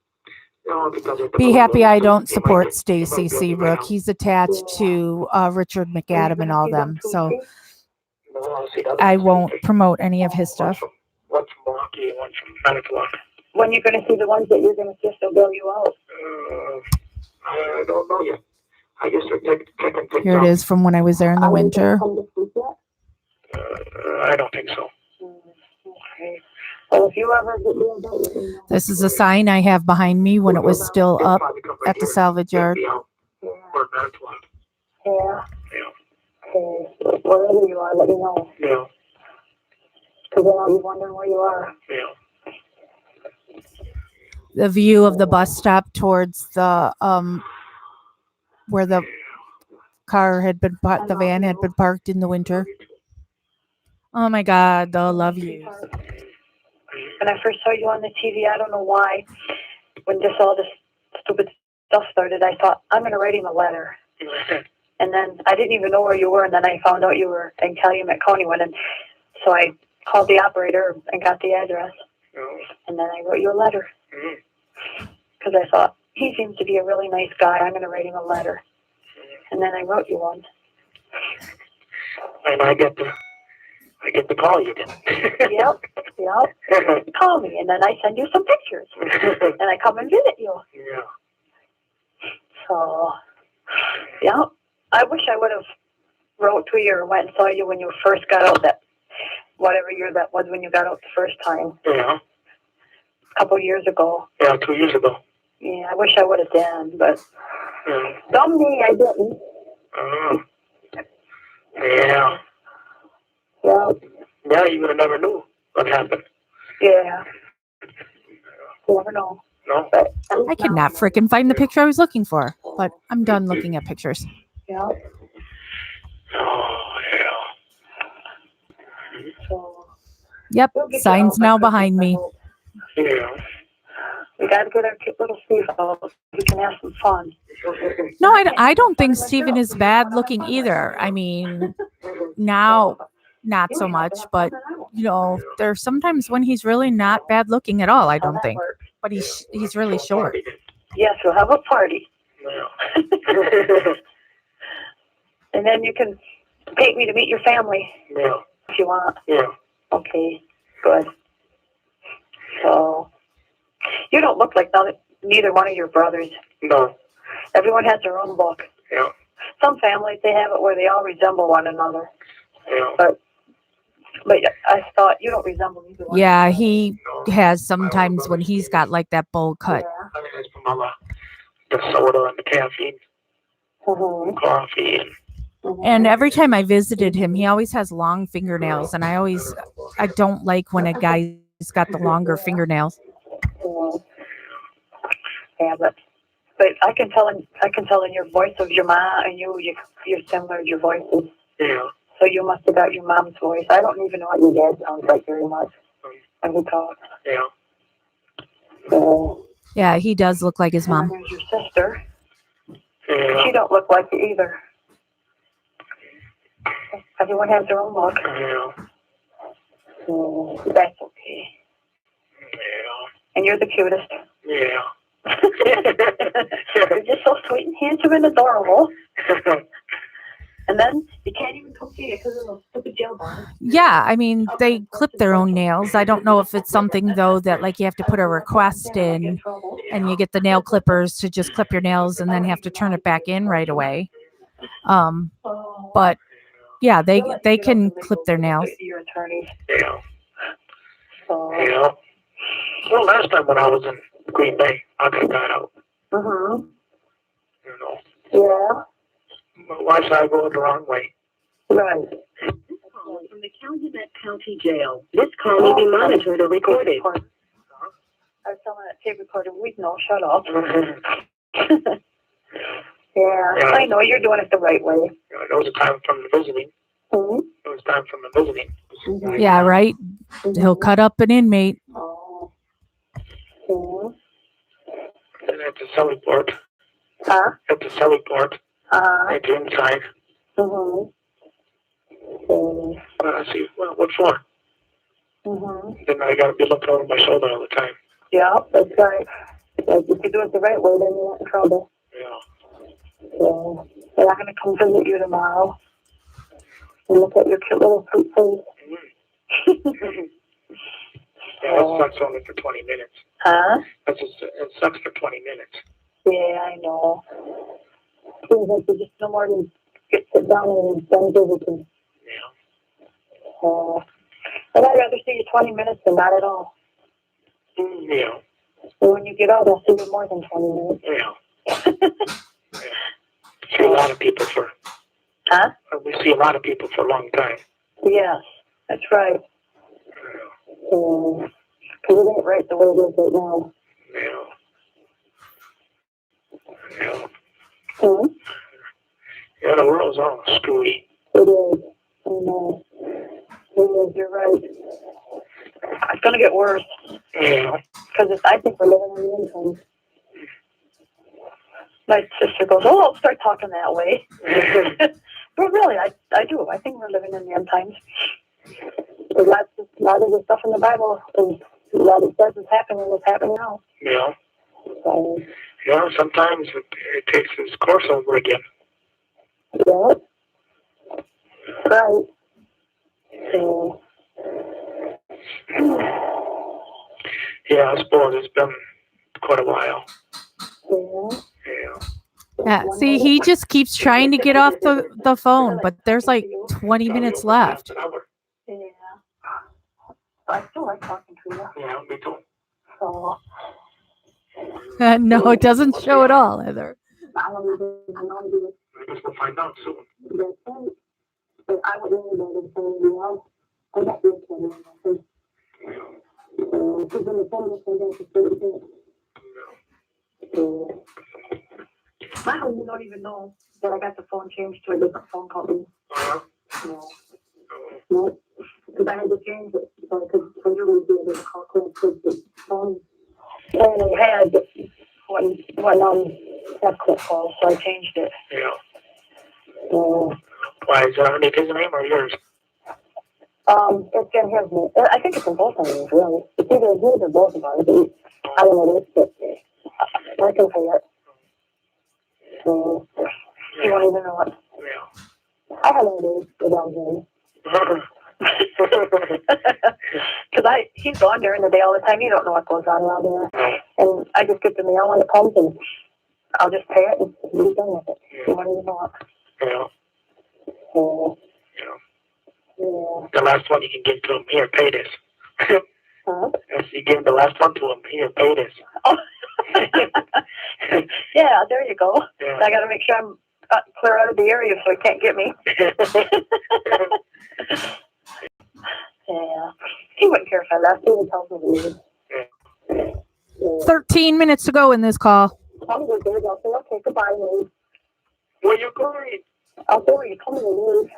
No, because at the Be happy I moment, don't they support might Stacy be able to Seabrook. He's attached to Richard Are you McAdam and gonna all see them, too, so Steve? No, I'll see the other I ones. won't promote any of his stuff. One's from Milwaukee and one's from Manitowoc. When you're gonna see the ones that you're gonna see, they'll bail you out. I don't know yet. I guess they're taking things Here it out. is from when I was there in the Are they gonna winter. come this week yet? I don't think so. Okay. Well, if you ever get bailed out, let me know. This is a sign I have behind me when it was still They'll up probably come right at the here. salvage yard. They'll be out. Yeah. Or Manitowoc. Yeah. Yeah. Okay. Wherever you are, let me know. Yeah. Because then I'll be wondering where you are. Yeah. The view of the bus stop towards the where the car had been the van had been parked in the winter. Oh my God, the love yous. When I first saw you on the TV, I don't know why, when all this stupid stuff started, I thought, I'm going to write him a letter. And then I didn't even know where you were, and then I found out you were in Calumet County, and so I called the operator and got the address, and then I wrote you a letter. Because I thought, he seems to be a really nice guy, I'm going to write him a letter. And then I wrote you one. And I get to call you then. Yep. Call me, and then I send you some pictures, and I come and visit you. Yeah. So, yeah, I wish I would have wrote to you or went and saw you when you first got out, that whatever year that was when you got out the first time. Yeah. A couple years ago. Yeah, 2 years ago. Yeah, I wish I would have done, but Yeah. dumb me, I didn't. Yeah. Yeah. Yeah, you would have never knew what happened. Yeah. You never know. No. But I could not freaking find the picture I was looking for, but I'm done looking at pictures. Yeah. Oh, yeah. So Yep, we'll get you signs out by now Christmas, behind I me. hope. Yeah. We got to get our cute little Steve out. We can have some fun. No, I don't think Steven is bad looking either. I mean, now, not so much, but, you know, there's sometimes when he's really not bad looking at all, I How don't that think. works. But he's really short. Yes, we'll have a party. Yeah. And then you can take me to meet your family Yeah. if you want. Yeah. Okay, good. So, you don't look like neither one of your brothers. No. Everyone has their own book. Yeah. Some families, they have it where they all resemble one another. Yeah. But I thought you don't resemble either one. Yeah, he No. has sometimes when he's got like that bowl cut. Yeah. I think it's from all the soda and the caffeine, Mm-hmm. coffee, and And every time I visited him, he always has long fingernails, and I don't like when a guy's got the longer fingernails. Yeah, but I can tell in your voice of your mom and you're similar. Your voices. yeah. So you must have got your mom's voice. I don't even know what your dad sounds like very much when he talks. Yeah. So, Yeah, he does look like his and then mom. there's your sister. Yeah. She don't look like you either. Everyone has their own look. Yeah. So that's okay. Yeah. And you're the cutest. Yeah. You're just so sweet and handsome and adorable. And then you can't even come see it because of those stupid jail bars. Yeah, I mean, they clip their own nails. I don't know if it's something, though, that like you have to put a request in and you get the nail clippers to just clip your nails and then have to turn it back in right away. But yeah, they can clip their nails. Your attorney. Yeah. So. Yeah. Well, last time when I was in Green Bay, I got that out. Mm-hmm. You know. Yeah. Why should I go the wrong way? Right. Call from the Calumet County Jail. This call may be monitored or recorded. I was telling that tape recorder, we know, shut up. Yeah, I know, you're doing it the right way. There was a time from the visiting. Mm-hmm. There was time from the visiting. Mm-hmm. Yeah, right? He'll cut up an inmate. Oh. Mm-hmm. And at the celly port. Huh? At the celly port. At the inside. Mm-hmm. I see, well, what for? Mm-hmm. Then I gotta be looking over my shoulder all the time. Yeah, that's right. Like, if you do it the right way, then you're not in trouble. Yeah. So, they're not going to come visit you tomorrow and look at your cute little sweet face. Yeah, that sucks only for 20 minutes. Huh? It sucks for 20 minutes. Yeah, I know. Seems like you just no more than sit down and spend visiting. Yeah. But I'd rather see you 20 minutes than not at all. Yeah. And when you get out, I'll see you more than 20 minutes. Yeah. Yeah. See a lot of people for. Huh? We see a lot of people for a long time. Yes, that's right. Because it ain't right the way it is right now. Yeah. Yeah. Hmm? Yeah, the world's all screwy. It is. I know. It is, you're right. It's going to get worse. Yeah. Because I think we're living in the end times. My sister goes, oh, I'll start talking that way. But really, I do. I think we're living in the end times. There's a lot of the stuff in the Bible, and a lot of stuff is happening now. Yeah. So, Yeah, sometimes it takes its course over again. yeah. Right. So, yeah, I suppose it's been quite a while. yeah. Yeah. Yeah, see, he just keeps trying to get off the phone, but there's like 20 minutes left. Yeah. I still like talking to you. Yeah, me too. So, No, it doesn't show at all, Heather. I don't even know. I guess we'll find out soon. That's right. But I would really know them saying, you know, I'm not your kid. Because when the phone was sent out to certain things. So, my husband don't even know that I got the phone changed to a different phone company. No. No. Because I had to change it. Because I usually do it call clean the phone. And it had one have click calls, so I changed it. Yeah. So, Why, is that underneath his name or yours? it's in his name. I think it's in both of them, really. It's either his or both of ours. I don't know this, but I can pay it. So, you won't even know what. Yeah. I have no idea without him. Because he's on during the day all the time. You don't know what goes on around there. And I just get the mail when it comes, and I'll just pay it and be done with it. You won't even know it. Yeah. So, Yeah. The last one you can give to him, here, pay this. huh? If you give the last one to him, here, pay this. Oh. Yeah, there you go. Yeah. I got to make sure I'm clear out of the area so he can't get me. Yeah. He wouldn't care if I left. He would tell me to leave. 13 minutes to go in this call. I'm good, baby. I'll say, okay, goodbye, leave. Where you going? I'll say, where you coming to leave?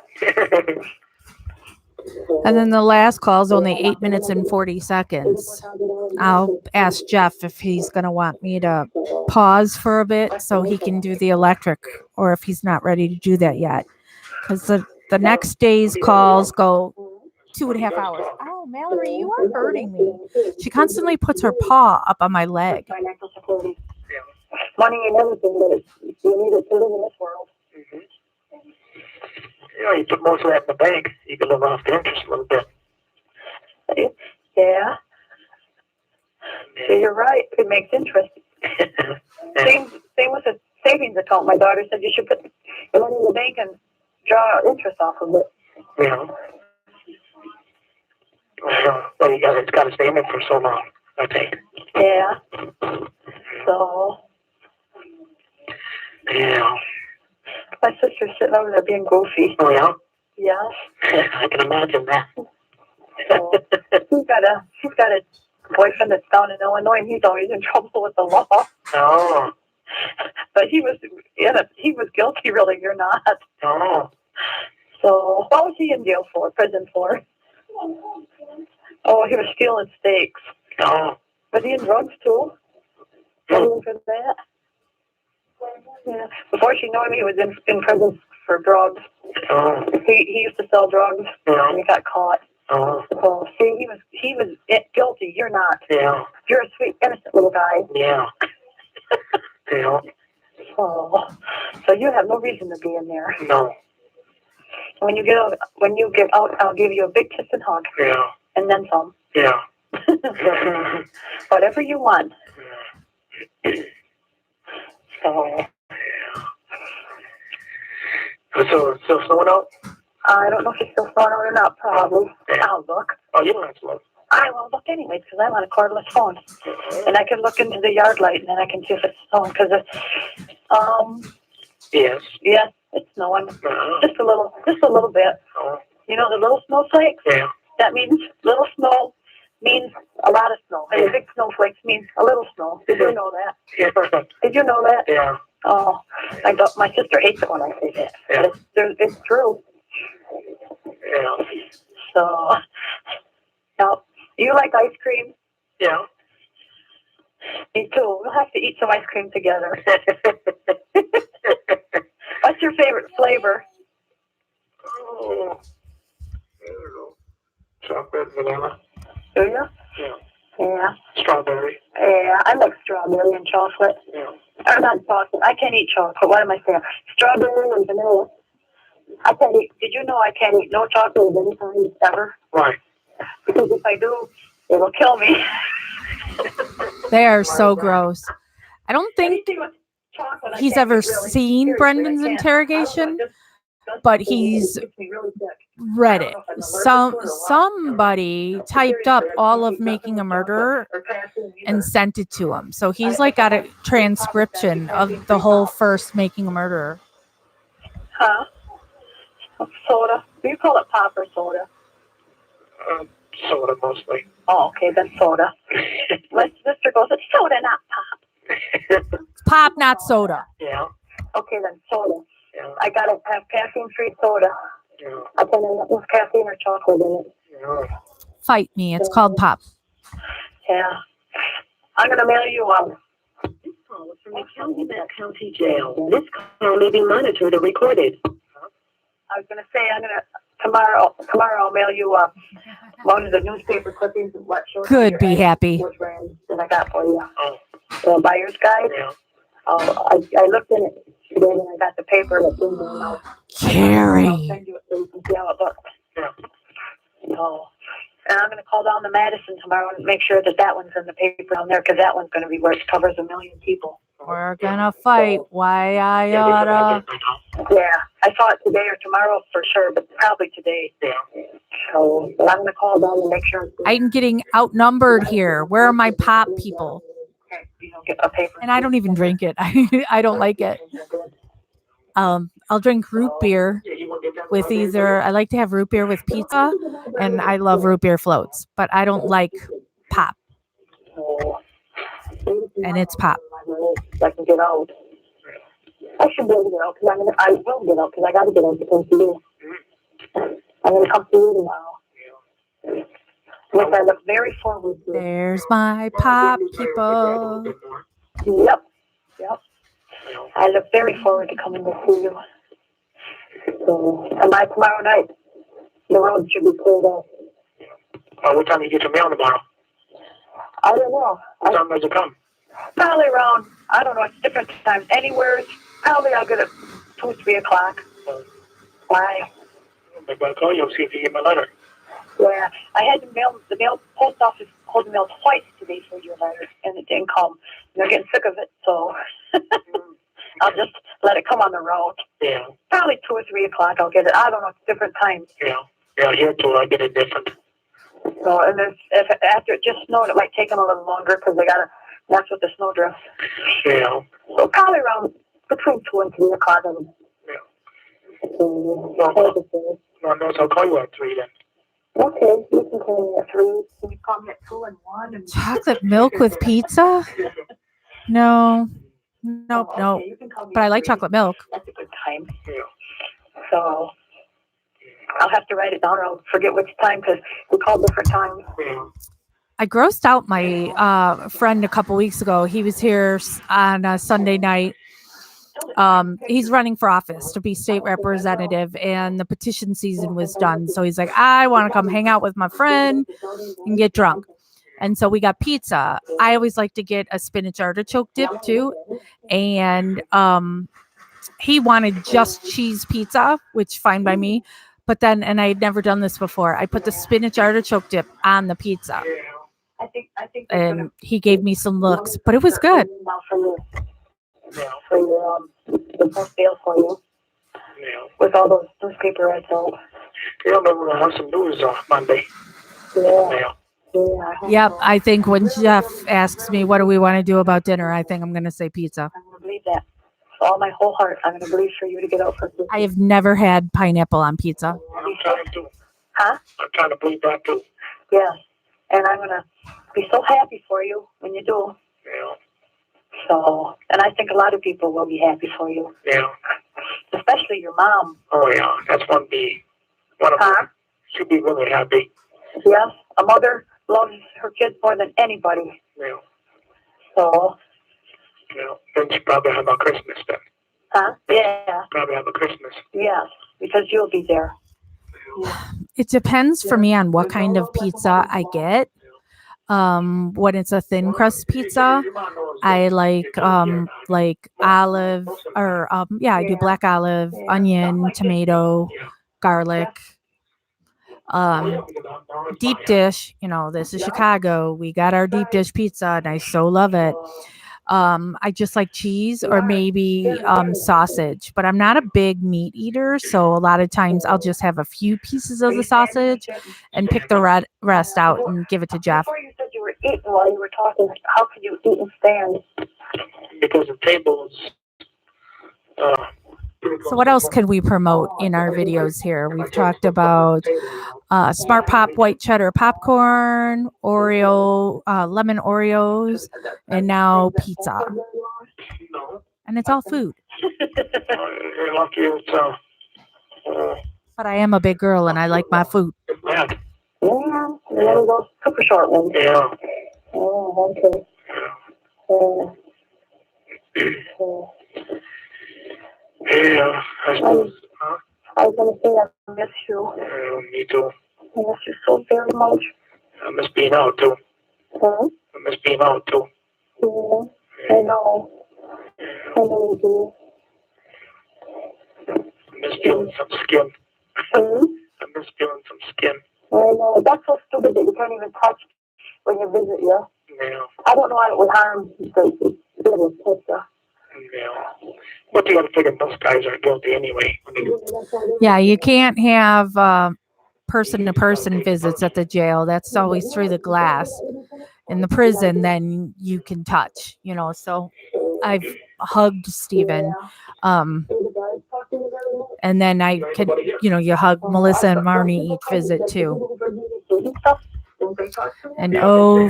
And then the last call is only 8 minutes and 40 seconds. I'll ask Jeff if he's going to want me to pause for a bit so he can do the electric, or if he's not ready to do that yet. Because the next day's calls go 2.5 hours. Oh, Mallory, you are hurting me. She constantly puts her paw up on my leg. Financial security. Money and everything, but you need it to live in this world. Mm-hmm. Yeah, you put most of that in the bank. You can live off the interest a little bit. Yeah. So you're right. It makes interest. Same with the savings account. My daughter said you should put the money in the bank and draw interest off of it. Yeah. Well, it's got to stay in it for so long, I think. Yeah. So. Yeah. My sister's sitting over there being goofy. Oh, yeah? Yes. I can imagine that. So she's got a boyfriend that's down in Illinois, and he's always in trouble with the law. Oh. But he was guilty, really. You're not. Oh. So what was he in jail for? Prison for? Oh, he was stealing steaks. Oh. Was he in drugs too? For that? Yeah. Before she knew him, he was in prison for drugs. Oh. He used to sell drugs, and he got caught. Oh. So see, he was guilty. You're not. Yeah. You're a sweet, innocent little guy. Yeah. Yeah. So you have no reason to be in there. No. When you get out, I'll give you a big kiss and hug. Yeah. And then some. Yeah. Whatever you want. So. So snowing out? I don't know if it's still snowing or not. Probably. Yeah. I'll look. Oh, you don't have to look. I will look anyway because I'm on a cordless phone, and I can look into the yard light and then I can see if it's snowing because it's Yes. Yes, it's snowing. Just a little bit. Oh. You know the little snowflakes? Yeah. That means little snow means a lot of snow. And big snowflakes means a little snow. Did you know that? Yeah. Did you know that? Yeah. Oh, my sister hates it when I say that. Yeah. But it's true. Yeah. So, now, do you like ice cream? Yeah. Me too. We'll have to eat some ice cream together. What's your favorite flavor? Oh. I don't know. Chocolate, vanilla. Do you? Yeah. Yeah. Strawberry. Yeah, I like strawberry and chocolate. Yeah. Or not chocolate. I can't eat chocolate. What am I saying? Strawberry and vanilla. I can't eat. Did you know I can't eat no chocolate of any kind ever? Why? Because if I do, it'll kill me. They are so gross. I don't think Anything with chocolate, I he's can't ever eat, really. seen Seriously, Brendan's I can't. interrogation, Just but something he's that makes me really sick. read it. Somebody typed up all of Making a Murderer and sent it to him. So he's like got a transcription of the whole first Making a Murderer. Huh? Soda. Do you call it pop or soda? Soda mostly. Oh, okay, then soda. My sister goes, it's soda, not pop. Pop, not soda. Yeah. Okay, then soda. Yeah. I gotta have caffeine-free soda. Yeah. I can't end up with caffeine or chocolate in it. Yeah. Fight me. It's called pop. Yeah. I'm gonna mail you one. This call is from the Calumet County Jail. This call may be monitored or recorded. I was gonna say tomorrow I'll mail you one of the newspaper clippings of what shows. Could be happy. Which brand that I got for you. Oh. The buyer's guide. Yeah. I looked in it today and I got the paper that's in there now. Carrie. I'll send you it so you can see how it looks. Yeah. So, and I'm going to call down to Madison tomorrow and make sure that one's in the paper down there because that one's going to be where it covers 1 million people. We're gonna fight. Why I oughta. Yeah, I saw it today or tomorrow for sure, but probably today. Yeah. So but I'm gonna call down and make sure. I'm getting outnumbered here. Where are my pop people? You don't get a paper. And I don't even drink it. I don't like it. I'll drink root beer with either. I like to have root beer with pizza, and I love root beer floats, but I don't like pop, and it's pop. I can get out. I should be able to get out because I will get out because I got to get out to come to you. I'm gonna come to you tomorrow. Which I look very forward to. There's my pop people. Yep. I look very forward to coming to see you. So, and by tomorrow night, the road should be cleared up. What time you get your mail tomorrow? I don't know. What time does it come? Probably around, I don't know, it's different times. Anywhere, probably I'll get it 2 or 3 o'clock. Why? Maybe I'll call you and see if you get my letter. Yeah, I had the mail post office called the mail twice today for your letter, and it didn't come. They're getting sick of it, so I'll just let it come on the road. Yeah. Probably 2 or 3 o'clock I'll get it. I don't know, it's different times. Yeah. Yeah, here too, I get it different. So, and if after it just snowed, it might take them a little longer because they gotta mess with the snowdrift. Yeah. So probably around between 2 and 3 o'clock. Yeah. I'll call you at 3 then. Okay, you can call me at 3. Can you call me at 2 and 1? And Chocolate milk with pizza? No. Nope. Okay, you can call me But I at like 3. chocolate milk. That's a good time. Yeah. So I'll have to write it down or I'll forget which time because we call different times. Yeah. I grossed out my friend a couple weeks ago. He was here on a Sunday night. He's running for office to be state representative, and the petition season was done. So he's like, I want to come hang out with my friend and get drunk. And so we got pizza. I always like to get a spinach artichoke dip too. And he wanted just cheese pizza, which fine by me. But then, and I had never done this before, I put the spinach artichoke dip on the pizza. I think And he gave me some looks, but it was good. For your the post bail for you. Yeah. With all those newspaper ads out. Yeah, maybe we'll have some news Monday. Yeah. Yep, I think when Jeff asks me what do we want to do about dinner, I think I'm going to say pizza. I'm going to believe that. With all my whole heart, I'm going to believe for you to get out for pizza. I have never had pineapple on pizza. I'm trying to. Huh? I'm trying to believe that too. Yes. And I'm going to be so happy for you when you do. Yeah. So, and I think a lot of people will be happy for you. Yeah. Especially your mom. Oh yeah, that's one of them. She'll be really happy. Yes. A mother loves her kids more than anybody. Yeah. So. Yeah. Then she probably have a Christmas then. Huh? Yeah. Probably have a Christmas. Yes, because you'll be there. It depends for me on what kind of pizza I get. When it's a thin crust pizza, I like olive or I do black olive, onion, tomato, garlic. Deep dish, this is Chicago. We got our deep dish pizza and I so love it. I just like cheese or maybe sausage, but I'm not a big meat eater, so a lot of times I'll just have a few pieces of the sausage and pick the rest out and give it to Jeff. Before you said you were eating while you were talking, how could you eat and stand? Because the table is. So what else can we promote in our videos here? We've talked about Smart Pop white cheddar popcorn, Oreo, lemon Oreos, and now pizza. And it's all food. You're lucky it's, but I am a big girl and I like my food. Yeah. Yeah, and then those super short ones. Yeah. Oh, okay. Yeah, I suppose. Huh? I was going to say I miss you. Me too. I miss you so very much. I miss being out too. Huh? I miss being out too. Yeah, I know. I know you I miss feeling some skin. do. I miss feeling some skin. I know. That's so stupid that you can't even touch when you visit you. Yeah. I don't know why it would harm the touch you. Yeah. But you got to figure most guys are guilty anyway. Yeah, you can't have person-to-person visits at the jail. That's always through the glass. In the prison, then you can touch, So I've hugged Stephen. And then I can, you hug Melissa and Marnie each visit too. And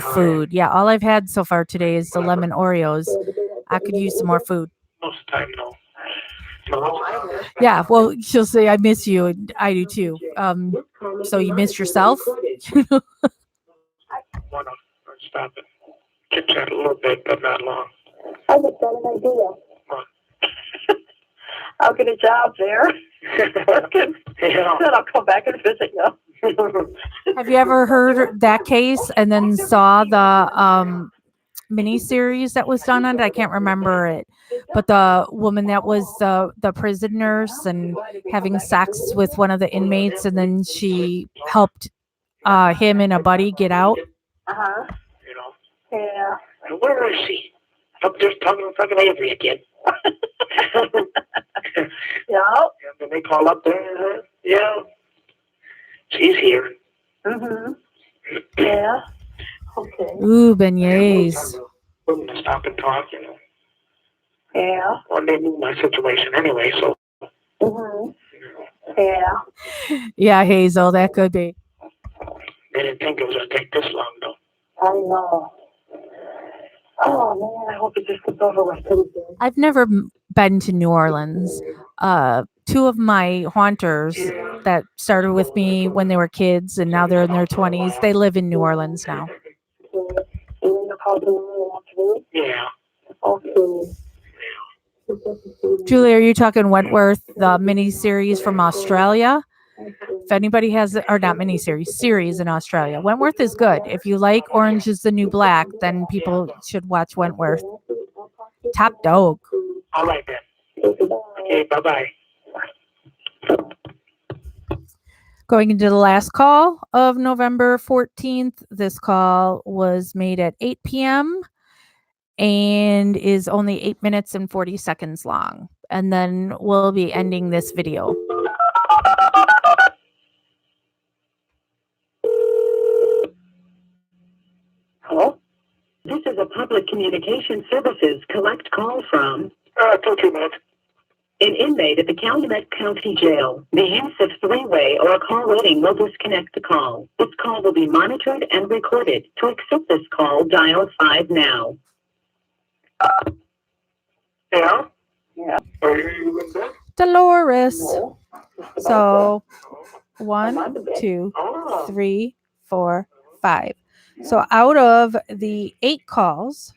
food. Yeah, all I've had so far today is the lemon Oreos. I could use some more food. Most of the time, no. Yeah, well, she'll say, I miss you, and I do too. So you miss yourself? Why not? Stop it. Chit chat a little bit, but not long. I just got an idea. What? I'll get a job there. Yeah. Then I'll come back and visit you. Have you ever heard that case and then saw the mini series that was done on it? I can't remember it, but the woman that was the prison nurse and having sex with one of the inmates, and then she helped him and a buddy get out. Uh-huh. You know. Yeah. And where is she? Up there talking to fucking Avery again. Yeah. And then they call up there. Yeah. She's here. Mm-hmm. Yeah. Okay. Ooh, beignets. We're going to stop and talk, Yeah. Well, they knew my situation anyway, so. Mm-hmm. Yeah. Yeah, Hazel, that could be. They didn't think it was going to take this long, though. I know. Oh, man, I hope it just gets over with pretty soon. I've never been to New Orleans. Two of my haunters that started with me when they were kids and now they're in their 20s, they live in New Orleans now. Okay. You know how to do it? Yeah. Okay. Julie, are you talking Wentworth, the mini-series from Australia? If anybody has, or not mini-series, series in Australia. Wentworth is good. If you like Orange is the New Black, then people should watch Wentworth. Top dog. All right, then. Okay, bye-bye. Going into the last call of November 14th. This call was made at 8 p.m. and is only 8 minutes and 40 seconds long. And then we'll be ending this video. Hello? This is a public communication services collect call from 2 minutes. an inmate at the Calumet County Jail. The use of three-way or a call waiting will disconnect the call. This call will be monitored and recorded. To accept this call, dial 5 now. Yeah? Yeah. Are you in bed? Dolores. No. So 1, 2, Oh. 3, 4, 5. So out of the 8 calls,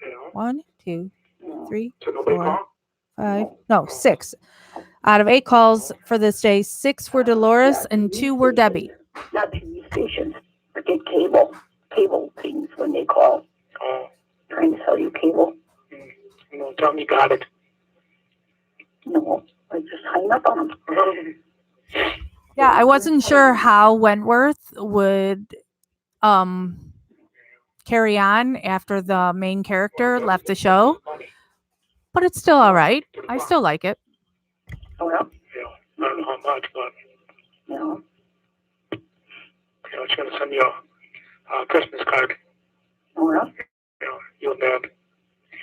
Yeah. 1, 2, 3, So nobody 4, called? 5, no, 6. Out of 8 calls for this day, 6 were Dolores and 2 were Debbie. Not TV stations. Forget cable things when they call. Oh. Trying to sell you cable. No, tell me you got it. No. I just hang up on them. Yeah, I wasn't sure how Wentworth would carry on after the main character left the show, but it's still all right. I still like it. Oh, yeah. Yeah. I don't know how much, but No. she's going to send you a Christmas card. Oh, yeah. You and Dad.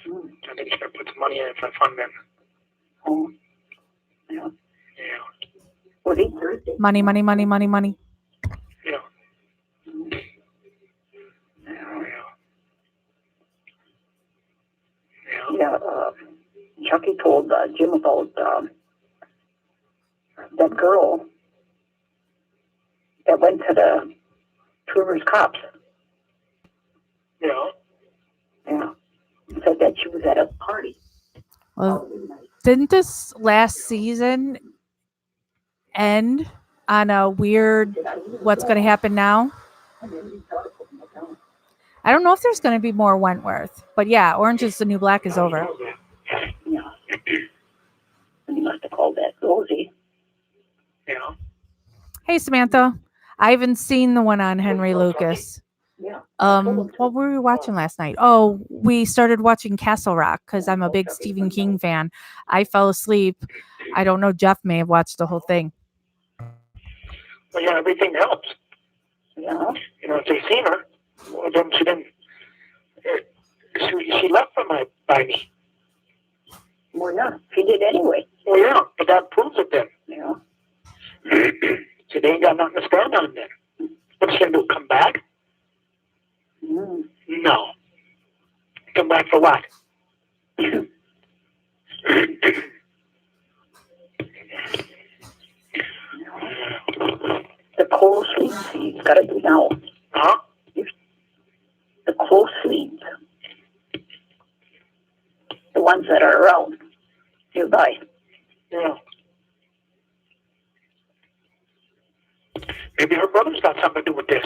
Mm. I think she's going to put some money in it for fun then. Oh. Yeah. Yeah. What is Thursday? Money, money, money, money, money. Yeah. Mm. Yeah. Yeah, Chucky told Jim about that girl that went to the Troopers Cops. Yeah. Yeah. Said that she was at a party. Well, didn't this last season end on a weird what's going to happen now? I don't know if there's going to be more Wentworth, but yeah, Orange is the New Black is over. Yeah. And he must have called that Rosie. Yeah. Hey, Samantha. I haven't seen the one on Henry Lucas. Yeah. What were we watching last night? Oh, we started watching Castle Rock because I'm a big Stephen King fan. I fell asleep. I don't know. Jeff may have watched the whole thing. Well, yeah, everything helps. Yeah. You know, if they seen her, well, then she didn't. She left by me. Well, yeah. She did anyway. Well, yeah, but that proves it then. Yeah. So they ain't got nothing to stand on then. What's she gonna do? Come back? Mm. No. Come back for what? The close sleeves he's got to do now. Huh? The close sleeves. The ones that are around nearby. Yeah. Maybe her brother's got something to do with this.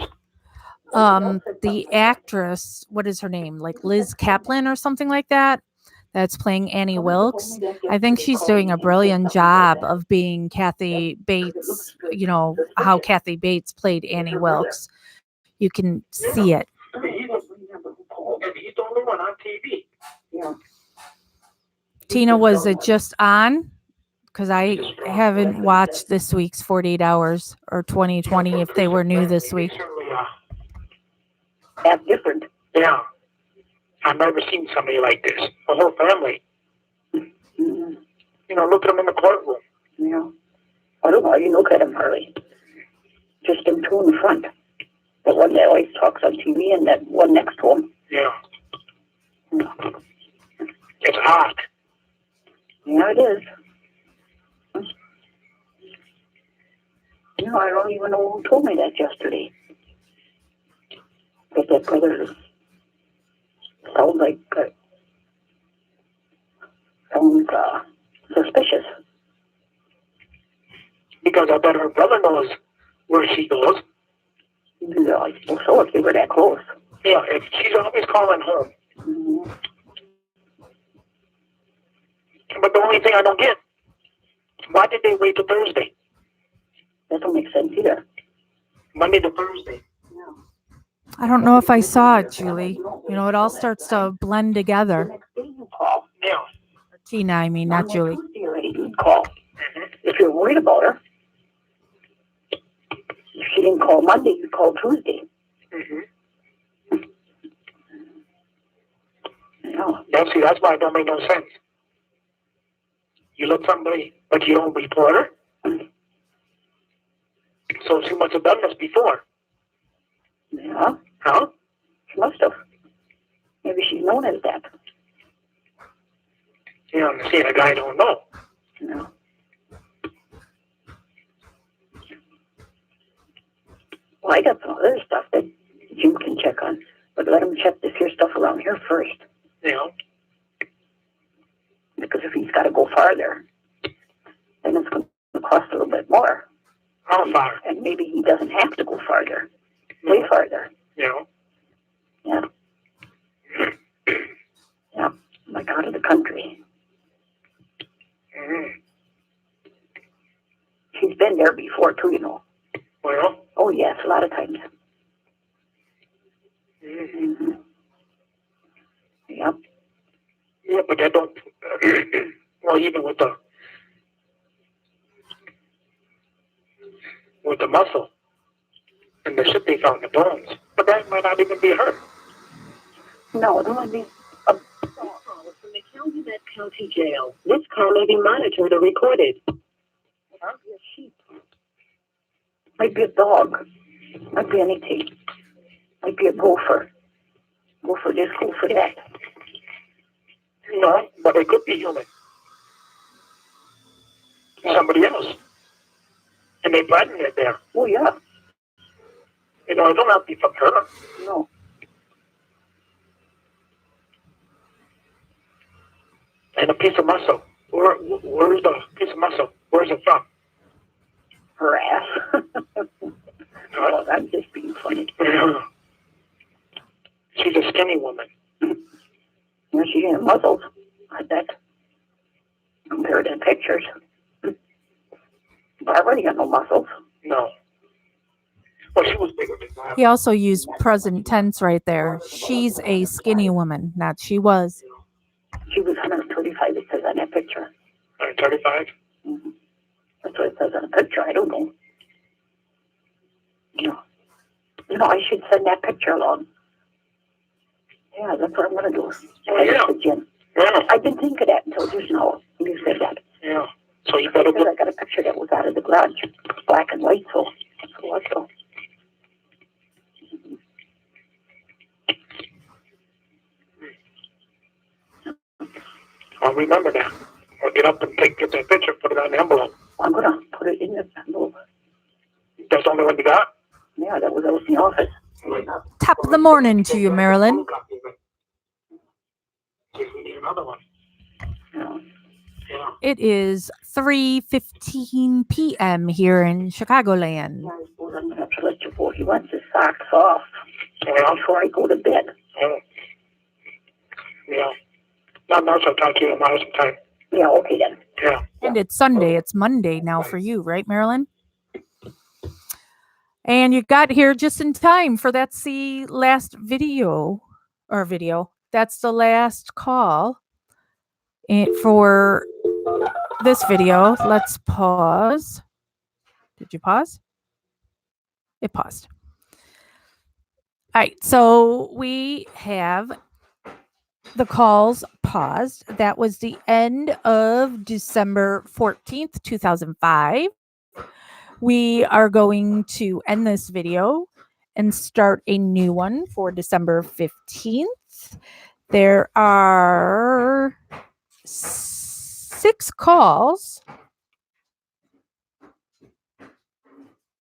The actress, what is her name? Like Liz Kaplan or something like that? That's playing Annie Wilkes. I think she's doing a brilliant job of being Kathy Bates, you know, how Kathy Bates played Annie Wilkes. You can see it. I mean, he's the only one on TV. Yeah. Tina, was it just on? Because I haven't watched this week's 48 Hours or 2020 if they were new this week. That's different. Yeah. I've never seen somebody like this. A whole family. Mm-hmm. You know, look at them in the courtroom. Yeah. I don't know. You look at him, Harley. Just them two in the front. The one that always talks on TV and that one next to him. Yeah. It's hot. Yeah, it is. You know, I don't even know who told me that yesterday. But that brother sounds like suspicious. Because I bet her brother knows where she goes. Yeah, I suppose so if they were that close. Yeah, if she's always calling home. Mm-hmm. But the only thing I don't get, why did they wait till Thursday? That don't make sense either. Monday to Thursday. I don't know if I saw it, Julie. You know, it all starts to blend together. Next day you call. Yeah. Tina, I mean, not Julie. Tuesday already you call. If you're worried about her. If she didn't call Monday, you call Tuesday. Mm-hmm. Yeah. See, that's why it don't make no sense. You look somebody, but you don't report her. So she must have done this before. Yeah. Huh? She must have. Maybe she's known as that. You know, see, the guy don't know. Yeah. Well, I got some other stuff that Jim can check on, but let him check this here stuff around here first. You know? Because if he's got to go farther, then it's going to cost a little bit more. How far? And maybe he doesn't have to go farther. Way farther. You know? Yeah. Yeah. Like out of the country. Mm-hmm. She's been there before, too, you know. Well? Oh, yes, a lot of times. Mm-hmm. Mm-hmm. Yep. Yeah, but that don't... well, even with the muscle and the shit they found in the bones, but that might not even be her. No, there might be From the Calumet County Jail. This call may be monitored or recorded. might be a sheep. Might be a dog. Might be anything. Might be a gopher. Gopher this, gopher that. No, but it could be human. Somebody else. And they flattened it there. Oh, yeah. You know, it don't have to be from her. No. And a piece of muscle. Where's the piece of muscle? Where's it from? Her ass. Oh, I'm just being funny. She's a skinny woman. Yeah, she ain't muscles, I bet. Compared to pictures. Barbara, you got no muscles. No. Oh, she was bigger than that. He also used present tense right there. She's a skinny woman, not she was. She was 135, it says on that picture. 135? Mm-hmm. That's what it says on the picture. I don't know. I should send that picture along. Yeah, that's what I'm going to do. Oh, yeah. Jim. Yeah. I didn't think of that until just now. You said that. Yeah. So you better Because I got a picture that was out of the garage, black and white, so what's so. I'll remember that. I'll get up and get that picture, put it on the envelope. I'm going to put it in the envelope. That's the only one you got? Yeah, that was out in the office. Top of the morning to you, Marilyn. We need another one. Yeah. Yeah. It is 3:15 p.m. here in Chicagoland. I suppose I'm going to have to let you go. He wants his socks off before I go to bed. Oh. Yeah. Not much. I'll talk to you tomorrow sometime. Yeah, okay then. Yeah. And it's Sunday. It's Monday now for you, right, Marilyn? And you got here just in time for that's the last video. That's the last call for this video. Let's pause. Did you pause? It paused. All right. So we have the calls paused. That was the end of December 14th, 2005. We are going to end this video and start a new one for December 15th. There are 6 calls,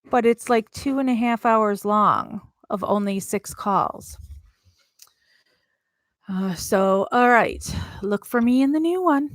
but it's like 2.5 hours long of only 6 calls. So, all right, look for me in the new one.